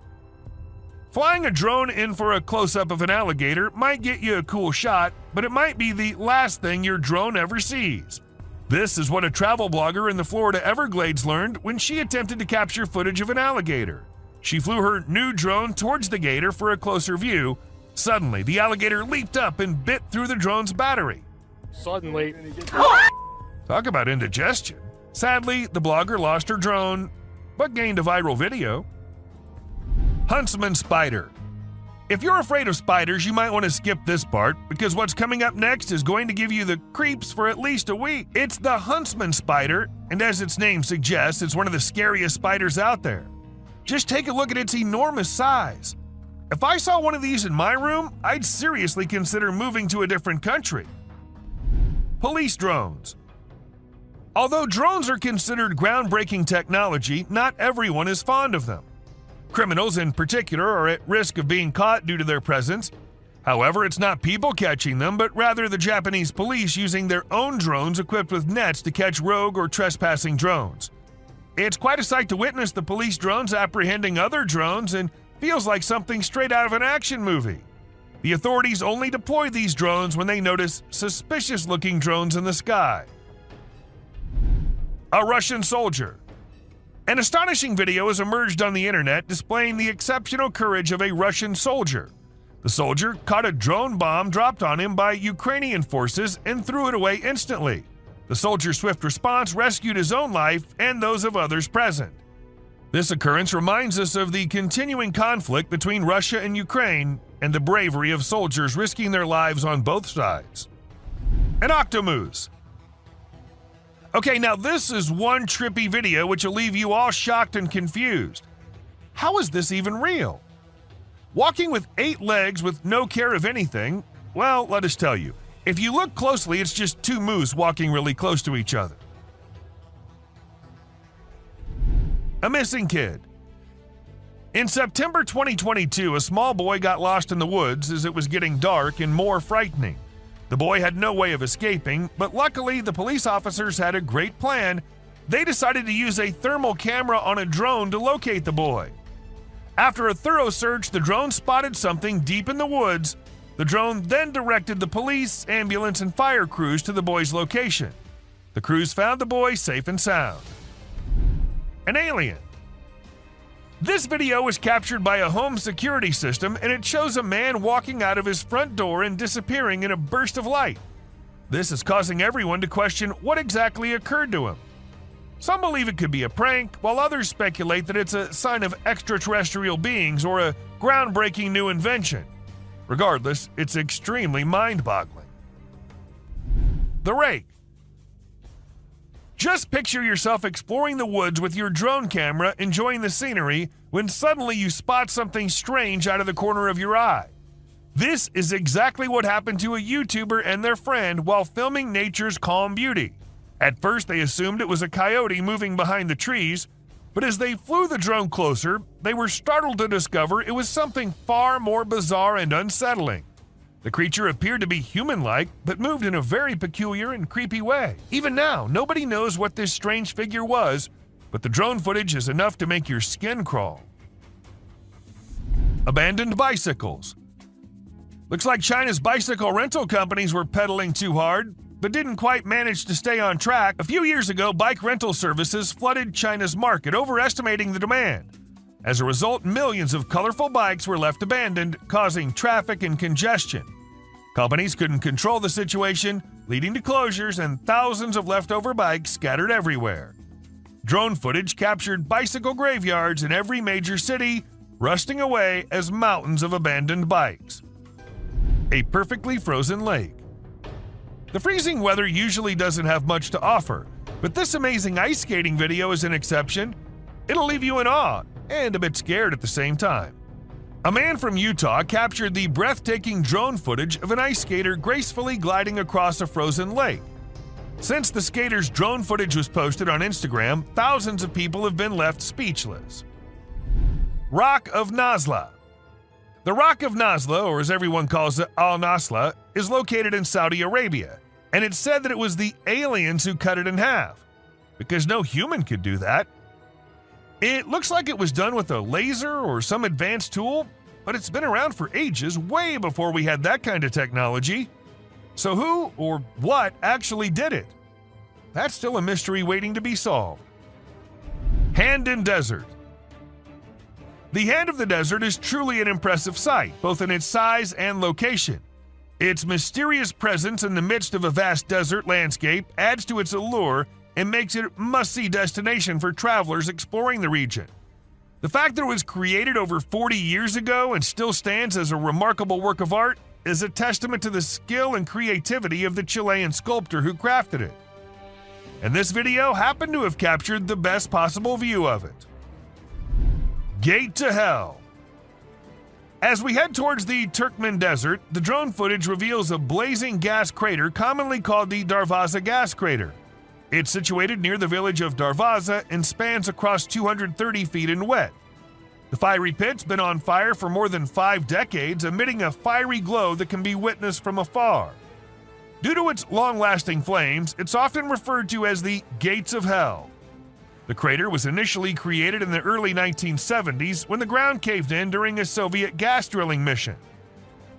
Flying a drone in for a close-up of an alligator might get you a cool shot, but it might be the last thing your drone ever sees. This is what a travel blogger in the Florida Everglades learned when she attempted to capture footage of an alligator. She flew her new drone towards the gator for a closer view. Suddenly, the alligator leaped up and bit through the drone's battery. Suddenly. Talk about indigestion. Sadly, the blogger lost her drone, but gained a viral video. Huntsman spider. If you're afraid of spiders, you might want to skip this part, because what's coming up next is going to give you the creeps for at least a week. It's the huntsman spider, and as its name suggests, it's one of the scariest spiders out there. Just take a look at its enormous size. If I saw one of these in my room, I'd seriously consider moving to a different country. Police drones. Although drones are considered groundbreaking technology, not everyone is fond of them. Criminals in particular are at risk of being caught due to their presence. However, it's not people catching them, but rather the Japanese police using their own drones equipped with nets to catch rogue or trespassing drones. It's quite a sight to witness the police drones apprehending other drones, and feels like something straight out of an action movie. The authorities only deploy these drones when they notice suspicious-looking drones in the sky. A Russian soldier. An astonishing video has emerged on the internet displaying the exceptional courage of a Russian soldier. The soldier caught a drone bomb dropped on him by Ukrainian forces and threw it away instantly. The soldier's swift response rescued his own life and those of others present. This occurrence reminds us of the continuing conflict between Russia and Ukraine and the bravery of soldiers risking their lives on both sides. An octomoose. Okay, now this is one trippy video which will leave you all shocked and confused. How is this even real? Walking with 8 legs with no care of anything, well, let us tell you, if you look closely, it's just 2 moose walking really close to each other. A missing kid. In September 2022, a small boy got lost in the woods as it was getting dark and more frightening. The boy had no way of escaping, but luckily the police officers had a great plan. They decided to use a thermal camera on a drone to locate the boy. After a thorough search, the drone spotted something deep in the woods. The drone then directed the police, ambulance, and fire crews to the boy's location. The crews found the boy safe and sound. An alien. This video was captured by a home security system, and it shows a man walking out of his front door and disappearing in a burst of light. This is causing everyone to question what exactly occurred to him. Some believe it could be a prank, while others speculate that it's a sign of extraterrestrial beings or a groundbreaking new invention. Regardless, it's extremely mind-boggling. The rake. Just picture yourself exploring the woods with your drone camera, enjoying the scenery, when suddenly you spot something strange out of the corner of your eye. This is exactly what happened to a YouTuber and their friend while filming nature's calm beauty. At first, they assumed it was a coyote moving behind the trees, but as they flew the drone closer, they were startled to discover it was something far more bizarre and unsettling. The creature appeared to be human-like, but moved in a very peculiar and creepy way. Even now, nobody knows what this strange figure was, but the drone footage is enough to make your skin crawl. Abandoned bicycles. Looks like China's bicycle rental companies were pedaling too hard, but didn't quite manage to stay on track. A few years ago, bike rental services flooded China's market, overestimating the demand. As a result, millions of colorful bikes were left abandoned, causing traffic and congestion. Companies couldn't control the situation, leading to closures and thousands of leftover bikes scattered everywhere. Drone footage captured bicycle graveyards in every major city, rusting away as mountains of abandoned bikes. A perfectly frozen lake. The freezing weather usually doesn't have much to offer, but this amazing ice skating video is an exception. It'll leave you in awe and a bit scared at the same time. A man from Utah captured the breathtaking drone footage of an ice skater gracefully gliding across a frozen lake. Since the skater's drone footage was posted on Instagram, thousands of people have been left speechless. Rock of Nazla. The Rock of Nazla, or as everyone calls it, Al-Nasla, is located in Saudi Arabia, and it's said that it was the aliens who cut it in half, because no human could do that. It looks like it was done with a laser or some advanced tool, but it's been around for ages, way before we had that kind of technology. So who or what actually did it? That's still a mystery waiting to be solved. Hand in Desert. The Hand of the Desert is truly an impressive sight, both in its size and location. Its mysterious presence in the midst of a vast desert landscape adds to its allure and makes it a must-see destination for travelers exploring the region. The fact that it was created over 40 years ago and still stands as a remarkable work of art is a testament to the skill and creativity of the Chilean sculptor who crafted it. And this video happened to have captured the best possible view of it. Gate to Hell. As we head towards the Turkmen Desert, the drone footage reveals a blazing gas crater commonly called the Darvaza gas crater. It's situated near the village of Darvaza and spans across 230 feet in width. The fiery pit's been on fire for more than 5 decades, emitting a fiery glow that can be witnessed from afar. Due to its long-lasting flames, it's often referred to as the Gates of Hell. The crater was initially created in the early 1970s when the ground caved in during a Soviet gas drilling mission.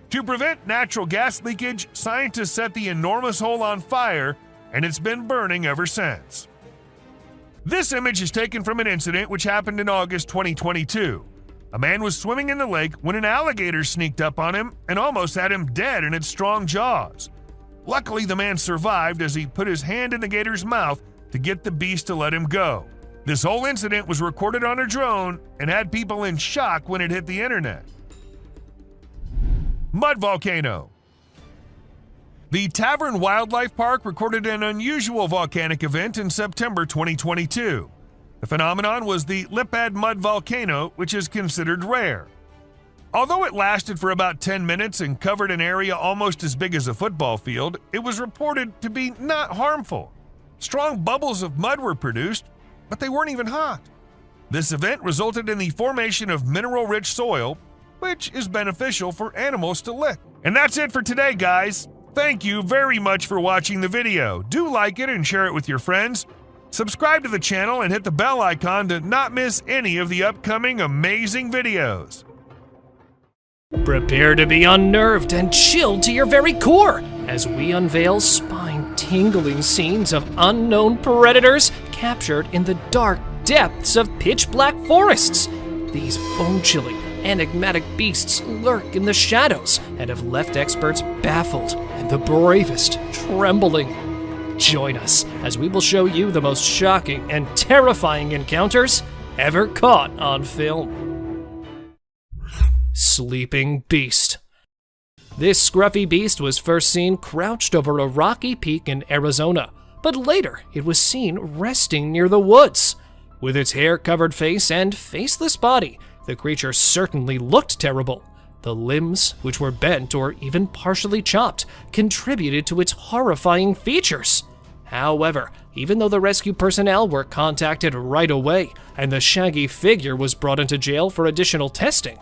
To prevent natural gas leakage, scientists set the enormous hole on fire, and it's been burning ever since. This image is taken from an incident which happened in August 2022. A man was swimming in the lake when an alligator sneaked up on him and almost had him dead in its strong jaws. Luckily, the man survived as he put his hand in the gator's mouth to get the beast to let him go. This whole incident was recorded on a drone and had people in shock when it hit the internet. Mud volcano. The Tavern Wildlife Park recorded an unusual volcanic event in September 2022. The phenomenon was the Lipad mud volcano, which is considered rare. Although it lasted for about 10 minutes and covered an area almost as big as a football field, it was reported to be not harmful. Strong bubbles of mud were produced, but they weren't even hot. This event resulted in the formation of mineral-rich soil, which is beneficial for animals to lick. And that's it for today, guys. Thank you very much for watching the video. Do like it and share it with your friends. Subscribe to the channel and hit the bell icon to not miss any of the upcoming amazing videos. Prepare to be unnerved and chilled to your very core as we unveil spine-tingling scenes of unknown predators captured in the dark depths of pitch-black forests. These bone-chilling, enigmatic beasts lurk in the shadows and have left experts baffled and the bravest trembling. Join us as we will show you the most shocking and terrifying encounters ever caught on film. Sleeping Beast. This scruffy beast was first seen crouched over a rocky peak in Arizona, but later it was seen resting near the woods. With its hair-covered face and faceless body, the creature certainly looked terrible. The limbs, which were bent or even partially chopped, contributed to its horrifying features. However, even though the rescue personnel were contacted right away and the shaggy figure was brought into jail for additional testing,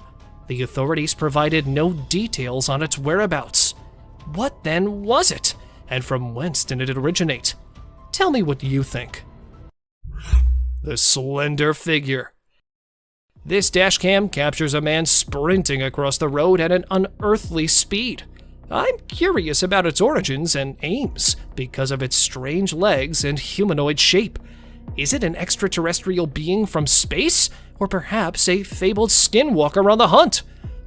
the authorities provided no details on its whereabouts. What then was it? And from whence did it originate? Tell me what you think. The slender figure. This dashcam captures a man sprinting across the road at an unearthly speed. I'm curious about its origins and aims because of its strange legs and humanoid shape. Is it an extraterrestrial being from space, or perhaps a fabled skinwalker on the hunt?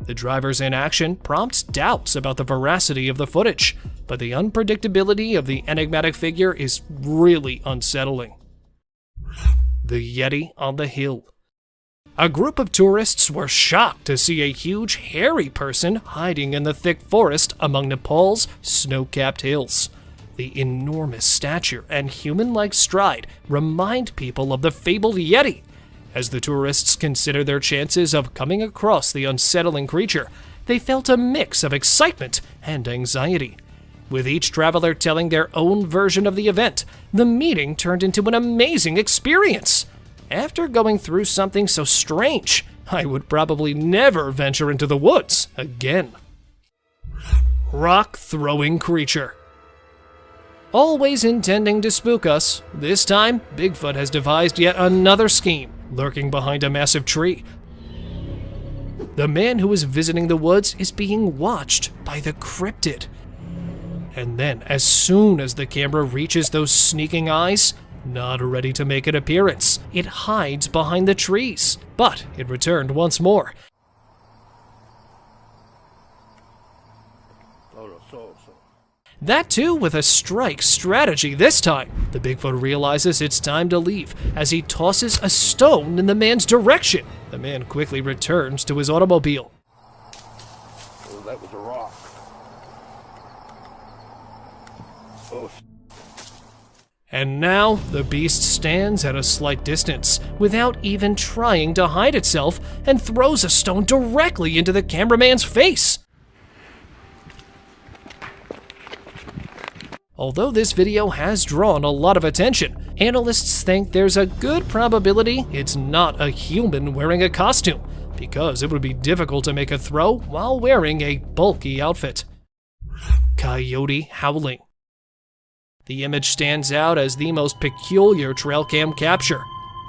The driver's inaction prompts doubts about the veracity of the footage, but the unpredictability of the enigmatic figure is really unsettling. The Yeti on the Hill. A group of tourists were shocked to see a huge, hairy person hiding in the thick forest among Nepal's snow-capped hills. The enormous stature and human-like stride remind people of the fabled Yeti. As the tourists considered their chances of coming across the unsettling creature, they felt a mix of excitement and anxiety. With each traveler telling their own version of the event, the meeting turned into an amazing experience. After going through something so strange, I would probably never venture into the woods again. Rock-throwing creature. Always intending to spook us, this time Bigfoot has devised yet another scheme, lurking behind a massive tree. The man who is visiting the woods is being watched by the cryptid. And then, as soon as the camera reaches those sneaking eyes, not ready to make an appearance, it hides behind the trees. But it returned once more. That too with a strike strategy this time. The Bigfoot realizes it's time to leave as he tosses a stone in the man's direction. The man quickly returns to his automobile. Oh, that was a rock. Oh. And now the beast stands at a slight distance without even trying to hide itself and throws a stone directly into the cameraman's face. Although this video has drawn a lot of attention, analysts think there's a good probability it's not a human wearing a costume, because it would be difficult to make a throw while wearing a bulky outfit. Coyote howling. The image stands out as the most peculiar trail cam capture.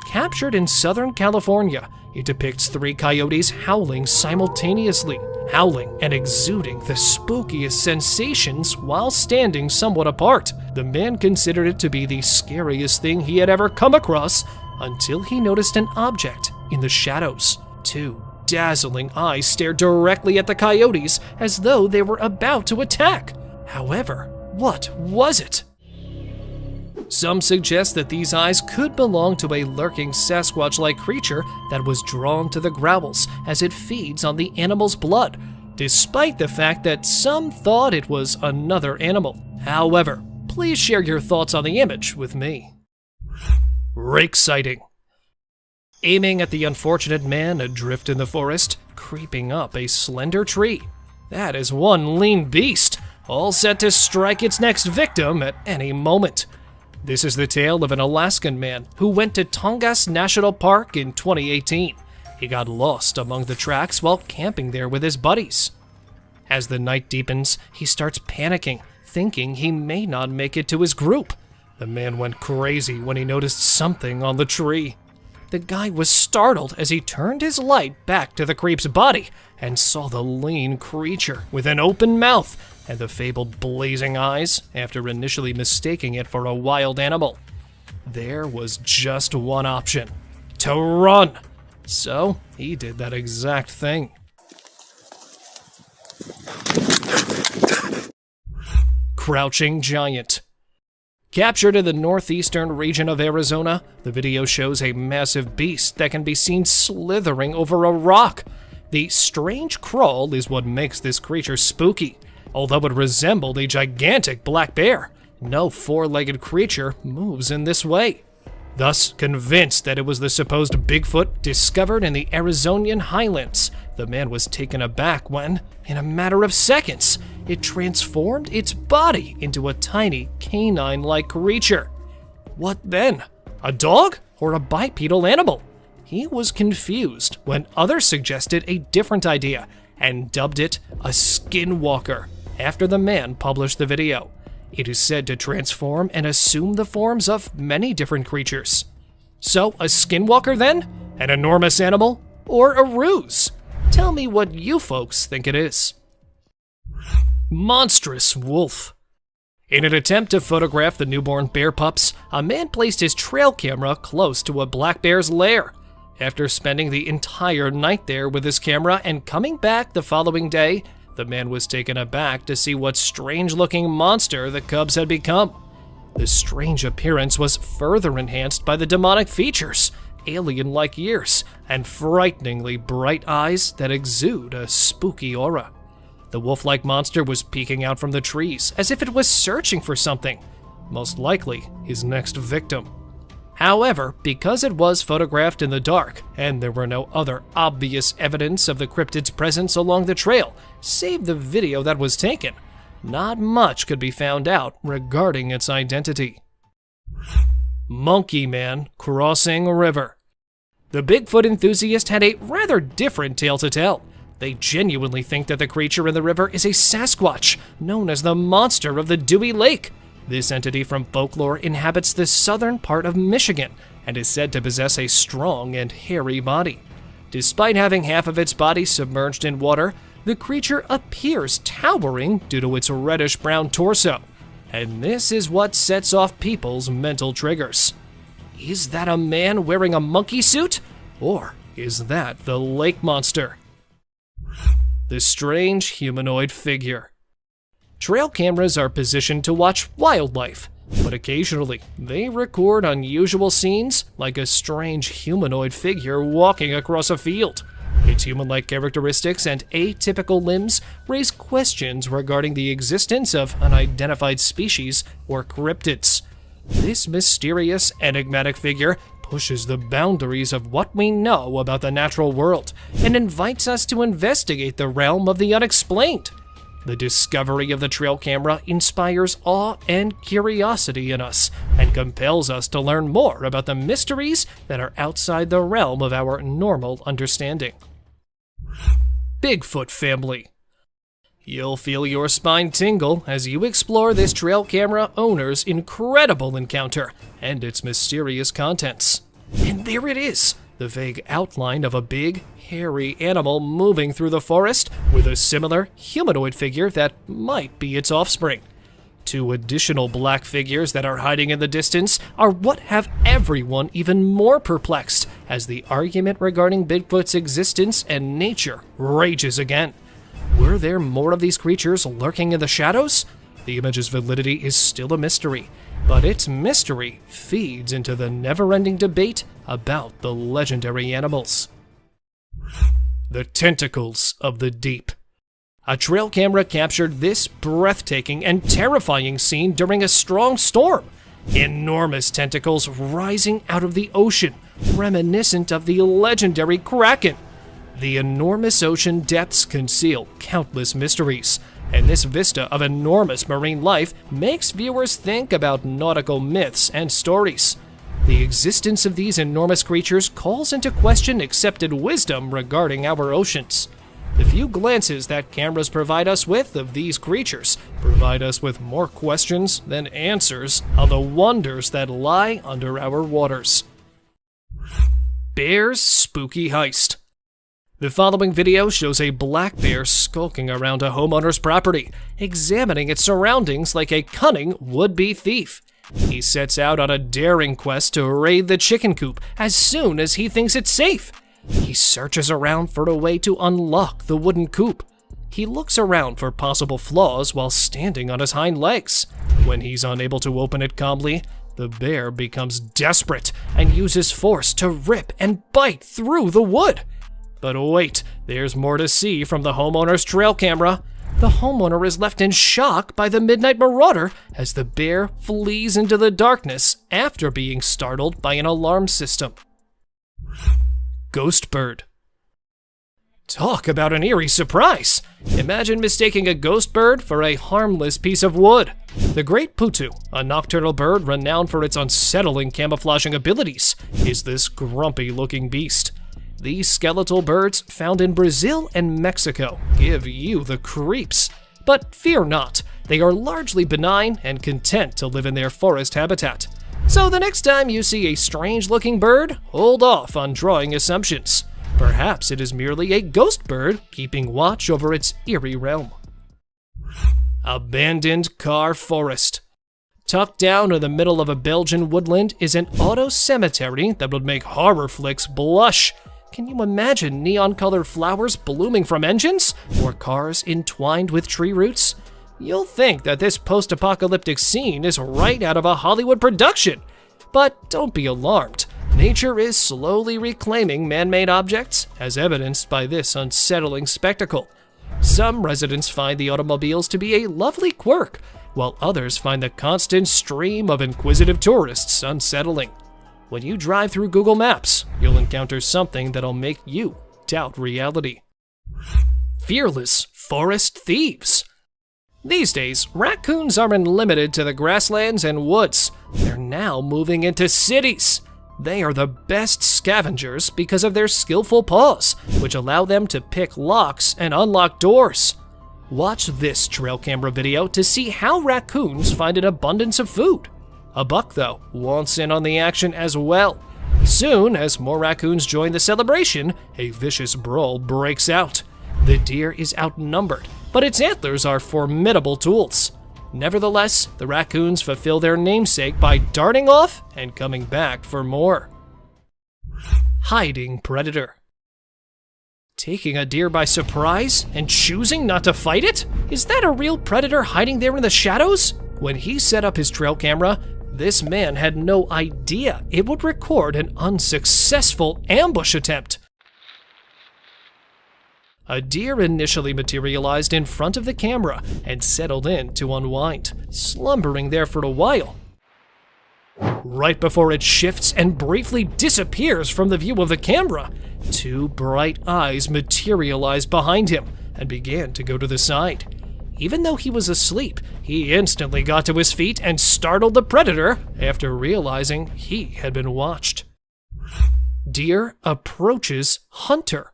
Captured in Southern California, it depicts 3 coyotes howling simultaneously, howling and exuding the spookiest sensations while standing somewhat apart. The man considered it to be the scariest thing he had ever come across until he noticed an object in the shadows. 2 dazzling eyes stared directly at the coyotes as though they were about to attack. However, what was it? Some suggest that these eyes could belong to a lurking Sasquatch-like creature that was drawn to the growls as it feeds on the animal's blood, despite the fact that some thought it was another animal. However, please share your thoughts on the image with me. Rake sighting. aiming at the unfortunate man adrift in the forest, creeping up a slender tree. That is one lean beast, all set to strike its next victim at any moment. This is the tale of an Alaskan man who went to Tongass National Park in 2018. He got lost among the tracks while camping there with his buddies. As the night deepens, he starts panicking, thinking he may not make it to his group. The man went crazy when he noticed something on the tree. The guy was startled as he turned his light back to the creep's body and saw the lean creature with an open mouth and the fabled blazing eyes after initially mistaking it for a wild animal. There was just one option: to run. So he did that exact thing. Crouching Giant. Captured in the northeastern region of Arizona, the video shows a massive beast that can be seen slithering over a rock. The strange crawl is what makes this creature spooky. Although it resembled a gigantic black bear, no four-legged creature moves in this way. Thus, convinced that it was the supposed Bigfoot discovered in the Arizonian highlands, the man was taken aback when, in a matter of seconds, it transformed its body into a tiny canine-like creature. What then? A dog or a bipedal animal? He was confused when others suggested a different idea and dubbed it a skinwalker after the man published the video. It is said to transform and assume the forms of many different creatures. So, a skinwalker then? An enormous animal? Or a ruse? Tell me what you folks think it is. Monstrous wolf. In an attempt to photograph the newborn bear pups, a man placed his trail camera close to a black bear's lair. After spending the entire night there with his camera and coming back the following day, the man was taken aback to see what strange-looking monster the cubs had become. The strange appearance was further enhanced by the demonic features, alien-like ears, and frighteningly bright eyes that exude a spooky aura. The wolf-like monster was peeking out from the trees as if it was searching for something, most likely his next victim. However, because it was photographed in the dark, and there were no other obvious evidence of the cryptid's presence along the trail, save the video that was taken, not much could be found out regarding its identity. Monkey Man Crossing River. The Bigfoot enthusiast had a rather different tale to tell. They genuinely think that the creature in the river is a Sasquatch, known as the Monster of the Dewey Lake. This entity from folklore inhabits the southern part of Michigan and is said to possess a strong and hairy body. Despite having half of its body submerged in water, the creature appears towering due to its reddish-brown torso. And this is what sets off people's mental triggers. Is that a man wearing a monkey suit? Or is that the lake monster? The strange humanoid figure. Trail cameras are positioned to watch wildlife, but occasionally they record unusual scenes like a strange humanoid figure walking across a field. Its human-like characteristics and atypical limbs raise questions regarding the existence of unidentified species or cryptids. This mysterious, enigmatic figure pushes the boundaries of what we know about the natural world and invites us to investigate the realm of the unexplained. The discovery of the trail camera inspires awe and curiosity in us and compels us to learn more about the mysteries that are outside the realm of our normal understanding. Bigfoot family. You'll feel your spine tingle as you explore this trail camera owner's incredible encounter and its mysterious contents. And there it is, the vague outline of a big, hairy animal moving through the forest with a similar humanoid figure that might be its offspring. Two additional black figures that are hiding in the distance are what have everyone even more perplexed as the argument regarding Bigfoot's existence and nature rages again. Were there more of these creatures lurking in the shadows? The image's validity is still a mystery, but its mystery feeds into the never-ending debate about the legendary animals. The tentacles of the deep. A trail camera captured this breathtaking and terrifying scene during a strong storm. Enormous tentacles rising out of the ocean, reminiscent of the legendary Kraken. The enormous ocean depths conceal countless mysteries, and this vista of enormous marine life makes viewers think about nautical myths and stories. The existence of these enormous creatures calls into question accepted wisdom regarding our oceans. The few glances that cameras provide us with of these creatures provide us with more questions than answers on the wonders that lie under our waters. Bear's spooky heist. The following video shows a black bear skulking around a homeowner's property, examining its surroundings like a cunning would-be thief. He sets out on a daring quest to raid the chicken coop as soon as he thinks it's safe. He searches around for a way to unlock the wooden coop. He looks around for possible flaws while standing on his hind legs. When he's unable to open it calmly, the bear becomes desperate and uses force to rip and bite through the wood. But wait, there's more to see from the homeowner's trail camera. The homeowner is left in shock by the midnight marauder as the bear flees into the darkness after being startled by an alarm system. Ghost bird. Talk about an eerie surprise! Imagine mistaking a ghost bird for a harmless piece of wood. The great putu, a nocturnal bird renowned for its unsettling camouflaging abilities, is this grumpy-looking beast. These skeletal birds, found in Brazil and Mexico, give you the creeps. But fear not, they are largely benign and content to live in their forest habitat. So the next time you see a strange-looking bird, hold off on drawing assumptions. Perhaps it is merely a ghost bird keeping watch over its eerie realm. Abandoned car forest. Tucked down in the middle of a Belgian woodland is an auto cemetery that would make horror flicks blush. Can you imagine neon-colored flowers blooming from engines, or cars entwined with tree roots? You'll think that this post-apocalyptic scene is right out of a Hollywood production. But don't be alarmed. Nature is slowly reclaiming man-made objects, as evidenced by this unsettling spectacle. Some residents find the automobiles to be a lovely quirk, while others find the constant stream of inquisitive tourists unsettling. When you drive through Google Maps, you'll encounter something that'll make you doubt reality. Fearless forest thieves. These days, raccoons aren't limited to the grasslands and woods. They're now moving into cities. They are the best scavengers because of their skillful paws, which allow them to pick locks and unlock doors. Watch this trail camera video to see how raccoons find an abundance of food. A buck, though, wants in on the action as well. Soon, as more raccoons join the celebration, a vicious brawl breaks out. The deer is outnumbered, but its antlers are formidable tools. Nevertheless, the raccoons fulfill their namesake by darting off and coming back for more. Hiding predator. Taking a deer by surprise and choosing not to fight it? Is that a real predator hiding there in the shadows? When he set up his trail camera, this man had no idea it would record an unsuccessful ambush attempt. A deer initially materialized in front of the camera and settled in to unwind, slumbering there for a while. Right before it shifts and briefly disappears from the view of the camera, two bright eyes materialized behind him and began to go to the side. Even though he was asleep, he instantly got to his feet and startled the predator after realizing he had been watched. Deer approaches hunter.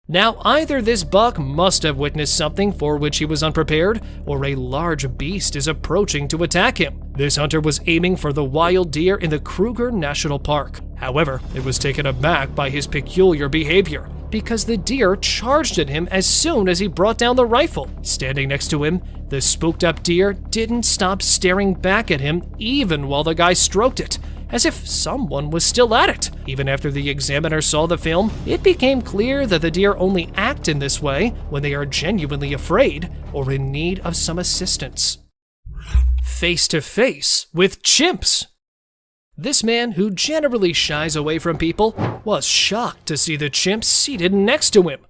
Now, either this buck must have witnessed something for which he was unprepared, or a large beast is approaching to attack him. This hunter was aiming for the wild deer in the Kruger National Park. However, it was taken aback by his peculiar behavior, because the deer charged at him as soon as he brought down the rifle. Standing next to him, the spooked up deer didn't stop staring back at him even while the guy stroked it, as if someone was still at it. Even after the examiner saw the film, it became clear that the deer only act in this way when they are genuinely afraid or in need of some assistance. Face to face with chimps. This man, who generally shies away from people, was shocked to see the chimp seated next to him.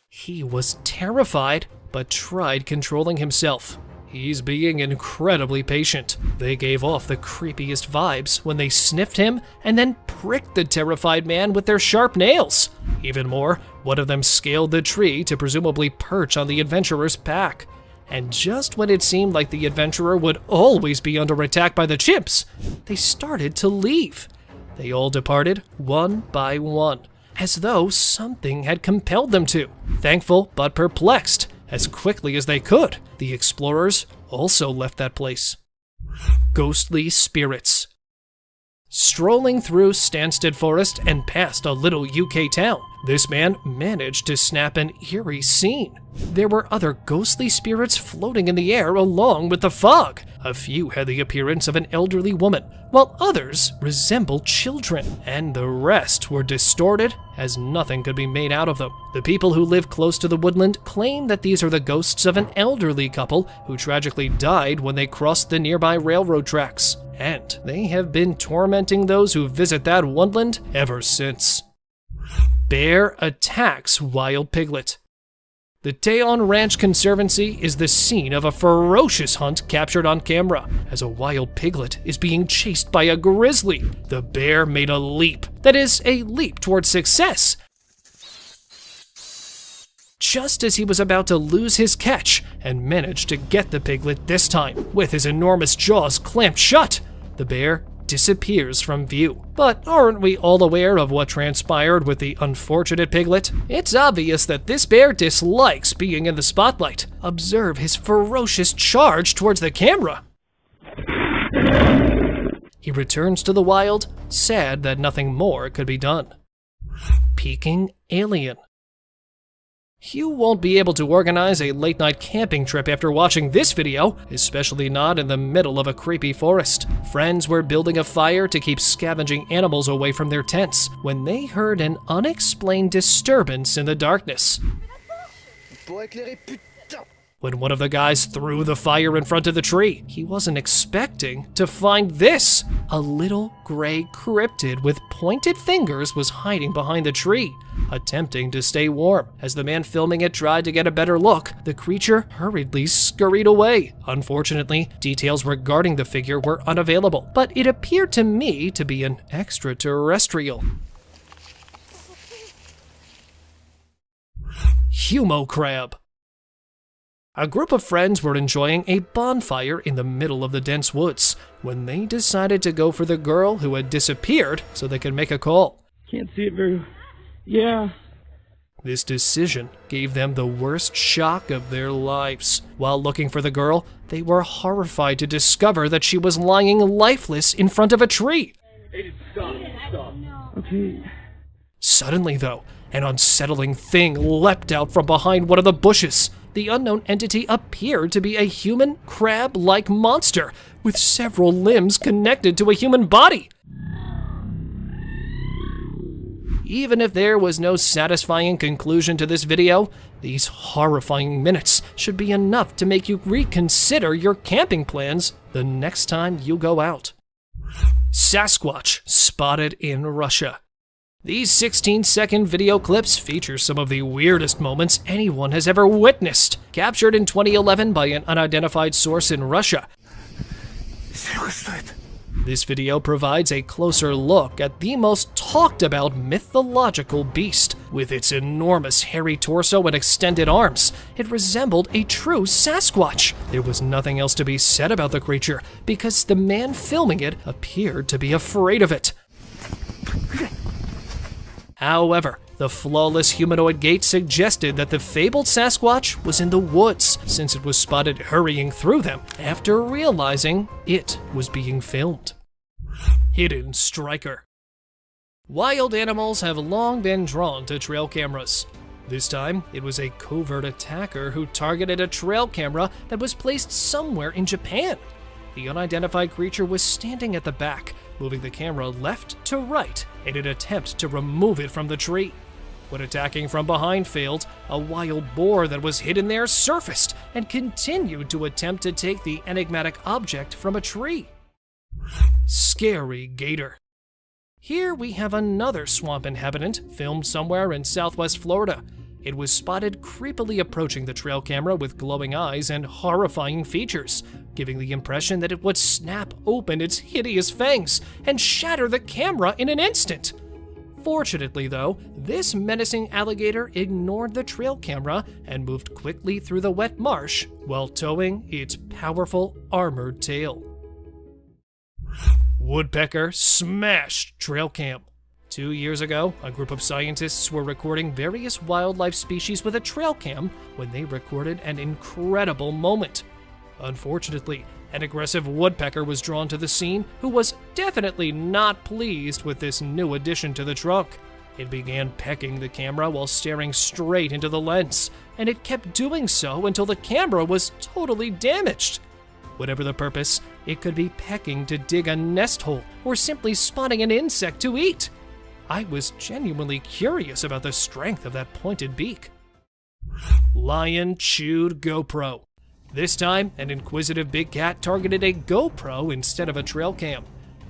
He was terrified, but tried controlling himself. He's being incredibly patient. They gave off the creepiest vibes when they sniffed him and then pricked the terrified man with their sharp nails. Even more, one of them scaled the tree to presumably perch on the adventurer's back. And just when it seemed like the adventurer would always be under attack by the chimps, they started to leave. They all departed one by one, as though something had compelled them to. Thankful but perplexed, as quickly as they could, the explorers also left that place. Ghostly spirits. Strolling through Stansted Forest and past a little UK town, this man managed to snap an eerie scene. There were other ghostly spirits floating in the air along with the fog. A few had the appearance of an elderly woman, while others resembled children, and the rest were distorted as nothing could be made out of them. The people who live close to the woodland claim that these are the ghosts of an elderly couple who tragically died when they crossed the nearby railroad tracks, and they have been tormenting those who visit that woodland ever since. Bear attacks wild piglet. The Teon Ranch Conservancy is the scene of a ferocious hunt captured on camera, as a wild piglet is being chased by a grizzly. The bear made a leap, that is, a leap towards success, just as he was about to lose his catch, and managed to get the piglet this time. With his enormous jaws clamped shut, the bear disappears from view. But aren't we all aware of what transpired with the unfortunate piglet? It's obvious that this bear dislikes being in the spotlight. Observe his ferocious charge towards the camera. He returns to the wild, sad that nothing more could be done. Peeking alien. You won't be able to organize a late-night camping trip after watching this video, especially not in the middle of a creepy forest. Friends were building a fire to keep scavenging animals away from their tents when they heard an unexplained disturbance in the darkness. When one of the guys threw the fire in front of the tree, he wasn't expecting to find this. A little gray cryptid with pointed fingers was hiding behind the tree, attempting to stay warm. As the man filming it tried to get a better look, the creature hurriedly scurried away. Unfortunately, details regarding the figure were unavailable, but it appeared to me to be an extraterrestrial. Humo crab. A group of friends were enjoying a bonfire in the middle of the dense woods when they decided to go for the girl who had disappeared so they could make a call. Can't see it very... Yeah. This decision gave them the worst shock of their lives. While looking for the girl, they were horrified to discover that she was lying lifeless in front of a tree. Stop. Okay. Suddenly, though, an unsettling thing leapt out from behind one of the bushes. The unknown entity appeared to be a human crab-like monster with several limbs connected to a human body. Even if there was no satisfying conclusion to this video, these horrifying minutes should be enough to make you reconsider your camping plans the next time you go out. Sasquatch spotted in Russia. These 16-second video clips feature some of the weirdest moments anyone has ever witnessed, captured in 2011 by an unidentified source in Russia. This video provides a closer look at the most talked about mythological beast. With its enormous hairy torso and extended arms, it resembled a true Sasquatch. There was nothing else to be said about the creature because the man filming it appeared to be afraid of it. However, the flawless humanoid gait suggested that the fabled Sasquatch was in the woods, since it was spotted hurrying through them after realizing it was being filmed. Hidden striker. Wild animals have long been drawn to trail cameras. This time, it was a covert attacker who targeted a trail camera that was placed somewhere in Japan. The unidentified creature was standing at the back, moving the camera left to right in an attempt to remove it from the tree. When attacking from behind failed, a wild boar that was hidden there surfaced and continued to attempt to take the enigmatic object from a tree. Scary gator. Here we have another swamp inhabitant filmed somewhere in southwest Florida. It was spotted creepily approaching the trail camera with glowing eyes and horrifying features, giving the impression that it would snap open its hideous fangs and shatter the camera in an instant. Fortunately, though, this menacing alligator ignored the trail camera and moved quickly through the wet marsh while towing its powerful armored tail. Woodpecker smashed trail cam. 2 years ago, a group of scientists were recording various wildlife species with a trail cam when they recorded an incredible moment. Unfortunately, an aggressive woodpecker was drawn to the scene who was definitely not pleased with this new addition to the trunk. It began pecking the camera while staring straight into the lens, and it kept doing so until the camera was totally damaged. Whatever the purpose, it could be pecking to dig a nest hole or simply spotting an insect to eat. I was genuinely curious about the strength of that pointed beak. Lion chewed GoPro. This time, an inquisitive big cat targeted a GoPro instead of a trail cam.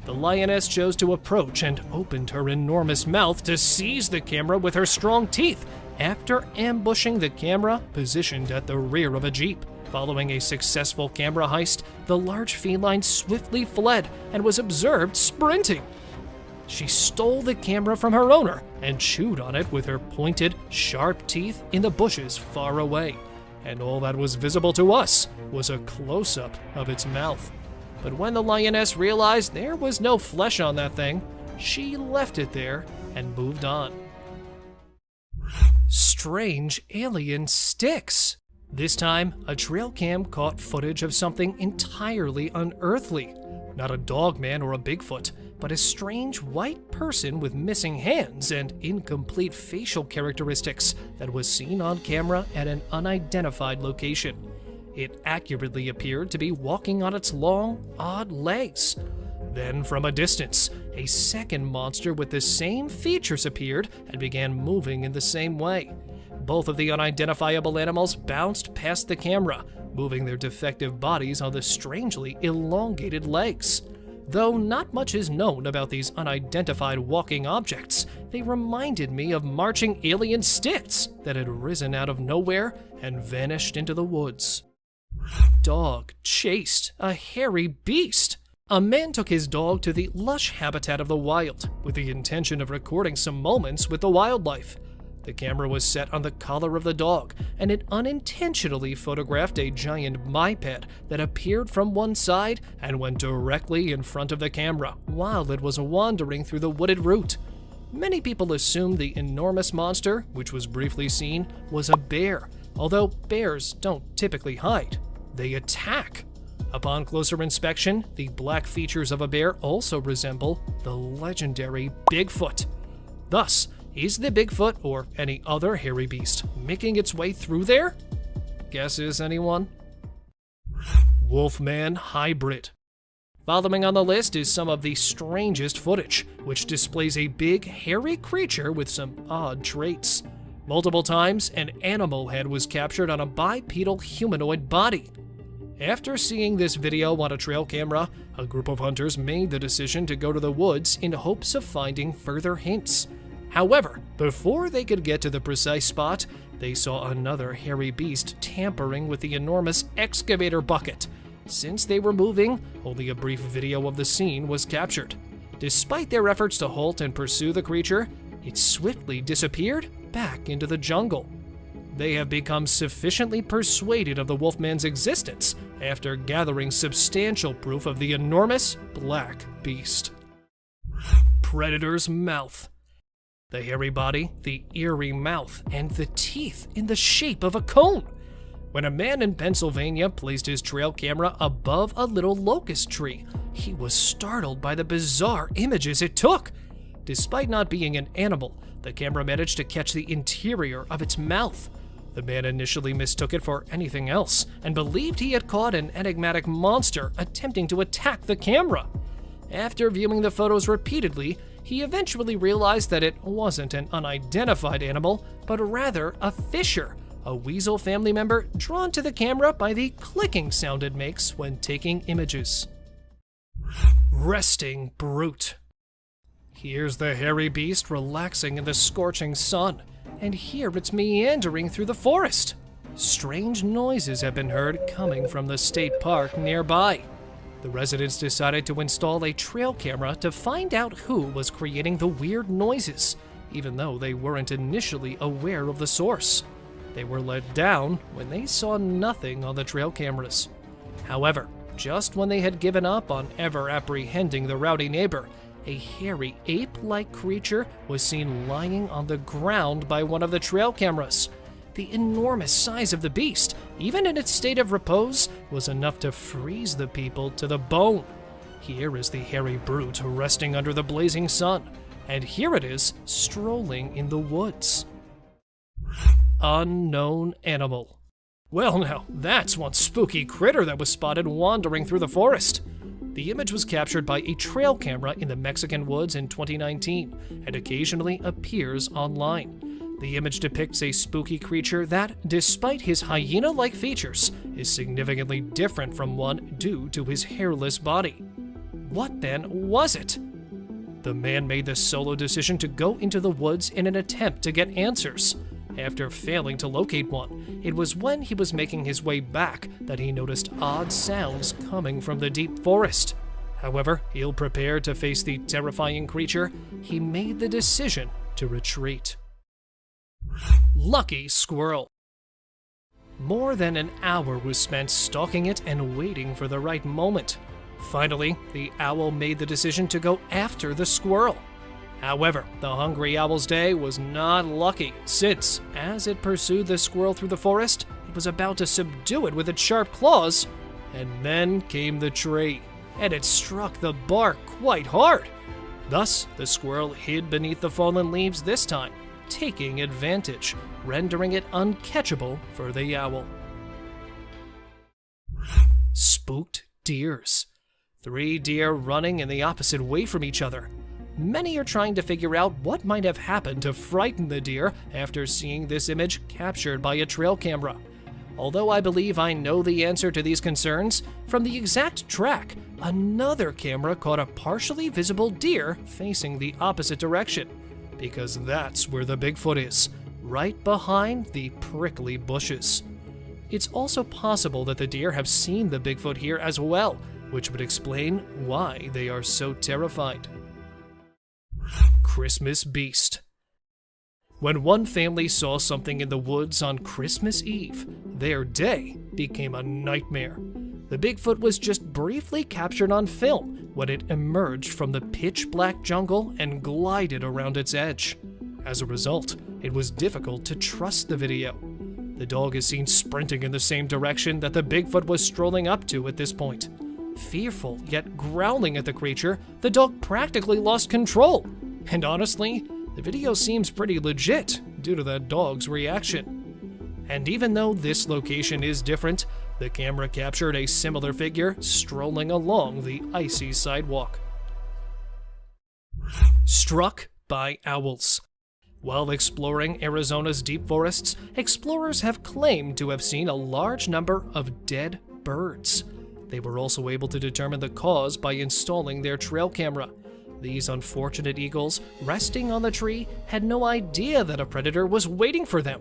The lioness chose to approach and opened her enormous mouth to seize the camera with her strong teeth after ambushing the camera positioned at the rear of a Jeep. Following a successful camera heist, the large feline swiftly fled and was observed sprinting. She stole the camera from her owner and chewed on it with her pointed, sharp teeth in the bushes far away. And all that was visible to us was a close-up of its mouth. But when the lioness realized there was no flesh on that thing, she left it there and moved on. Strange alien sticks. This time, a trail cam caught footage of something entirely unearthly. Not a dogman or a Bigfoot, but a strange white person with missing hands and incomplete facial characteristics that was seen on camera at an unidentified location. It accurately appeared to be walking on its long, odd legs. Then, from a distance, a second monster with the same features appeared and began moving in the same way. Both of the unidentifiable animals bounced past the camera, moving their defective bodies on the strangely elongated legs. Though not much is known about these unidentified walking objects, they reminded me of marching alien sticks that had risen out of nowhere and vanished into the woods. Dog chased a hairy beast. A man took his dog to the lush habitat of the wild with the intention of recording some moments with the wildlife. The camera was set on the collar of the dog, and it unintentionally photographed a giant biped that appeared from one side and went directly in front of the camera while it was wandering through the wooded route. Many people assumed the enormous monster, which was briefly seen, was a bear, although bears don't typically hide. They attack. Upon closer inspection, the black features of a bear also resemble the legendary Bigfoot. Thus, is the Bigfoot or any other hairy beast making its way through there? Guesses, anyone? Wolfman hybrid. Following on the list is some of the strangest footage, which displays a big, hairy creature with some odd traits. Multiple times, an animal head was captured on a bipedal humanoid body. After seeing this video on a trail camera, a group of hunters made the decision to go to the woods in hopes of finding further hints. However, before they could get to the precise spot, they saw another hairy beast tampering with the enormous excavator bucket. Since they were moving, only a brief video of the scene was captured. Despite their efforts to halt and pursue the creature, it swiftly disappeared back into the jungle. They have become sufficiently persuaded of the Wolfman's existence after gathering substantial proof of the enormous black beast. Predator's mouth. The hairy body, the eerie mouth, and the teeth in the shape of a cone. When a man in Pennsylvania placed his trail camera above a little locust tree, he was startled by the bizarre images it took. Despite not being an animal, the camera managed to catch the interior of its mouth. The man initially mistook it for anything else and believed he had caught an enigmatic monster attempting to attack the camera. After viewing the photos repeatedly, he eventually realized that it wasn't an unidentified animal, but rather a fisher, a weasel family member drawn to the camera by the clicking sound it makes when taking images. Resting brute. Here's the hairy beast relaxing in the scorching sun. and here it's meandering through the forest. Strange noises have been heard coming from the state park nearby. The residents decided to install a trail camera to find out who was creating the weird noises, even though they weren't initially aware of the source. They were let down when they saw nothing on the trail cameras. However, just when they had given up on ever apprehending the rowdy neighbor, a hairy ape-like creature was seen lying on the ground by one of the trail cameras. The enormous size of the beast, even in its state of repose, was enough to freeze the people to the bone. Here is the hairy brute resting under the blazing sun, and here it is strolling in the woods. Unknown animal. Well now, that's one spooky critter that was spotted wandering through the forest. The image was captured by a trail camera in the Mexican woods in 2019 and occasionally appears online. The image depicts a spooky creature that, despite his hyena-like features, is significantly different from one due to his hairless body. What then was it? The man made the solo decision to go into the woods in an attempt to get answers. After failing to locate one, it was when he was making his way back that he noticed odd sounds coming from the deep forest. However, ill-prepared to face the terrifying creature, he made the decision to retreat. Lucky squirrel. More than an hour was spent stalking it and waiting for the right moment. Finally, the owl made the decision to go after the squirrel. However, the hungry owl's day was not lucky, since, as it pursued the squirrel through the forest, it was about to subdue it with its sharp claws. And then came the tree, and it struck the bark quite hard. Thus, the squirrel hid beneath the fallen leaves this time, taking advantage, rendering it uncatchable for the owl. Spooked deers. 3 deer running in the opposite way from each other. Many are trying to figure out what might have happened to frighten the deer after seeing this image captured by a trail camera. Although I believe I know the answer to these concerns, from the exact track, another camera caught a partially visible deer facing the opposite direction, because that's where the Bigfoot is, right behind the prickly bushes. It's also possible that the deer have seen the Bigfoot here as well, which would explain why they are so terrified. Christmas beast. When one family saw something in the woods on Christmas Eve, their day became a nightmare. The Bigfoot was just briefly captured on film when it emerged from the pitch-black jungle and glided around its edge. As a result, it was difficult to trust the video. The dog is seen sprinting in the same direction that the Bigfoot was strolling up to at this point. Fearful yet growling at the creature, the dog practically lost control. And honestly, the video seems pretty legit due to that dog's reaction. And even though this location is different, the camera captured a similar figure strolling along the icy sidewalk. Struck by owls. While exploring Arizona's deep forests, explorers have claimed to have seen a large number of dead birds. They were also able to determine the cause by installing their trail camera. These unfortunate eagles, resting on the tree, had no idea that a predator was waiting for them.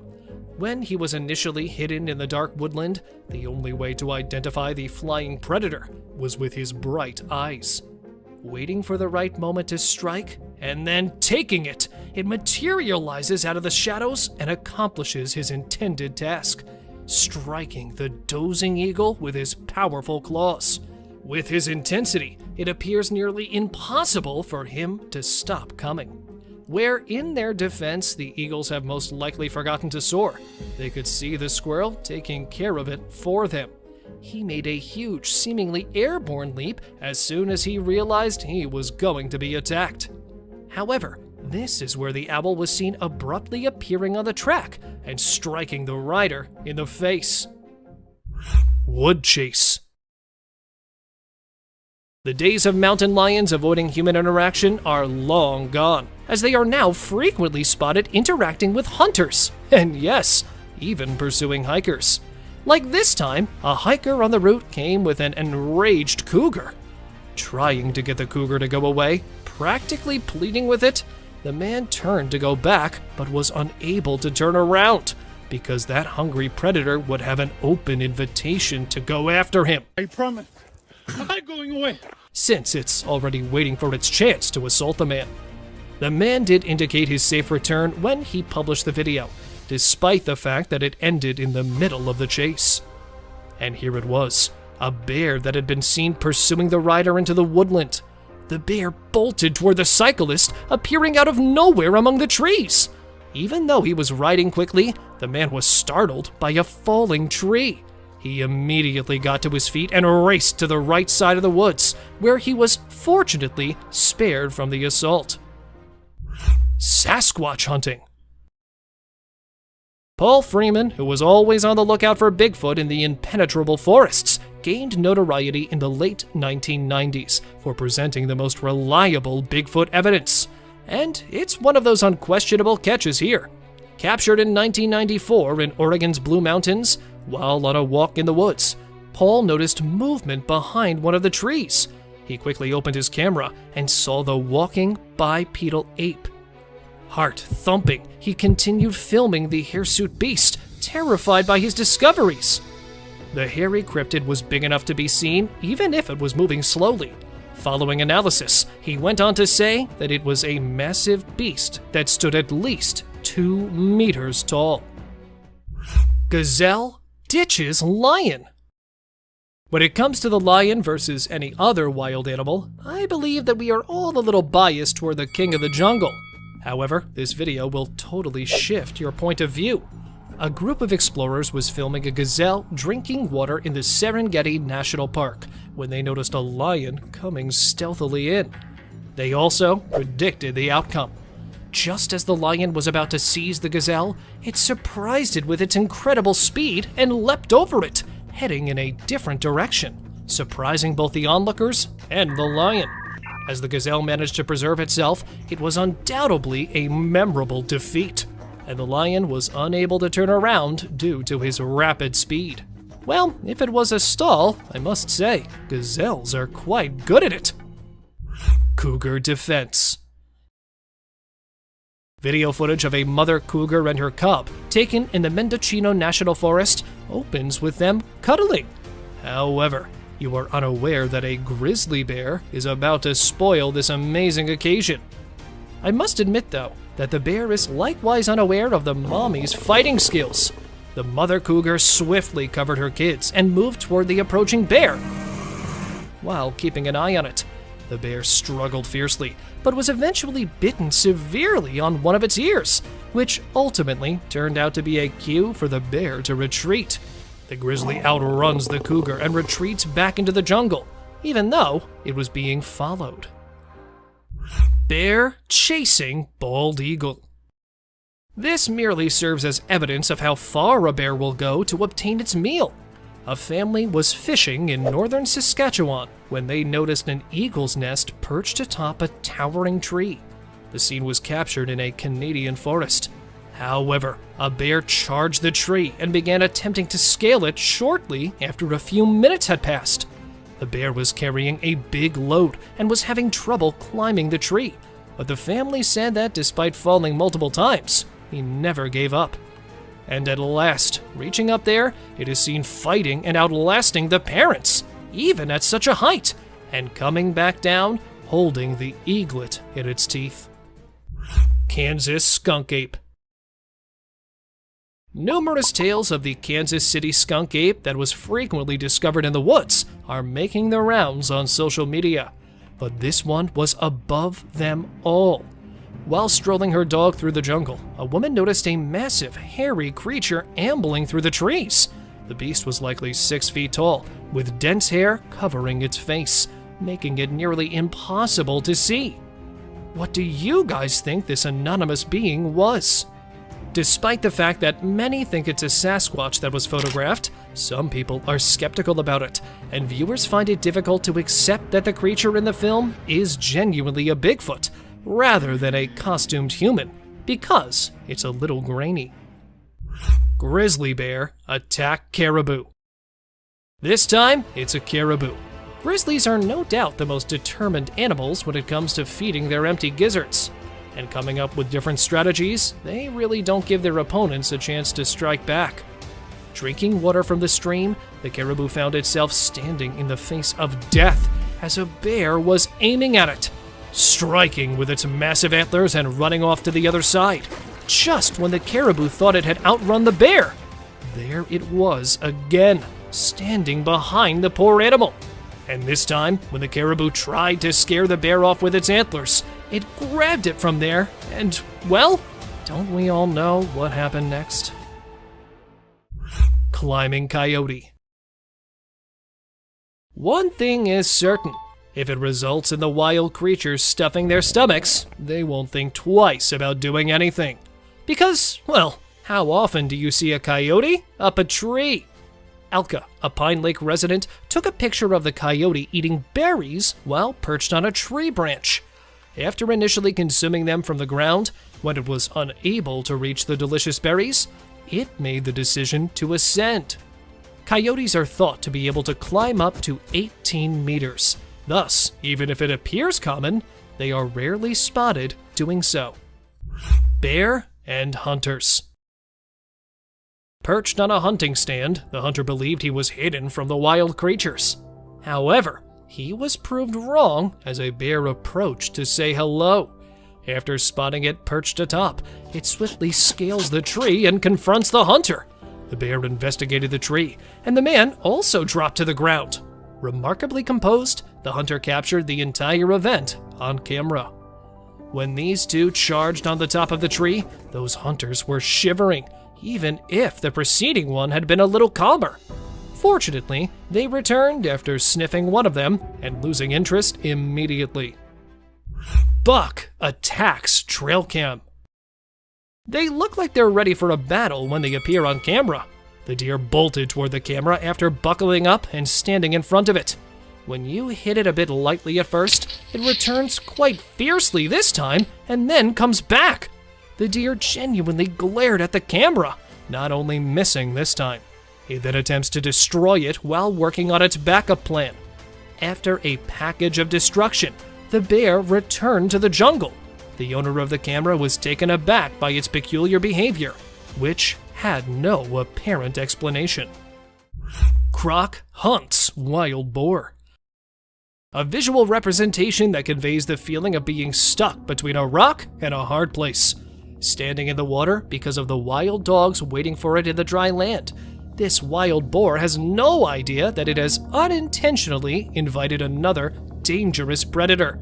When he was initially hidden in the dark woodland, the only way to identify the flying predator was with his bright eyes. Waiting for the right moment to strike, and then taking it, it materializes out of the shadows and accomplishes his intended task, striking the dozing eagle with his powerful claws. With his intensity, it appears nearly impossible for him to stop coming. Where in their defense, the eagles have most likely forgotten to soar, they could see the squirrel taking care of it for them. He made a huge, seemingly airborne leap as soon as he realized he was going to be attacked. However, this is where the owl was seen abruptly appearing on the track and striking the rider in the face. Wood chase. The days of mountain lions avoiding human interaction are long gone, as they are now frequently spotted interacting with hunters, and yes, even pursuing hikers. Like this time, a hiker on the route came with an enraged cougar. Trying to get the cougar to go away, practically pleading with it, The man turned to go back, but was unable to turn around, because that hungry predator would have an open invitation to go after him. I promise. I'm not going away. Since it's already waiting for its chance to assault the man. The man did indicate his safe return when he published the video, despite the fact that it ended in the middle of the chase. And here it was, a bear that had been seen pursuing the rider into the woodland. The bear bolted toward the cyclist, appearing out of nowhere among the trees. Even though he was riding quickly, the man was startled by a falling tree. He immediately got to his feet and raced to the right side of the woods, where he was fortunately spared from the assault. Sasquatch hunting. Paul Freeman, who was always on the lookout for Bigfoot in the impenetrable forests, gained notoriety in the late 1990s for presenting the most reliable Bigfoot evidence. And it's one of those unquestionable catches here. Captured in 1994 in Oregon's Blue Mountains, while on a walk in the woods, Paul noticed movement behind one of the trees. He quickly opened his camera and saw the walking bipedal ape. Heart thumping, he continued filming the hirsute beast, terrified by his discoveries. The hairy cryptid was big enough to be seen, even if it was moving slowly. Following analysis, he went on to say that it was a massive beast that stood at least 2 meters tall. Gazelle ditches lion. When it comes to the lion versus any other wild animal, I believe that we are all a little biased toward the king of the jungle. However, this video will totally shift your point of view. A group of explorers was filming a gazelle drinking water in the Serengeti National Park when they noticed a lion coming stealthily in. They also predicted the outcome. Just as the lion was about to seize the gazelle, it surprised it with its incredible speed and leapt over it, heading in a different direction, surprising both the onlookers and the lion. As the gazelle managed to preserve itself, it was undoubtedly a memorable defeat, and the lion was unable to turn around due to his rapid speed. Well, if it was a stall, I must say, gazelles are quite good at it. Cougar defense. Video footage of a mother cougar and her cub, taken in the Mendocino National Forest, opens with them cuddling. However, you are unaware that a grizzly bear is about to spoil this amazing occasion. I must admit, though, that the bear is likewise unaware of the mommy's fighting skills. The mother cougar swiftly covered her kids and moved toward the approaching bear, while keeping an eye on it. The bear struggled fiercely, but was eventually bitten severely on one of its ears, which ultimately turned out to be a cue for the bear to retreat. The grizzly outruns the cougar and retreats back into the jungle, even though it was being followed. Bear chasing bald eagle. This merely serves as evidence of how far a bear will go to obtain its meal. A family was fishing in northern Saskatchewan when they noticed an eagle's nest perched atop a towering tree. The scene was captured in a Canadian forest. However, a bear charged the tree and began attempting to scale it shortly after a few minutes had passed. The bear was carrying a big load and was having trouble climbing the tree, but the family said that despite falling multiple times, he never gave up. And at last, reaching up there, it is seen fighting and outlasting the parents, even at such a height, and coming back down, holding the eaglet in its teeth. Kansas skunk ape. Numerous tales of the Kansas City skunk ape that was frequently discovered in the woods are making the rounds on social media, but this one was above them all. While strolling her dog through the jungle, a woman noticed a massive, hairy creature ambling through the trees. The beast was likely 6 feet tall, with dense hair covering its face, making it nearly impossible to see. What do you guys think this anonymous being was? Despite the fact that many think it's a Sasquatch that was photographed, some people are skeptical about it, and viewers find it difficult to accept that the creature in the film is genuinely a Bigfoot, rather than a costumed human, because it's a little grainy. Grizzly bear attack caribou. This time, it's a caribou. Grizzlies are no doubt the most determined animals when it comes to feeding their empty gizzards. and coming up with different strategies, they really don't give their opponents a chance to strike back. Drinking water from the stream, the caribou found itself standing in the face of death as a bear was aiming at it, striking with its massive antlers and running off to the other side. Just when the caribou thought it had outrun the bear, there it was again, standing behind the poor animal. And this time, when the caribou tried to scare the bear off with its antlers, it grabbed it from there, and, well, don't we all know what happened next? Climbing coyote. One thing is certain. If it results in the wild creatures stuffing their stomachs, they won't think twice about doing anything. Because, well, how often do you see a coyote up a tree? Elka, a Pine Lake resident, took a picture of the coyote eating berries while perched on a tree branch. After initially consuming them from the ground, when it was unable to reach the delicious berries, it made the decision to ascend. Coyotes are thought to be able to climb up to 18 meters. Thus, even if it appears common, they are rarely spotted doing so. Bear and hunters. Perched on a hunting stand, the hunter believed he was hidden from the wild creatures. However, he was proved wrong as a bear approached to say hello. After spotting it perched atop, it swiftly scales the tree and confronts the hunter. The bear investigated the tree, and the man also dropped to the ground. Remarkably composed, the hunter captured the entire event on camera. When these two charged on the top of the tree, those hunters were shivering, even if the preceding one had been a little calmer. Fortunately, they returned after sniffing one of them and losing interest immediately. Buck attacks trail cam. They look like they're ready for a battle when they appear on camera. The deer bolted toward the camera after buckling up and standing in front of it. When you hit it a bit lightly at first, it returns quite fiercely this time and then comes back. The deer genuinely glared at the camera, not only missing this time. He then attempts to destroy it while working on its backup plan. After a package of destruction, the bear returned to the jungle. The owner of the camera was taken aback by its peculiar behavior, which had no apparent explanation. Croc hunts wild boar. A visual representation that conveys the feeling of being stuck between a rock and a hard place. Standing in the water because of the wild dogs waiting for it in the dry land, this wild boar has no idea that it has unintentionally invited another dangerous predator.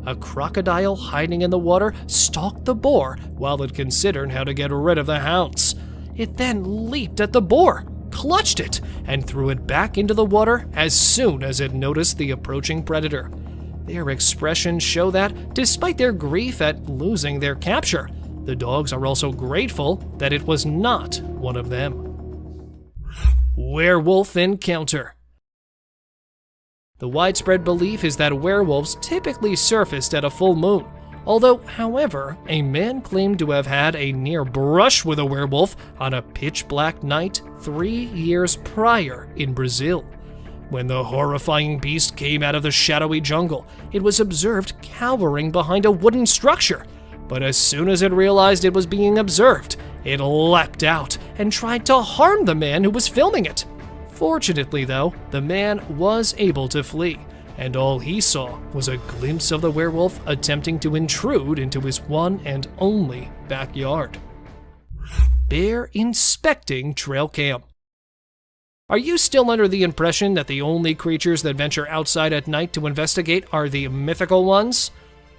A crocodile hiding in the water stalked the boar while it considered how to get rid of the hounds. It then leaped at the boar, clutched it, and threw it back into the water as soon as it noticed the approaching predator. Their expressions show that, despite their grief at losing their capture, the dogs are also grateful that it was not one of them. Werewolf encounter. The widespread belief is that werewolves typically surfaced at a full moon. Although, however, a man claimed to have had a near brush with a werewolf on a pitch-black night 3 years prior in Brazil. When the horrifying beast came out of the shadowy jungle, it was observed cowering behind a wooden structure. But as soon as it realized it was being observed, it leapt out and tried to harm the man who was filming it. Fortunately, though, the man was able to flee, and all he saw was a glimpse of the werewolf attempting to intrude into his one and only backyard. Bear inspecting trail cam. Are you still under the impression that the only creatures that venture outside at night to investigate are the mythical ones?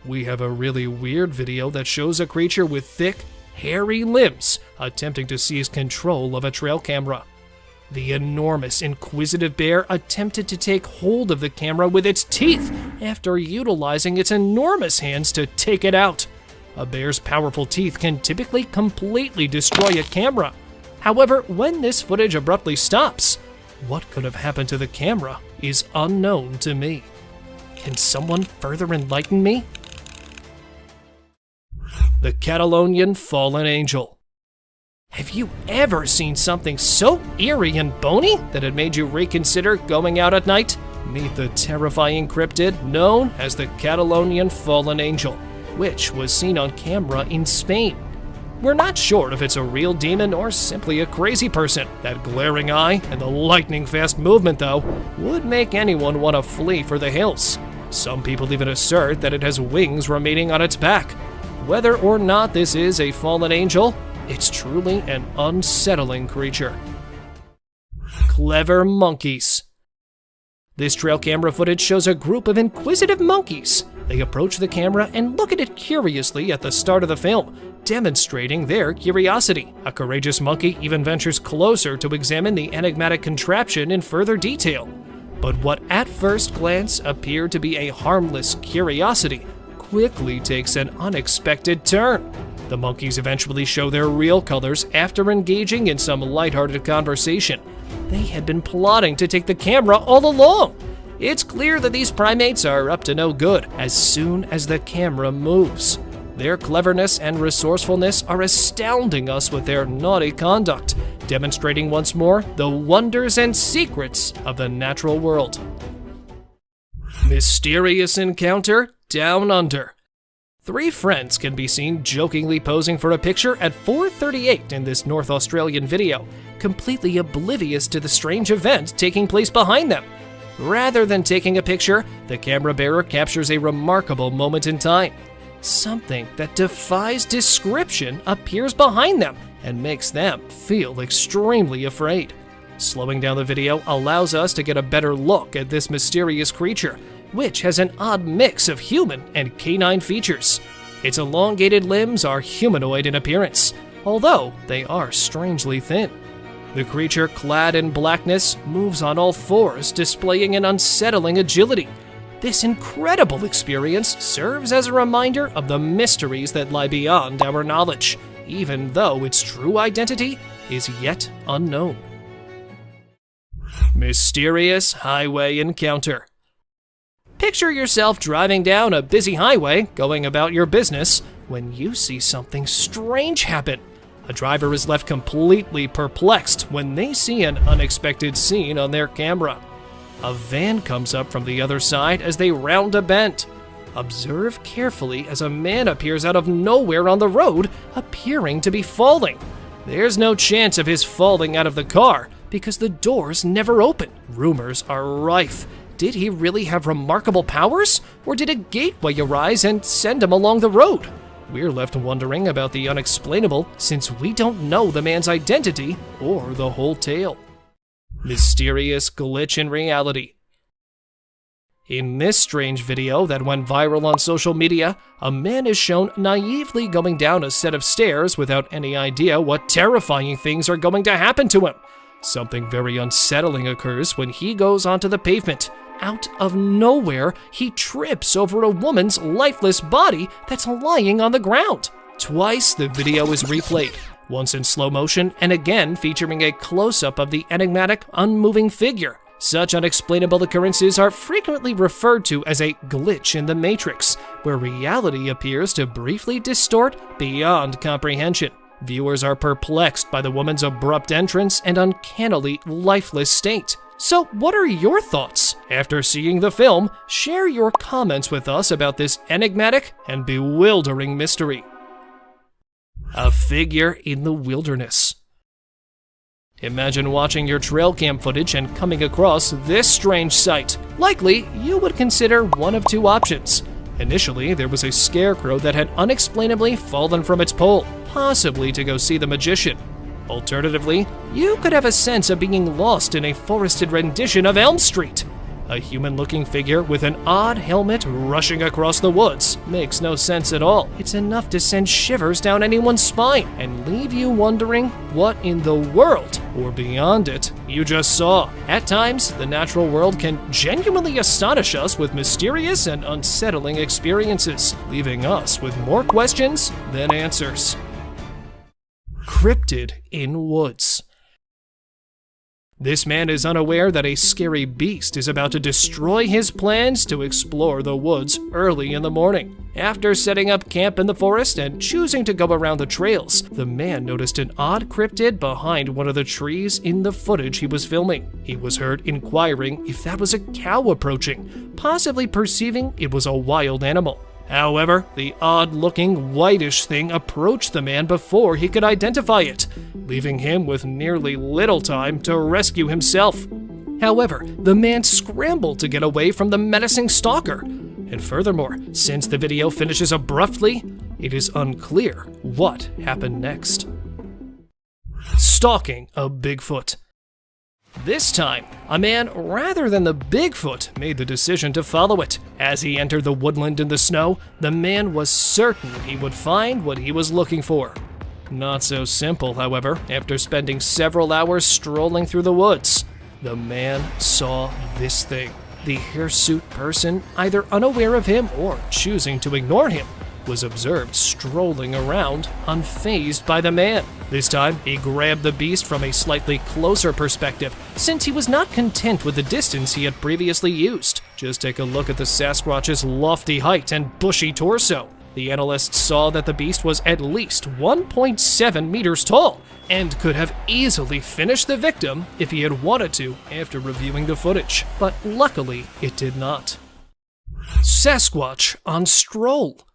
We have a really weird video that shows a creature with thick, hairy limbs attempting to seize control of a trail camera. The enormous, inquisitive bear attempted to take hold of the camera with its teeth after utilizing its enormous hands to take it out. A bear's powerful teeth can typically completely destroy a camera. However, when this footage abruptly stops, what could have happened to the camera is unknown to me. Can someone further enlighten me? The Catalonian Fallen Angel. Have you ever seen something so eerie and bony that it made you reconsider going out at night? Meet the terrifying cryptid known as the Catalonian Fallen Angel. which was seen on camera in Spain. We're not sure if it's a real demon or simply a crazy person. That glaring eye and the lightning-fast movement, though, would make anyone want to flee for the hills. Some people even assert that it has wings remaining on its back. Whether or not this is a fallen angel, it's truly an unsettling creature. Clever monkeys. This trail camera footage shows a group of inquisitive monkeys. They approach the camera and look at it curiously at the start of the film, demonstrating their curiosity. A courageous monkey even ventures closer to examine the enigmatic contraption in further detail. But what at first glance appeared to be a harmless curiosity quickly takes an unexpected turn. The monkeys eventually show their real colors after engaging in some lighthearted conversation. They had been plotting to take the camera all along. It's clear that these primates are up to no good as soon as the camera moves. Their cleverness and resourcefulness are astounding us with their naughty conduct, demonstrating once more the wonders and secrets of the natural world. Mysterious encounter down under. 3 friends can be seen jokingly posing for a picture at 4:38 in this North Australian video, completely oblivious to the strange event taking place behind them. Rather than taking a picture, the camera bearer captures a remarkable moment in time. Something that defies description appears behind them and makes them feel extremely afraid. Slowing down the video allows us to get a better look at this mysterious creature, which has an odd mix of human and canine features. Its elongated limbs are humanoid in appearance, although they are strangely thin. The creature, clad in blackness, moves on all fours, displaying an unsettling agility. This incredible experience serves as a reminder of the mysteries that lie beyond our knowledge, even though its true identity is yet unknown. Mysterious highway encounter. Picture yourself driving down a busy highway, going about your business, when you see something strange happen. A driver is left completely perplexed when they see an unexpected scene on their camera. A van comes up from the other side as they round a bend. Observe carefully as a man appears out of nowhere on the road, appearing to be falling. There's no chance of his falling out of the car because the doors never open. Rumors are rife. Did he really have remarkable powers, or did a gateway arise and send him along the road? We're left wondering about the unexplainable since we don't know the man's identity or the whole tale. Mysterious glitch in reality. In this strange video that went viral on social media, a man is shown naively going down a set of stairs without any idea what terrifying things are going to happen to him. Something very unsettling occurs when he goes onto the pavement. Out of nowhere, he trips over a woman's lifeless body that's lying on the ground. Twice the video is replayed, once in slow motion and again featuring a close-up of the enigmatic, unmoving figure. Such unexplainable occurrences are frequently referred to as a glitch in the matrix, where reality appears to briefly distort beyond comprehension. Viewers are perplexed by the woman's abrupt entrance and uncannily lifeless state. So what are your thoughts? After seeing the film, share your comments with us about this enigmatic and bewildering mystery. A figure in the wilderness. Imagine watching your trail cam footage and coming across this strange sight. Likely, you would consider one of 2 options. Initially, there was a scarecrow that had unexplainably fallen from its pole, possibly to go see the magician. Alternatively, you could have a sense of being lost in a forested rendition of Elm Street. A human-looking figure with an odd helmet rushing across the woods makes no sense at all. It's enough to send shivers down anyone's spine and leave you wondering what in the world, or beyond it, you just saw. At times, the natural world can genuinely astonish us with mysterious and unsettling experiences, leaving us with more questions than answers. Cryptid in woods. This man is unaware that a scary beast is about to destroy his plans to explore the woods early in the morning. After setting up camp in the forest and choosing to go around the trails, the man noticed an odd cryptid behind one of the trees in the footage he was filming. He was heard inquiring if that was a cow approaching, possibly perceiving it was a wild animal. However, the odd-looking whitish thing approached the man before he could identify it, leaving him with nearly little time to rescue himself. However, the man scrambled to get away from the menacing stalker. And furthermore, since the video finishes abruptly, it is unclear what happened next. Stalking a Bigfoot. This time, a man rather than the Bigfoot made the decision to follow it. As he entered the woodland in the snow, the man was certain he would find what he was looking for. Not so simple, however, after spending several hours strolling through the woods. The man saw this thing. The hirsute person, either unaware of him or choosing to ignore him, was observed strolling around, unfazed by the man. This time, he grabbed the beast from a slightly closer perspective, since he was not content with the distance he had previously used. Just take a look at the Sasquatch's lofty height and bushy torso. The analysts saw that the beast was at least 1.7 meters tall, and could have easily finished the victim if he had wanted to after reviewing the footage, but luckily it did not. Sasquatch on stroll.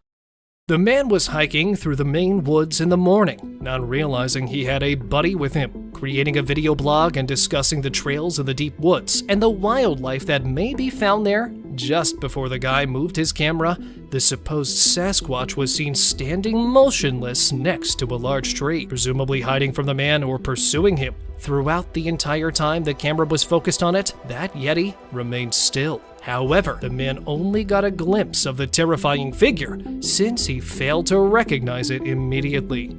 The man was hiking through the Maine woods in the morning, not realizing he had a buddy with him, creating a video blog and discussing the trails in the deep woods and the wildlife that may be found there. Just before the guy moved his camera, the supposed Sasquatch was seen standing motionless next to a large tree, presumably hiding from the man or pursuing him. Throughout the entire time the camera was focused on it, that Yeti remained still. However, the man only got a glimpse of the terrifying figure, since he failed to recognize it immediately.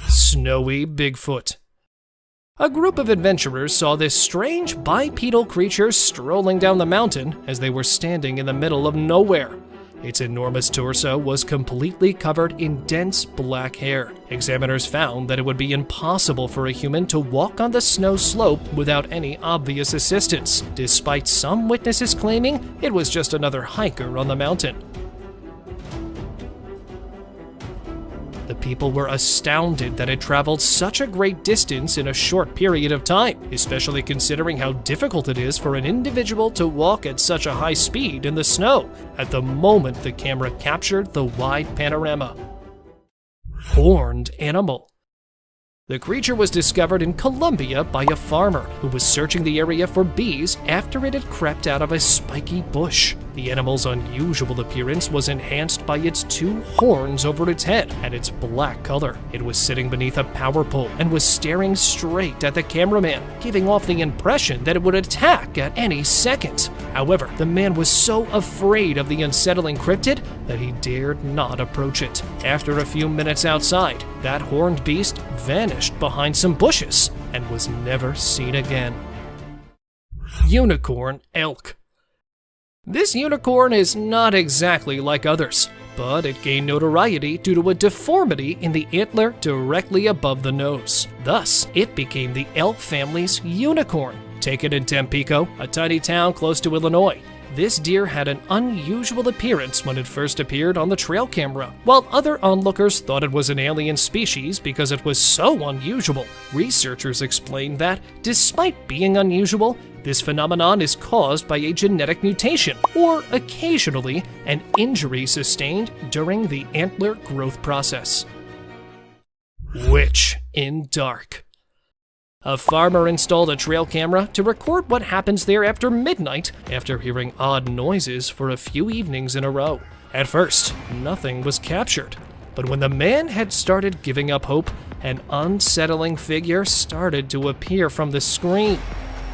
Snowy Bigfoot. A group of adventurers saw this strange bipedal creature strolling down the mountain as they were standing in the middle of nowhere. Its enormous torso was completely covered in dense black hair. Examiners found that it would be impossible for a human to walk on the snow slope without any obvious assistance, despite some witnesses claiming it was just another hiker on the mountain. The people were astounded that it traveled such a great distance in a short period of time, especially considering how difficult it is for an individual to walk at such a high speed in the snow at the moment the camera captured the wide panorama. Horned animal. The creature was discovered in Colombia by a farmer who was searching the area for bees after it had crept out of a spiky bush. The animal's unusual appearance was enhanced by its two horns over its head and its black color. It was sitting beneath a power pole and was staring straight at the cameraman, giving off the impression that it would attack at any second. However, the man was so afraid of the unsettling cryptid that he dared not approach it. After a few minutes outside, that horned beast vanished behind some bushes and was never seen again. Unicorn elk. This unicorn is not exactly like others, but it gained notoriety due to a deformity in the antler directly above the nose. Thus, it became the elk family's unicorn. Taken in Tampico, a tiny town close to Illinois, this deer had an unusual appearance when it first appeared on the trail camera. While other onlookers thought it was an alien species because it was so unusual, researchers explained that, despite being unusual, this phenomenon is caused by a genetic mutation, or occasionally an injury sustained during the antler growth process. Witch in dark. A farmer installed a trail camera to record what happens there after midnight after hearing odd noises for a few evenings in a row. At first, nothing was captured, but when the man had started giving up hope, an unsettling figure started to appear from the screen.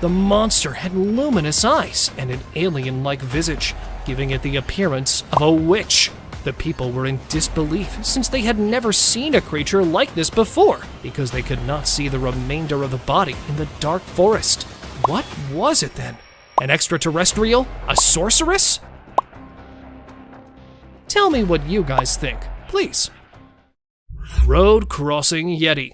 The monster had luminous eyes and an alien-like visage, giving it the appearance of a witch. The people were in disbelief since they had never seen a creature like this before, because they could not see the remainder of the body in the dark forest. What was it then? An extraterrestrial? A sorceress? Tell me what you guys think, please. Road crossing Yeti.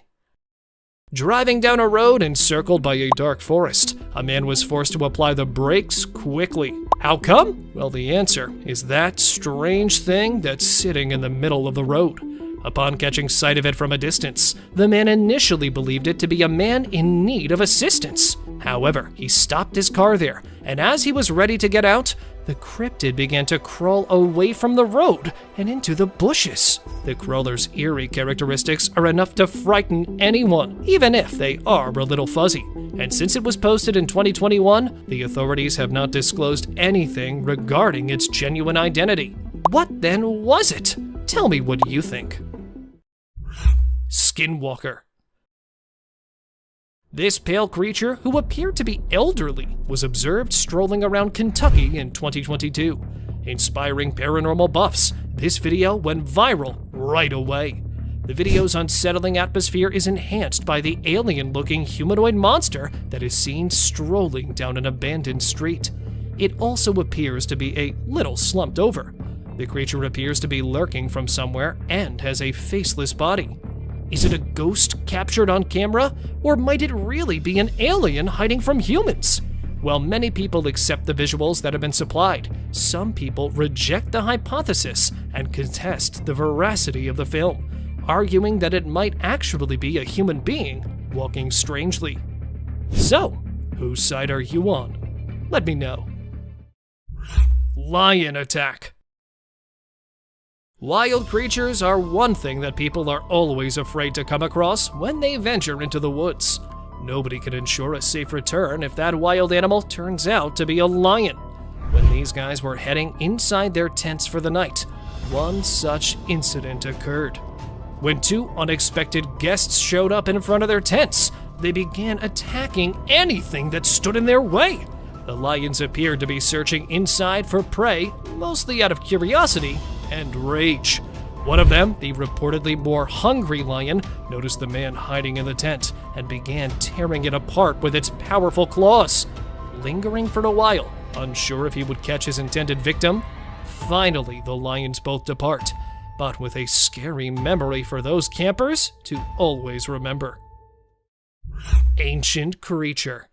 Driving down a road encircled by a dark forest, a man was forced to apply the brakes quickly. How come? Well, the answer is that strange thing that's sitting in the middle of the road. Upon catching sight of it from a distance, the man initially believed it to be a man in need of assistance. However, he stopped his car there, and as he was ready to get out, the cryptid began to crawl away from the road and into the bushes. The crawler's eerie characteristics are enough to frighten anyone, even if they are a little fuzzy. And since it was posted in 2021, the authorities have not disclosed anything regarding its genuine identity. What then was it? Tell me what you think. Skinwalker. This pale creature, who appeared to be elderly, was observed strolling around Kentucky in 2022. Inspiring paranormal buffs, this video went viral right away. The video's unsettling atmosphere is enhanced by the alien-looking humanoid monster that is seen strolling down an abandoned street. It also appears to be a little slumped over. The creature appears to be lurking from somewhere and has a faceless body. Is it a ghost captured on camera, or might it really be an alien hiding from humans? While many people accept the visuals that have been supplied, some people reject the hypothesis and contest the veracity of the film, arguing that it might actually be a human being walking strangely. So, whose side are you on? Let me know. Lion attack. Wild creatures are one thing that people are always afraid to come across when they venture into the woods. Nobody can ensure a safe return if that wild animal turns out to be a lion. When these guys were heading inside their tents for the night, one such incident occurred. When two unexpected guests showed up in front of their tents, they began attacking anything that stood in their way. The lions appeared to be searching inside for prey, mostly out of curiosity and rage. One of them, the reportedly more hungry lion, noticed the man hiding in the tent and began tearing it apart with its powerful claws. Lingering for a while, unsure if he would catch his intended victim, finally the lions both depart, but with a scary memory for those campers to always remember. Ancient creature.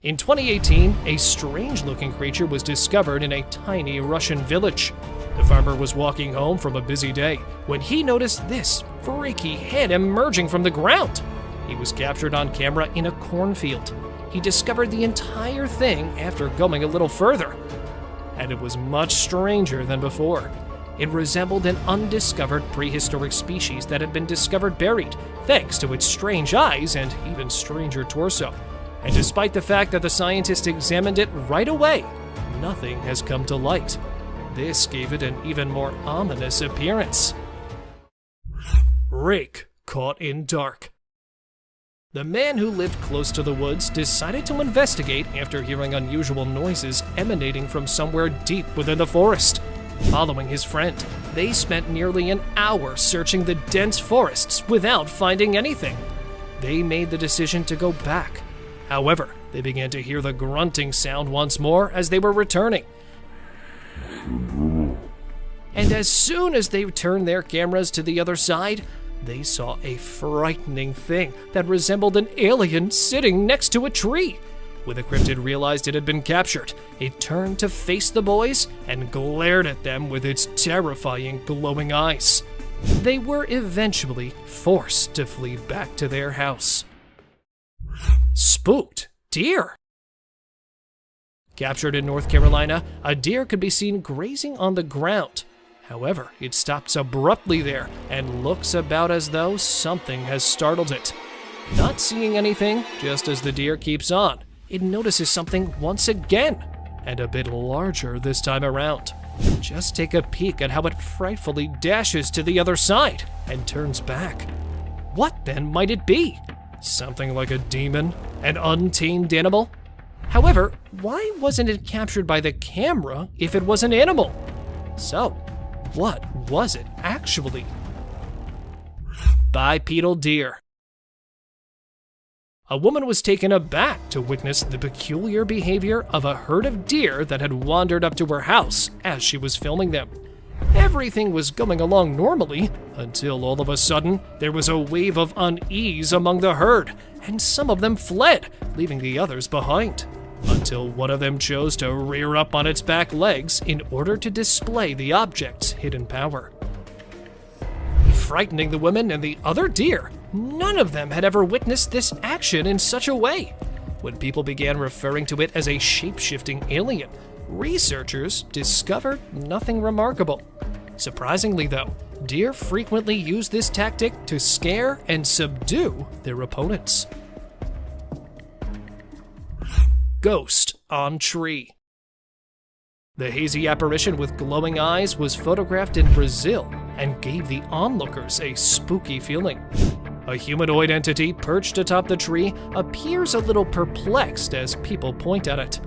In 2018, a strange-looking creature was discovered in a tiny Russian village. The farmer was walking home from a busy day when he noticed this freaky head emerging from the ground. He was captured on camera in a cornfield. He discovered the entire thing after going a little further, and it was much stranger than before. It resembled an undiscovered prehistoric species that had been discovered buried, thanks to its strange eyes and even stranger torso. And despite the fact that the scientists examined it right away, nothing has come to light. This gave it an even more ominous appearance. Rake caught in dark. The man who lived close to the woods decided to investigate after hearing unusual noises emanating from somewhere deep within the forest. Following his friend, they spent nearly an hour searching the dense forests without finding anything. They made the decision to go back. However, they began to hear the grunting sound once more as they were returning. And as soon as they turned their cameras to the other side, they saw a frightening thing that resembled an alien sitting next to a tree. When the cryptid realized it had been captured, it turned to face the boys and glared at them with its terrifying glowing eyes. They were eventually forced to flee back to their house. Spooked deer. Captured in North Carolina, a deer could be seen grazing on the ground. However, it stops abruptly there and looks about as though something has startled it. Not seeing anything, just as the deer keeps on, it notices something once again, and a bit larger this time around. Just take a peek at how it frightfully dashes to the other side and turns back. What then might it be? Something like a demon? An untamed animal? However, why wasn't it captured by the camera if it was an animal? So, what was it actually? Bipedal deer. A woman was taken aback to witness the peculiar behavior of a herd of deer that had wandered up to her house as she was filming them. Everything was going along normally until all of a sudden there was a wave of unease among the herd, and some of them fled, leaving the others behind. Until one of them chose to rear up on its back legs in order to display the object's hidden power. Frightening the women and the other deer, none of them had ever witnessed this action in such a way. When people began referring to it as a shape-shifting alien, researchers discovered nothing remarkable. Surprisingly though, deer frequently use this tactic to scare and subdue their opponents. Ghost on tree. The hazy apparition with glowing eyes was photographed in Brazil and gave the onlookers a spooky feeling. A humanoid entity perched atop the tree appears a little perplexed as people point at it.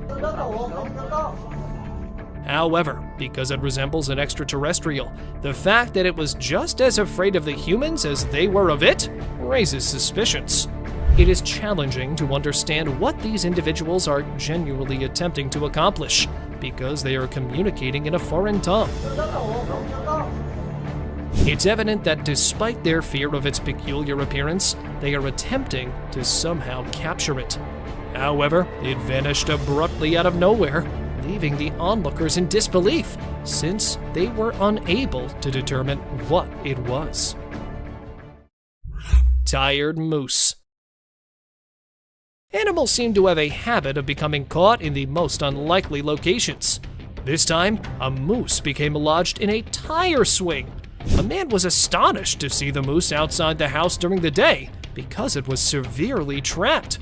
However, because it resembles an extraterrestrial, the fact that it was just as afraid of the humans as they were of it raises suspicions. It is challenging to understand what these individuals are genuinely attempting to accomplish, because they are communicating in a foreign tongue. It's evident that despite their fear of its peculiar appearance, they are attempting to somehow capture it. However, it vanished abruptly out of nowhere, leaving the onlookers in disbelief, since they were unable to determine what it was. Tired moose. Animals seem to have a habit of becoming caught in the most unlikely locations. This time, a moose became lodged in a tire swing. A man was astonished to see the moose outside the house during the day because it was severely trapped.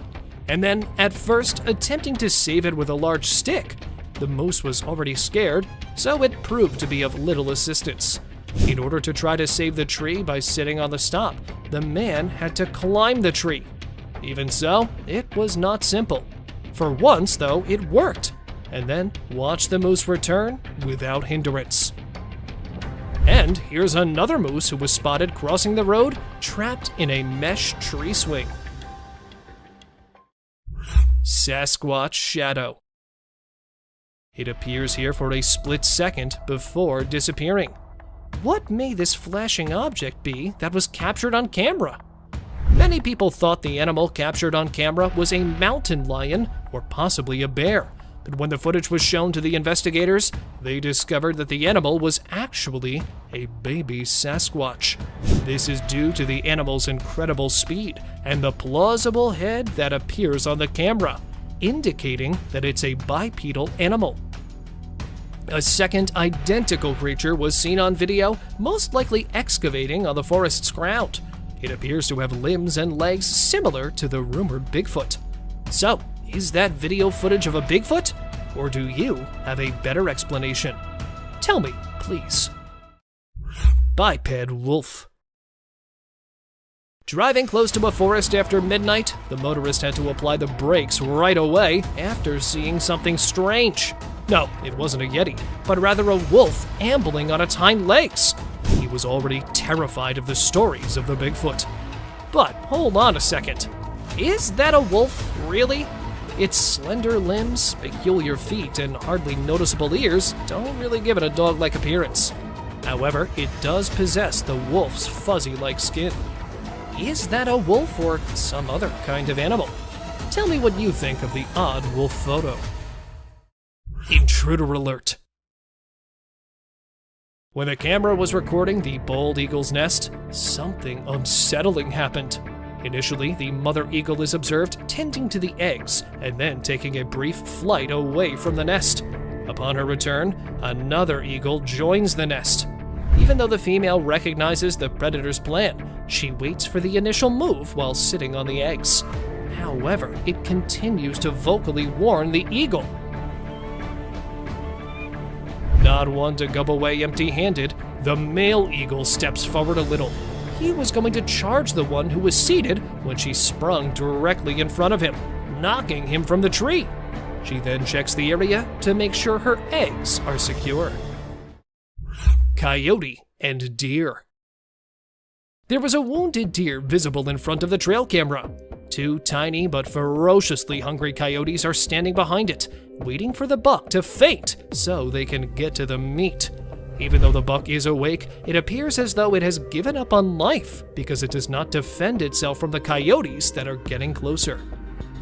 And then, at first, attempting to save it with a large stick. The moose was already scared, so it proved to be of little assistance. In order to try to save the tree by sitting on the stop, the man had to climb the tree. Even so, it was not simple. For once, though, it worked, and then watch the moose return without hindrance. And here's another moose who was spotted crossing the road, trapped in a mesh tree swing. Sasquatch shadow. It appears here for a split second before disappearing. What may this flashing object be that was captured on camera? Many people thought the animal captured on camera was a mountain lion or possibly a bear, but when the footage was shown to the investigators, they discovered that the animal was actually a baby Sasquatch. This is due to the animal's incredible speed and the plausible head that appears on the camera, indicating that it's a bipedal animal. A second identical creature was seen on video, most likely excavating on the forest's ground. It appears to have limbs and legs similar to the rumored Bigfoot. So, is that video footage of a Bigfoot? Or do you have a better explanation? Tell me, please. Biped wolf. Driving close to a forest after midnight, the motorist had to apply the brakes right away after seeing something strange. No, it wasn't a Yeti, but rather a wolf ambling on its hind legs. He was already terrified of the stories of the Bigfoot. But hold on a second. Is that a wolf, really? Its slender limbs, peculiar feet, and hardly noticeable ears don't really give it a dog-like appearance. However, it does possess the wolf's fuzzy-like skin. Is that a wolf or some other kind of animal? Tell me what you think of the odd wolf photo. Intruder alert. When the camera was recording the bald eagle's nest, something unsettling happened. Initially, the mother eagle is observed tending to the eggs and then taking a brief flight away from the nest. Upon her return, another eagle joins the nest. Even though the female recognizes the predator's plan, she waits for the initial move while sitting on the eggs. However, it continues to vocally warn the eagle. Not one to go away empty-handed, the male eagle steps forward a little. He was going to charge the one who was seated when she sprung directly in front of him, knocking him from the tree. She then checks the area to make sure her eggs are secure. Coyote and deer. There was a wounded deer visible in front of the trail camera. Two tiny but ferociously hungry coyotes are standing behind it, waiting for the buck to faint so they can get to the meat. Even though the buck is awake, it appears as though it has given up on life because it does not defend itself from the coyotes that are getting closer.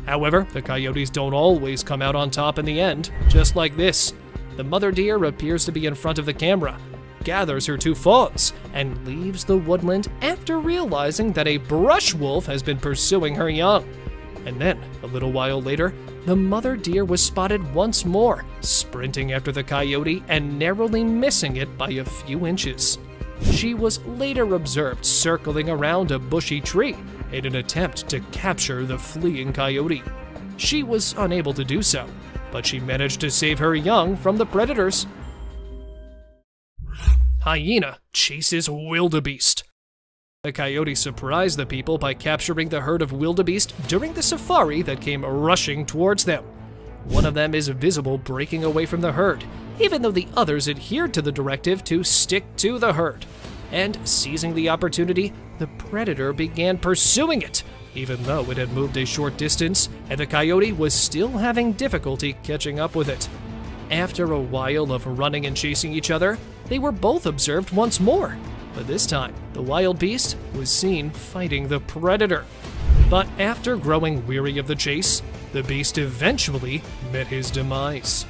However, the coyotes don't always come out on top in the end, just like this. The mother deer appears to be in front of the camera. gathers her two fawns and leaves the woodland after realizing that a brush wolf has been pursuing her young. And then, a little while later, the mother deer was spotted once more, sprinting after the coyote and narrowly missing it by a few inches. She was later observed circling around a bushy tree in an attempt to capture the fleeing coyote. She was unable to do so, but she managed to save her young from the predators. Hyena chases wildebeest. The coyote surprised the people by capturing the herd of wildebeest during the safari that came rushing towards them. One of them is visible breaking away from the herd, even though the others adhered to the directive to stick to the herd. And seizing the opportunity, the predator began pursuing it, even though it had moved a short distance and the coyote was still having difficulty catching up with it. After a while of running and chasing each other, they were both observed once more, but this time the wild beast was seen fighting the predator. But after growing weary of the chase, the beast eventually met his demise.